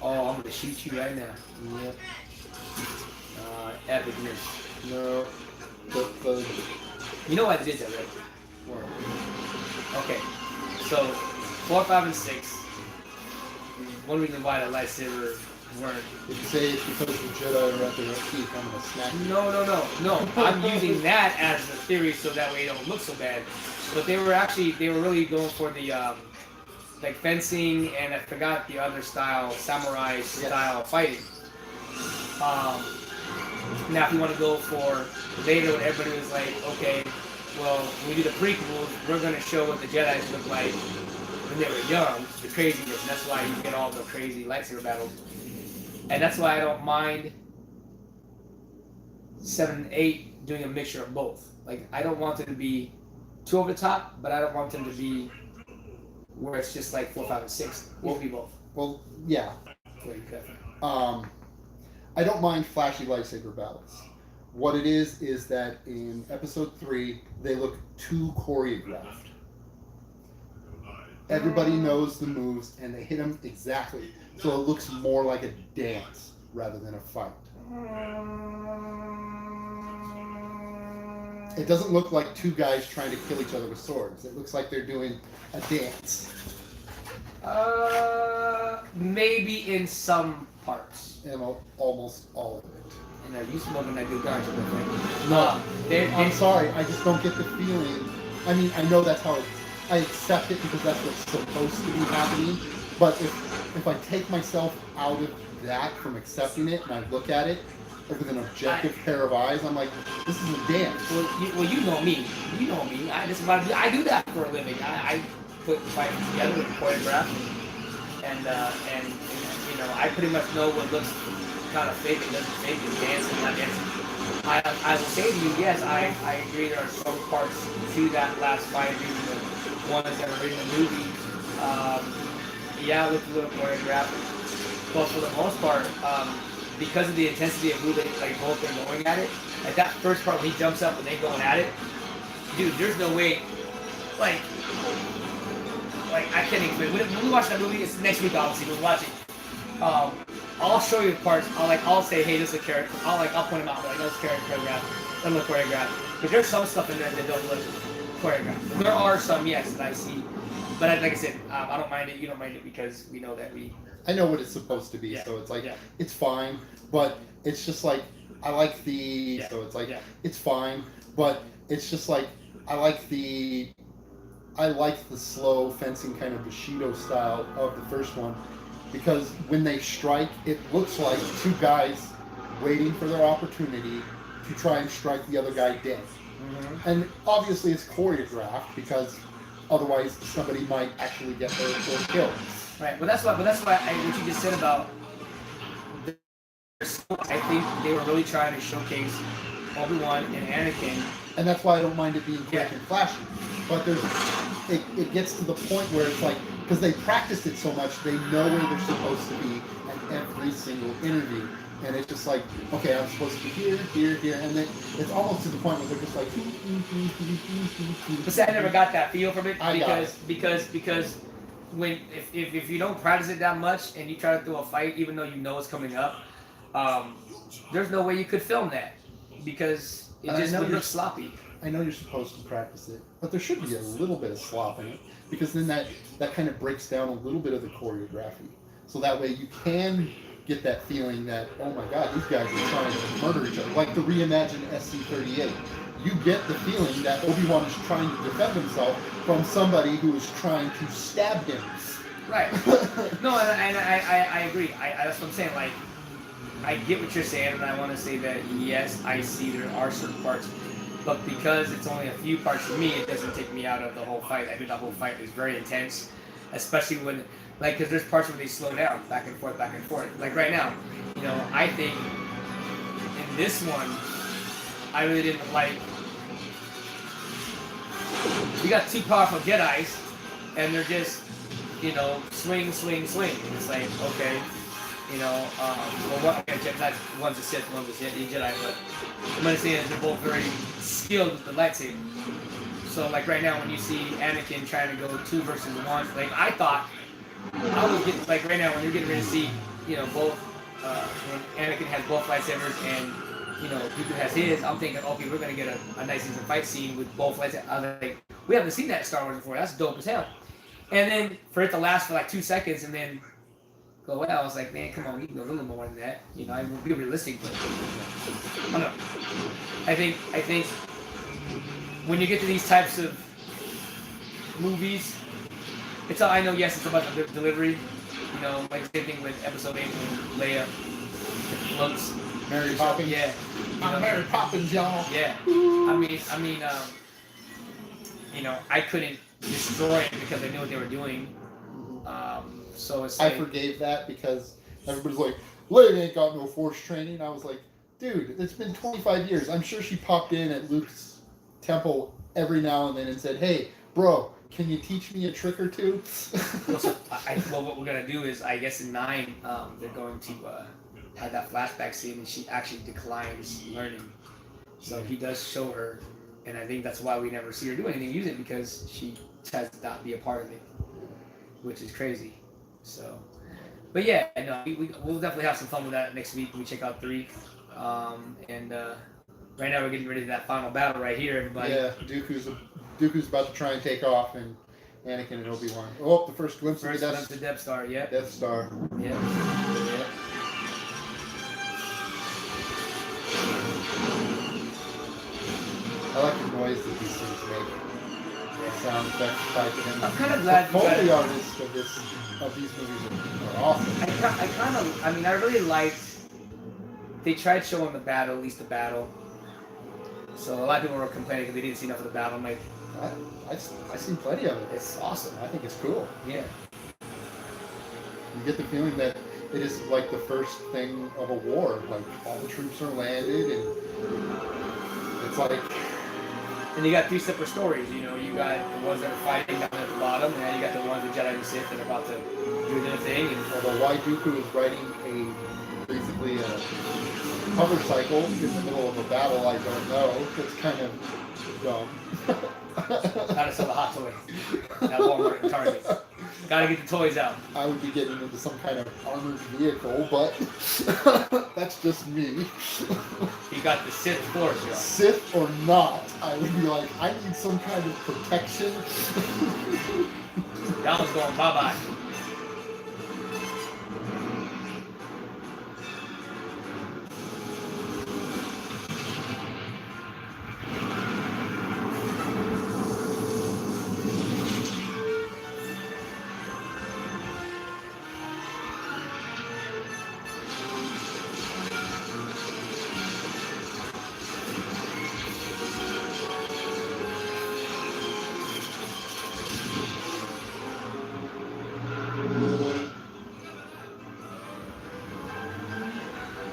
Oh, I'm gonna shoot you right now. Yep. Epicness. No. The You know why they did that, right? Okay. So, 4, 5, and 6. One reason why the lightsaber weren't. If you say it's because the Jedi are at their peak, I'm gonna snap you. No. I'm using that as a theory so that way it don't look so bad. But they were really going for the like fencing, and I forgot the other style, samurai style fighting. Now if you want to go for later when everybody was like, okay, well, when we do the prequels, we're going to show what the Jedi look like when they were young, the craziness, and that's why you get all the crazy lightsaber battles. And that's why I don't mind 7 and 8 doing a mixture of both. Like I don't want it to be too over the top, but I don't want them to be where it's just like 4, 5, and 6. It will be both. Well, yeah. Wait, okay. I don't mind flashy lightsaber battles. What it is that in episode 3 they look too choreographed. Everybody knows the moves and they hit them exactly, so it looks more like a dance rather than a fight. It doesn't look like two guys trying to kill each other with swords. It looks like they're doing a dance. Maybe in some parts. And almost all of it. And are you smoking that good garbage? No, They're- I'm sorry. I just don't get the feeling. I mean, I know that's how it. I accept it because that's what's supposed to be happening. But if I take myself out of that from accepting it and I look at it with an objective pair of eyes, I'm like, this is a dance. Well, you know me. You know me. I do that for a living. I put fights together with choreograph, and you know I pretty much know what looks kind of fake and doesn't fake and dancing, not dancing. I will say to you, yes, I agree. There are some parts to that last fight, even the one that's ever in the movie. Yeah, it looked a little choreographed, but for the most part, because of the intensity of who they like both been going at it, like that first part when he jumps up and they going at it, dude, there's no way, like I can't even. When we watch that movie, it's next week obviously. We'll watch it. I'll show you the parts. I'll say, hey, this is a character. I'll point them out. Like, this character choreographed. Doesn't look choreographed. But there's some stuff in there that don't look choreographed. There are some, yes, that I see. But like I said, I don't mind it. You don't mind it because we know that we. I know what it's supposed to be, Yeah. so it's like Yeah. it's fine. But it's just like I like the. Yeah. So it's like Yeah. it's fine, but it's just like I like the slow fencing kind of Bushido style of the first one, because when they strike, it looks like two guys waiting for their opportunity to try and strike the other guy dead. Mm-hmm. And obviously it's choreographed because otherwise somebody might actually get hurt or killed. Right, but that's why what you just said about. I think they were really trying to showcase Obi-Wan and Anakin. And that's why I don't mind it being quick Yeah. and flashy. But it gets to the point where it's like, because they practiced it so much, they know where they're supposed to be at every single interview. And it's just like, okay, I'm supposed to be here, here, here, and then it's almost to the point where they're just like. But see, I never got that feel from it I got because when if you don't practice it that much and you try to throw a fight, even though you know it's coming up, there's no way you could film that because it I just know would you're- look sloppy. I know you're supposed to practice it, but there should be a little bit of slop in it, because then that kind of breaks down a little bit of the choreography. So that way you can get that feeling that, oh my god, these guys are trying to murder each other. Like the reimagined SC-38. You get the feeling that Obi-Wan is trying to defend himself from somebody who is trying to stab him. Right. No, and I agree. That's what I'm saying. Like, I get what you're saying, and I want to say that yes, I see there are certain parts, but because it's only a few parts for me, it doesn't take me out of the whole fight. I think the whole fight is very intense, especially when, like, because there's parts where they slow down, back and forth, back and forth. Like right now, you know, I think in this one, I really didn't like. You got two powerful Jedi's, and they're just, you know, swing, swing, swing. And it's like, okay, you know, well, one's a Sith, one's a Jedi, but I'm understanding that they're both very skilled with the lightsaber. So, like right now, when you see Anakin trying to go 2 versus 1, like I thought, I was getting, like right now, when you're getting ready to see, you know, both, when Anakin has both lightsabers and, you know, Dooku has his, I'm thinking, okay, we're gonna get a nice easy fight scene with both lightsabers. I was like, we haven't seen that in Star Wars before. That's dope as hell. And then for it to last for like 2 seconds and then go away, I was like, man, come on, we can go a little more than that. You know, I will be realistic, but I don't know. I think when you get to these types of movies, it's all I know. Yes, it's about the delivery. You know, like the same thing with Episode 8 when Leia floats. Mary Poppins. Yeah. You know, I'm Mary Poppins, y'all. yeah. I mean, you know, I couldn't destroy it because I knew what they were doing. So it's I like, forgave that because everybody's like, Leia ain't got no force training. I was like, Dude, it's been 25 years. I'm sure she popped in at Luke's temple every now and then and said, "Hey, bro, can you teach me a trick or two?" Well, what we're gonna do is, I guess in 9, they're going to have that flashback scene, and she actually declines learning. So he does show her, and I think that's why we never see her do anything use it, because she tries to not be a part of it, which is crazy. So, but yeah, no, we'll definitely have some fun with that next week when we check out 3. And right now we're getting ready for that final battle right here, everybody. Yeah, Dooku's about to try and take off, and Anakin and Obi-Wan. Oh, the first glimpse First of glimpse of Death Star, yep. Death Star. Yep. Yep. I like the noise that these things make. The sound effects tied to them. I'm kind of glad The you Foley got artists of these movies are awesome. I really liked. They tried showing the battle, at least the battle. So a lot of people were complaining because they didn't see enough of the battle. I'm like, I've seen plenty of it. it's awesome. I think it's cool. Yeah. You get the feeling that it is like the first thing of a war. Like all the troops are landed, and it's like. And you got 3 separate stories. You know, you got the ones that are fighting down at the bottom, and then you got the ones the Jedi and Sith that are about to do their thing. And Although why Dooku is riding basically a hover cycle in the middle of a battle, I don't know. It's kind of dumb. gotta sell the hot toy at Walmart and Target. Gotta get the toys out. I would be getting into some kind of armored vehicle, but that's just me. You got the Sith Force, y'all. Sith or not, I would be like, I need some kind of protection. That one's going bye-bye.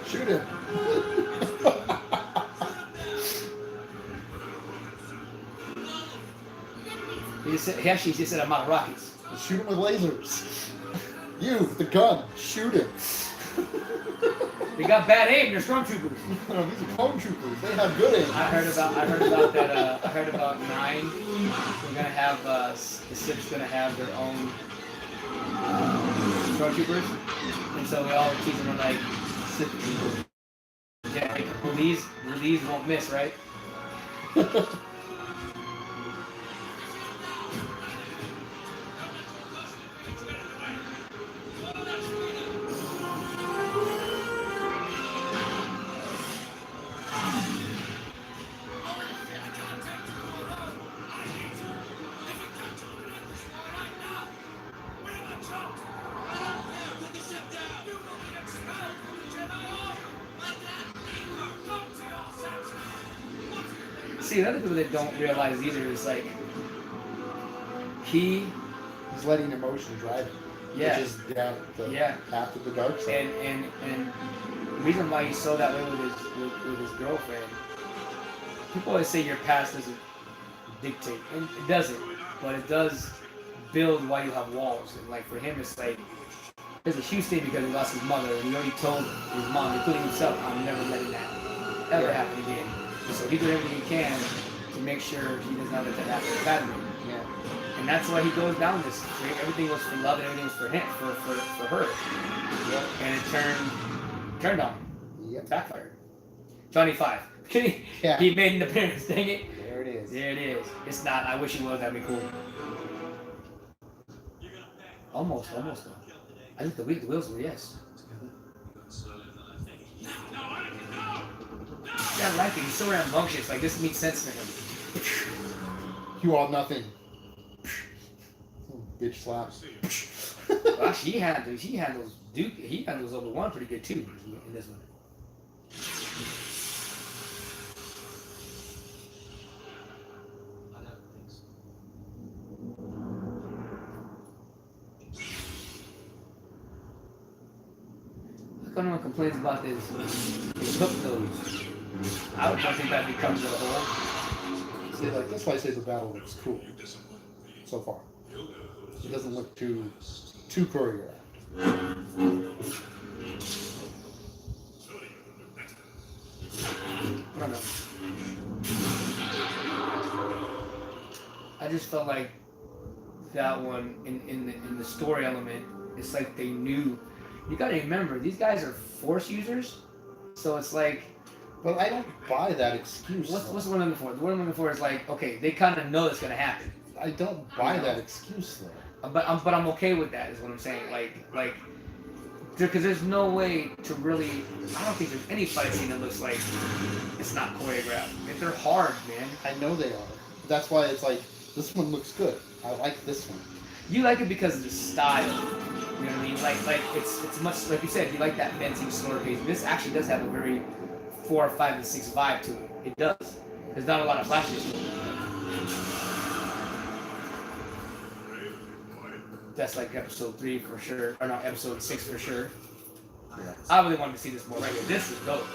Shoot him. He actually just said I'm out of rockets. Shoot him with lasers. You, with the gun, shoot him. They got bad aim. They're stormtroopers. No, these are clone troopers. They have good aim. I heard about that. I heard about 9. We're gonna have the Sith's gonna have their own stormtroopers, and so we all teach them like Sith. Yeah, like, well these won't miss, right? See, the other people that don't realize either is like he's letting emotion drive him. Yeah. Which is down the path of the dark side. And the reason why he's so that way with his girlfriend, people always say your past doesn't dictate, and it doesn't, but it does build why you have walls. And like for him, it's like there's a huge thing because he lost his mother, and he already told his mom, including himself, I'm never letting that ever happen again. So he's doing everything he can to make sure he does not let that happen to Padme. Yeah. And that's why he goes down this. Everything was for love and everything was for him, for her. Yep. And it turned on him. Yep. Backfired. Johnny 5. Yeah. He made an appearance, dang it. There it is. There it is. It's not. I wish he was. That'd be cool. Almost though. I think the wheels were yes. Yeah, I like it. He's so rambunctious. Like this makes sense to him. You all nothing. Bitch slaps. Well, actually, he handles Obi-Wan pretty good too in this one. come on complains about this hook nose. I don't think that becomes a whole. See, like that's why I say the battle looks cool so far. It doesn't look too choreographed. I don't know. I just felt like that one in the story element, it's like they knew. You gotta remember, these guys are Force users, so it's like. But I don't buy that excuse. What's the one number four? The one number four is like, okay, they kind of know it's gonna happen. I don't buy that excuse though. But I'm okay with that. Is what I'm saying. Like, because there's no way to really. I don't think there's any fight scene that looks like it's not choreographed. If they're hard, man. I know they are. That's why it's like this one looks good. I like this one. You like it because of the style. You know what I mean? Like it's much like you said. You like that fencing slower pace. This actually does have a very 4, 5, and 6 vibe to it. It does. There's not a lot of flashes. That's like episode 3 for sure, or not episode 6 for sure. Yeah. I really wanted to see this more right here. This is dope.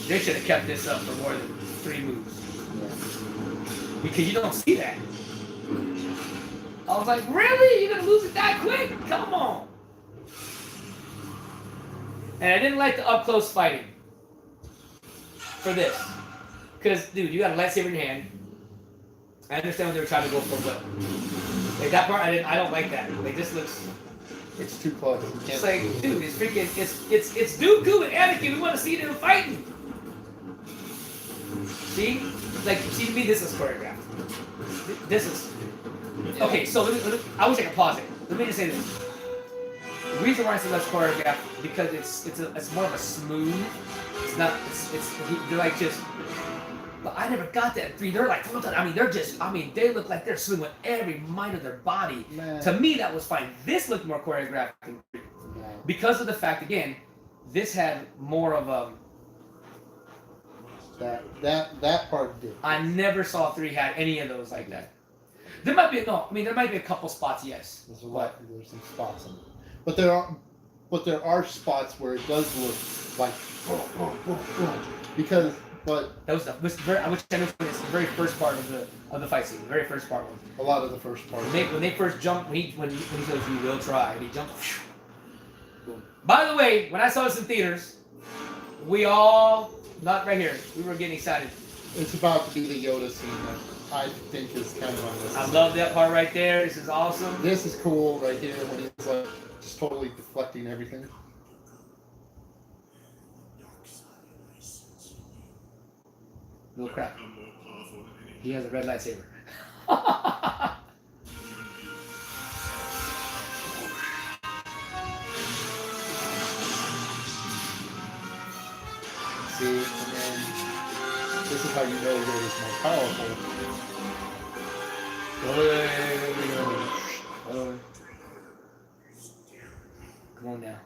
They should have kept this up for more than 3 moves. Yeah. Because you don't see that. I was like, really? You're gonna lose it that quick? Come on. And I didn't like the up close fighting for this. Because, dude, you got a lightsaber in your hand. I understand what they were trying to go for, but like that part, I don't like that. Like this looks. It's too close. It's like, dude, it's freaking, it's Dooku and Anakin. We want to see them fighting. See, like, see to me, this is choreographed. This is. Okay, so let me, I wish I could pause it. Let me just say this. The reason why I say less choreographed because it's more of a smooth. It's not. They're like just. But I never got that 3. They're like, I mean, they look like they're swimming with every mind of their body. Man. To me, that was fine. This looked more choreographed than 3. Yeah. Because of the fact, again, this had more of a. That part did. I never saw 3 had any of those like that. There might be there might be a couple spots, yes. There's a lot. There's some spots in it, but there are spots where it does look like because. But That was the I wish I knew this the very first part of the fight scene. The very first part was a lot of the first part. when they first jump when he says you will try and he jumped. Boom. By the way, when I saw this in theaters, we all not right here. We were getting excited. It's about to be the Yoda scene that I think is kind of on this. I love that part right there. This is awesome. This is cool right here when he's like just totally deflecting everything. Little crap. He has a red lightsaber. See, and then this is how you know Yoda's more powerful. Come on now.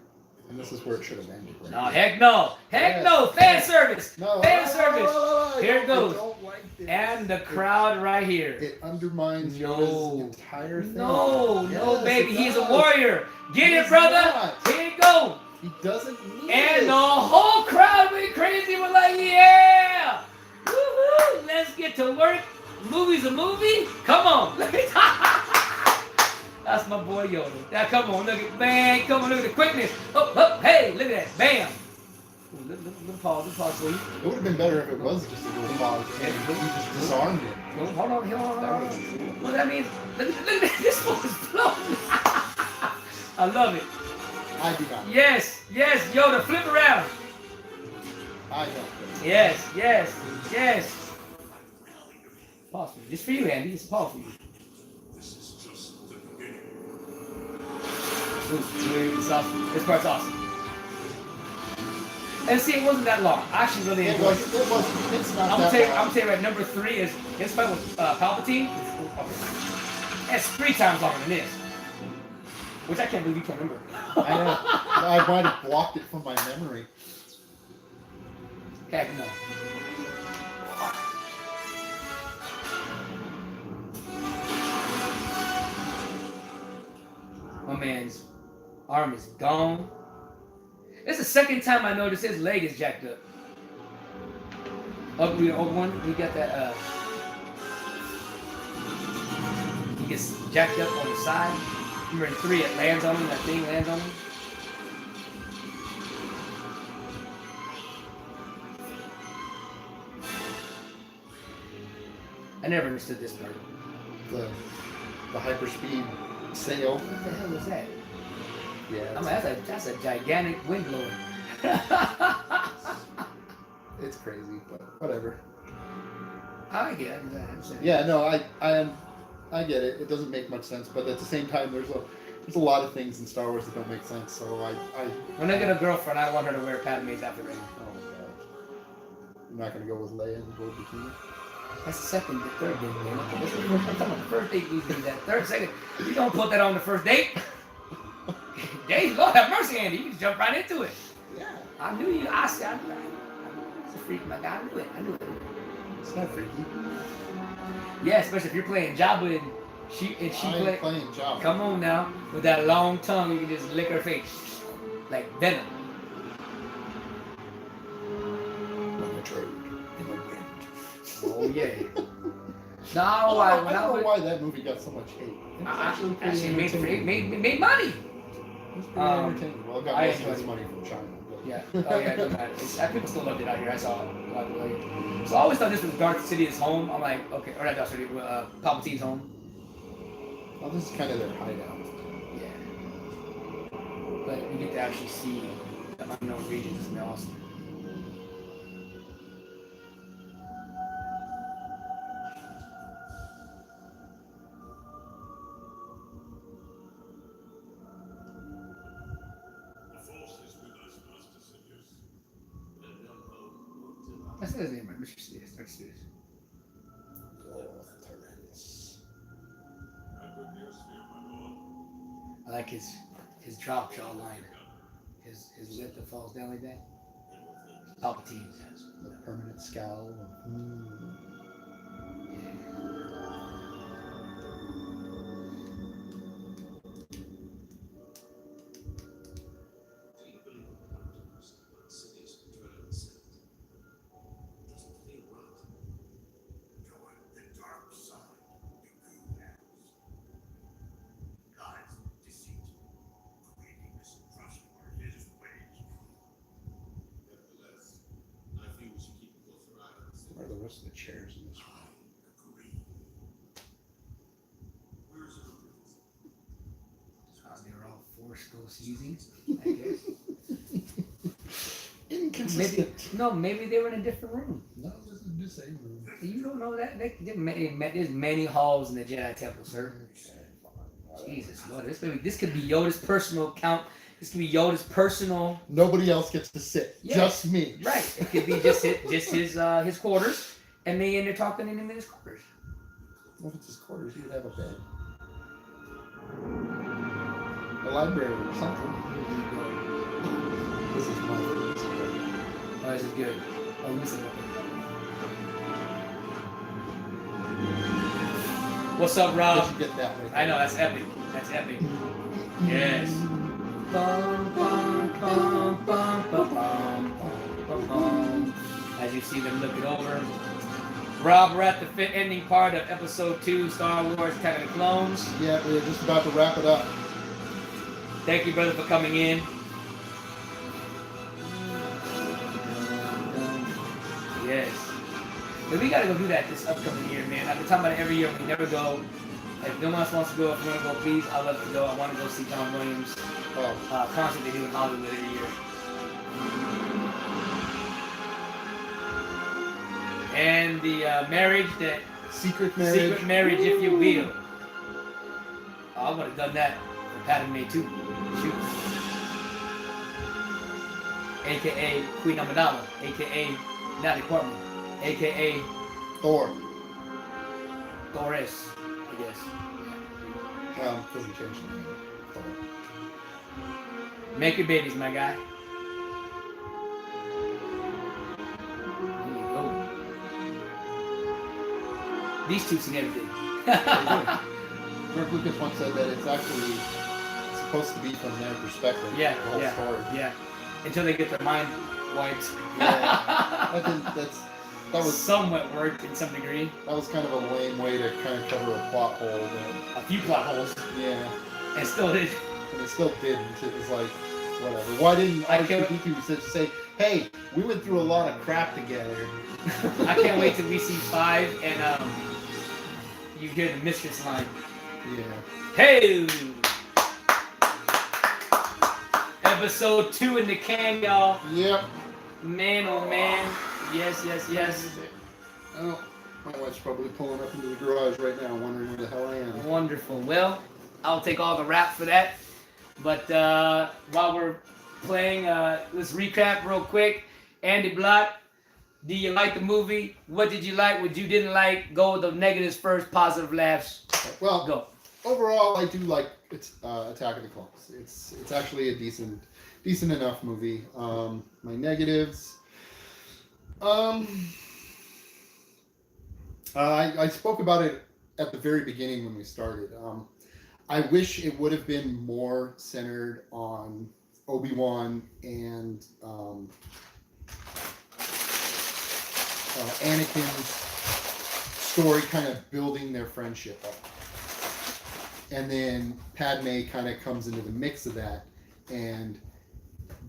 And this is where it should have ended. Right? No, heck no. Heck no. Fan service. No, Fan service. Here it I goes. don't like this. And the crowd right here. It undermines No. Yoda's entire thing. No, no, Yes, baby. it He's a does. warrior. Get it, He's brother. not. Here you go. He doesn't need And it. the whole crowd went crazy. We're like, yeah. Woohoo. Let's get to work. Movie's a movie. Come on. That's my boy Yoda. Now, come on. Look at, man. Come on. Look at the quickness. Up, up. Hey, look at that. Bam. Ooh, little pause. Little pause for you. It would have been better if it was just a little pause and he just disarmed it. No, hold on. What that means? Look at this one is floating. I love it. I do not. Yes, Yoda, flip around. I don't. Yes. Pause for you. Just for you, Andy. It's a pause for you. Ooh, it's awesome. This part's awesome. And see, it wasn't that long. I actually really It enjoyed was. it. It was. It's not I'm that gonna tell you long. right. Number 3 is his fight with Palpatine. It's 3 times longer than this, which I can't believe you can't remember. I know. I might have blocked it from my memory. Heck no. My man's arm is gone. It's the second time I noticed his leg is jacked up. Up, one, he got that. He gets jacked up on the side. Remember in 3, it lands on him. That thing lands on him. I never understood this part. The hyperspeed sail. What the hell is that? Yeah. I'm like, that's a gigantic wind blower. It's crazy, but whatever. I get it. I understand. Yeah, no, I get it. It doesn't make much sense, but at the same time, there's a lot of things in Star Wars that don't make sense. So When I get a girlfriend, I want her to wear Padme's outfit right now. oh my god, I'm not gonna go with Leia in the gold bikini. That's the second, the third date, man. I'm talking about the first date. We do that. Third, second. You don't put that on the first date. Dave, Lord have mercy, Andy. You just jump right into it. Yeah, I knew you. I was a freak, my guy. I knew it. it's not freaky. Yeah, especially if you're playing Jabba and she I ain't play. playing Jabba. Come on now, with that long tongue, you can just lick her face like venom. When the trade in the wind. Oh yeah. No, I when don't know was- why that movie got so much hate. It was actually pretty Actually entertaining. made money. It was pretty entertaining. Well, it got I most of its enjoyed money from China. But Yeah. Oh yeah, it doesn't matter. People still loved it out here. I saw it. So I always thought this was Darth Sidious' home. I'm like, okay, or not Darth Sidious, Palpatine's home. Well, this is kind of their hideout. Yeah. But you get to actually see the unknown regions. Isn't that awesome? The Force is with us, Master Sidious. That's his name, right? Mr. Sidious. Darth Sidious. Good news for you, my lord. I like his drop jaw line. His lip that falls down like that. Palpatine. The permanent scowl. Do you believe in Palpatine's Sidious controlling the Senate? Doesn't feel right. Join the dark side, you good hands. Lies, deceit, creating mistrust for his ways. Nevertheless, I feel we should keep a closer eye on this. Where are the rest of the chairs in this room? I agree. Where is your prince? They were all Force Ghost using, I guess. Inconsistent. Maybe they were in a different room. No, this is the same room. You don't know that. There's many halls in the Jedi Temple, sir. Jesus Lord, this could be Yoda's personal count. This could be Yoda's personal. Nobody else gets to sit. Yeah. Just me. Right. It could be just his quarters, and me and they're talking in his quarters. What if it's his quarters? He would have a bed. A library or something. This is my favorite. Oh, this is good. Oh, listen. What's up, I Rob? should get that right I know that's epic. That's epic. Yes. Bum, bum, bum, bum, bum, bum, bum, bum. As you see them look it over. Rob, we're at the ending part of episode 2, Star Wars Attack of the Clones. Yeah, we're just about to wrap it up. Thank you, brother, for coming in. Yes. But we gotta go do that this upcoming year, man. I've been talking about it every year. We never go. If no one else wants to go, if you want to go, please, I'd love to go. I want to go see John Williams concert they do in Hollywood every year. And the marriage, that Secret marriage. secret marriage, if you will. Oh, I would have done that for Padme too. Shoot. AKA Queen Amidala, AKA Natalie Portman, AKA Thor. Doris, I guess. Doesn't change the name. Thor. Make your babies, my guy. There you go. These two seen everything. George Lucas once said that it's actually supposed to be from their perspective. Yeah, the whole story. yeah. until they get their mind wiped. That was somewhat worked in some degree. that was kind of a lame way to kind of cover a plot hole. But, A few plot holes, yeah, and still did. and it still didn't. It was like whatever. Why didn't I can't- R2D2 say, "Hey, we went through a lot of crap together"? I can't wait till we see 5 and you hear the mistress line. Yeah. Hey! Episode 2 in the can, y'all. Yep. Man, oh man. Yes, yes, yes. Oh, my wife's probably pulling up into the garage right now, wondering where the hell I am. Wonderful. Well, I'll take all the rap for that. But while we're playing, let's recap real quick. Andy Block, do you like the movie? What did you like? What you didn't like? Go with the negatives first, positive laughs. Well, Go. overall, I do like Attack of the Clones. It's actually a decent enough movie. My negatives. I spoke about it at the very beginning when we started. I wish it would have been more centered on Obi-Wan and Anakin's story, kind of building their friendship up. And then Padme kind of comes into the mix of that, and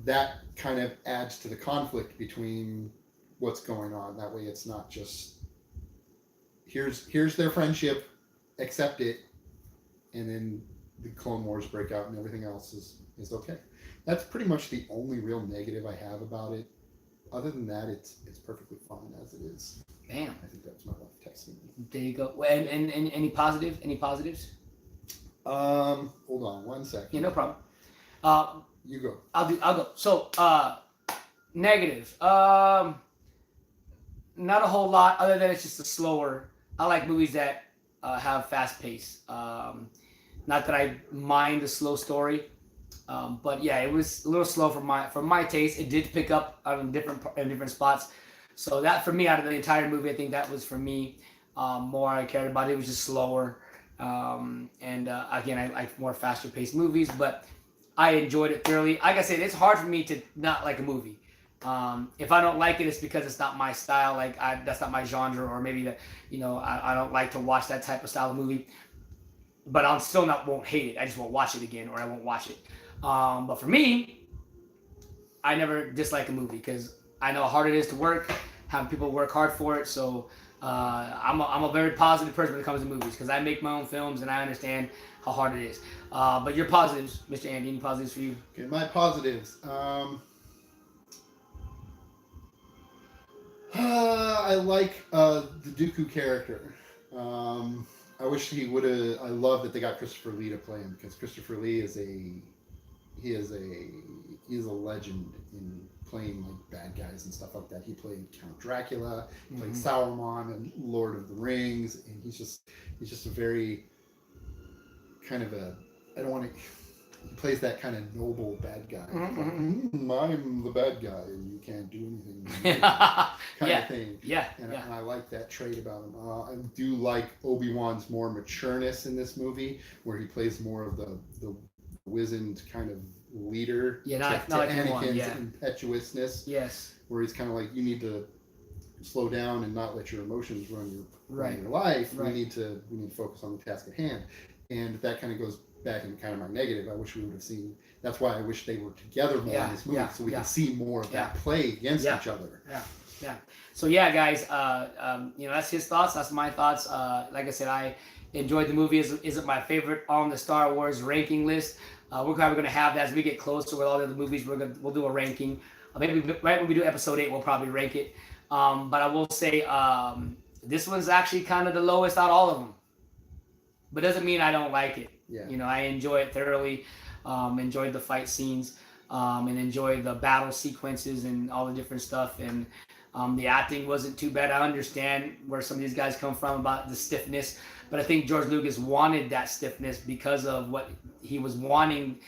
that kind of adds to the conflict between what's going on. That way it's not just here's their friendship, accept it, and then the Clone Wars break out and everything else is okay. That's pretty much the only real negative I have about it. Other than that, it's perfectly fine as it is. Damn. I think that was my wife texting me. There you go. Well, and any positive? Any positives? Hold on one second. Yeah, no problem. You go. I'll go. So, negative. Not a whole lot, other than it's just a slower. I like movies that have fast pace. Not that I mind the slow story, but yeah, it was a little slow for my taste. It did pick up on different spots. So that for me, out of the entire movie, I think that was for me more I cared about. It was just slower, and again, I like more faster paced movies, but I enjoyed it thoroughly. Like I said, it's hard for me to not like a movie. If I don't like it, it's because it's not my style. Like that's not my genre, or maybe that I don't like to watch that type of style of movie. But I'll still won't hate it. I just won't watch it again, or I won't watch it. But for me, I never dislike a movie because I know how hard it is to work, having people work hard for it. So I'm a very positive person when it comes to movies because I make my own films and I understand how hard it is. But your positives, Mr. Andy, any positives for you? Okay, my positives. I like the Dooku character. I wish he would have. I love that they got Christopher Lee to play him because Christopher Lee is a legend in playing like bad guys and stuff like that. He played Count Dracula, he played Sauron and Lord of the Rings, and he's just a very kind of a. I don't want to. He plays that kind of noble bad guy. I'm the bad guy, and you can't do anything. Kind of thing. Yeah. And I like that trait about him. I do like Obi-Wan's more matureness in this movie, where he plays more of the wizened kind of leader. Yeah, not to like Anakin's impetuousness. Yes. Where he's kind of like, you need to slow down and not let your emotions run your life. Right. We need to focus on the task at hand. And that kind of goes back into kind of my negative. I wish we would have seen. That's why I wish they were together more in this movie, so we could see more of that play against each other. Yeah. So yeah, guys, that's his thoughts. That's my thoughts. Like I said, I enjoyed the movie. Isn't my favorite on the Star Wars ranking list. We're probably going to have that as we get closer with all the other movies. We'll do a ranking. Maybe right when we do episode 8, we'll probably rank it. But I will say this one's actually kind of the lowest out of all of them. But doesn't mean I don't like it. Yeah. I enjoy it thoroughly. Enjoyed the fight scenes, and enjoyed the battle sequences and all the different stuff. And the acting wasn't too bad. I understand where some of these guys come from about the stiffness, but I think George Lucas wanted that stiffness because of what he was wanting,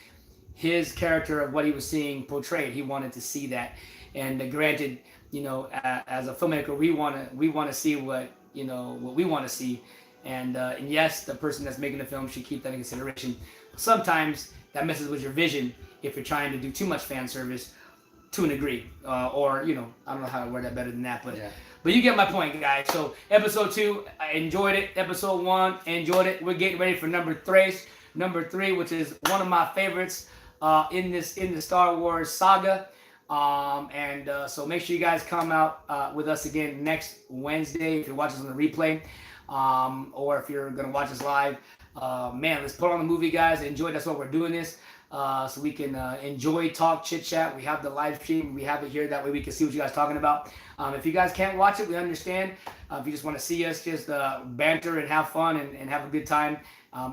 his character of what he was seeing portrayed. He wanted to see that. And granted, as a filmmaker, we want to see what we want to see. And yes, the person that's making the film should keep that in consideration. Sometimes that messes with your vision if you're trying to do too much fan service. to a degree, or you know, I don't know how to word that better than that, but Yeah. but you get my point, guys. So episode 2, I enjoyed it. Episode 1, enjoyed it. We're getting ready for number 3, which is one of my favorites in the Star Wars saga. So make sure you guys come out with us again next Wednesday if you're watching us on the replay, or if you're gonna watch us live. Man, let's put on the movie, guys. Enjoy. That's why we're doing this. So we can enjoy, talk, chit chat. We have the live stream. We have it here. That way we can see what you guys are talking about. If you guys can't watch it, we understand. If you just want to see us just banter and have fun and have a good time,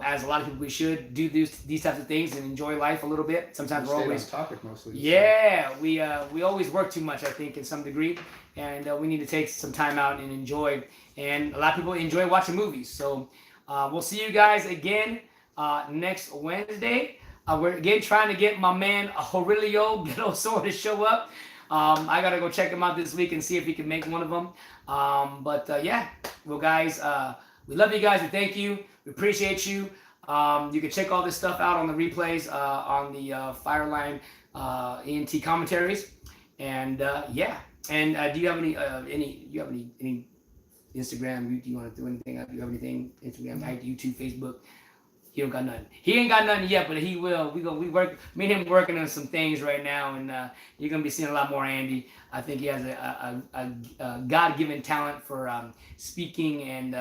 as a lot of people we should do these types of things and enjoy life a little bit. Sometimes we're Stayed always on topic mostly. yeah, we always work too much, I think, in some degree, and we need to take some time out and enjoy. And a lot of people enjoy watching movies. So we'll see you guys again next Wednesday. We're again trying to get my man Aurelio Ghetto to show up. I gotta go check him out this week and see if he can make one of them. Yeah, well, guys, we love you guys. We thank you. We appreciate you. You can check all this stuff out on the replays on the Fireline ENT commentaries. And yeah, and do you have any Instagram? Do you want to do anything? Do you have anything? Instagram, YouTube, Facebook? He don't got nothing. He ain't got nothing yet, but he will. We work. Me and him working on some things right now, and you're gonna be seeing a lot more Andy. I think he has a God-given talent for speaking and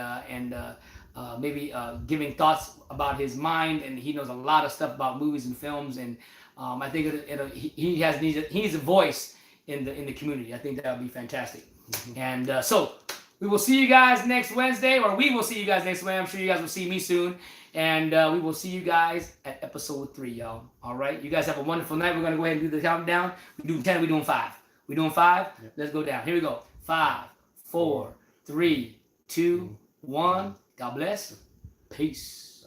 maybe giving thoughts about his mind, and he knows a lot of stuff about movies and films. And I think he needs a voice in the community. I think that would be fantastic. Mm-hmm. And so we will see you guys next Wednesday, or we will see you guys next Wednesday. I'm sure you guys will see me soon. And we will see you guys at episode 3, y'all. All right? You guys have a wonderful night. We're going to go ahead and do the countdown. We do 10, we're doing 5. We're doing 5? Yep. Let's go down. Here we go. 5, 4, 3, 2, 1. God bless. Peace.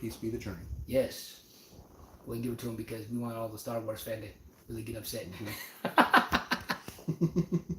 Peace be the journey. Yes. We'll give it to him because we want all the Star Wars fans to really get upset. Mm-hmm.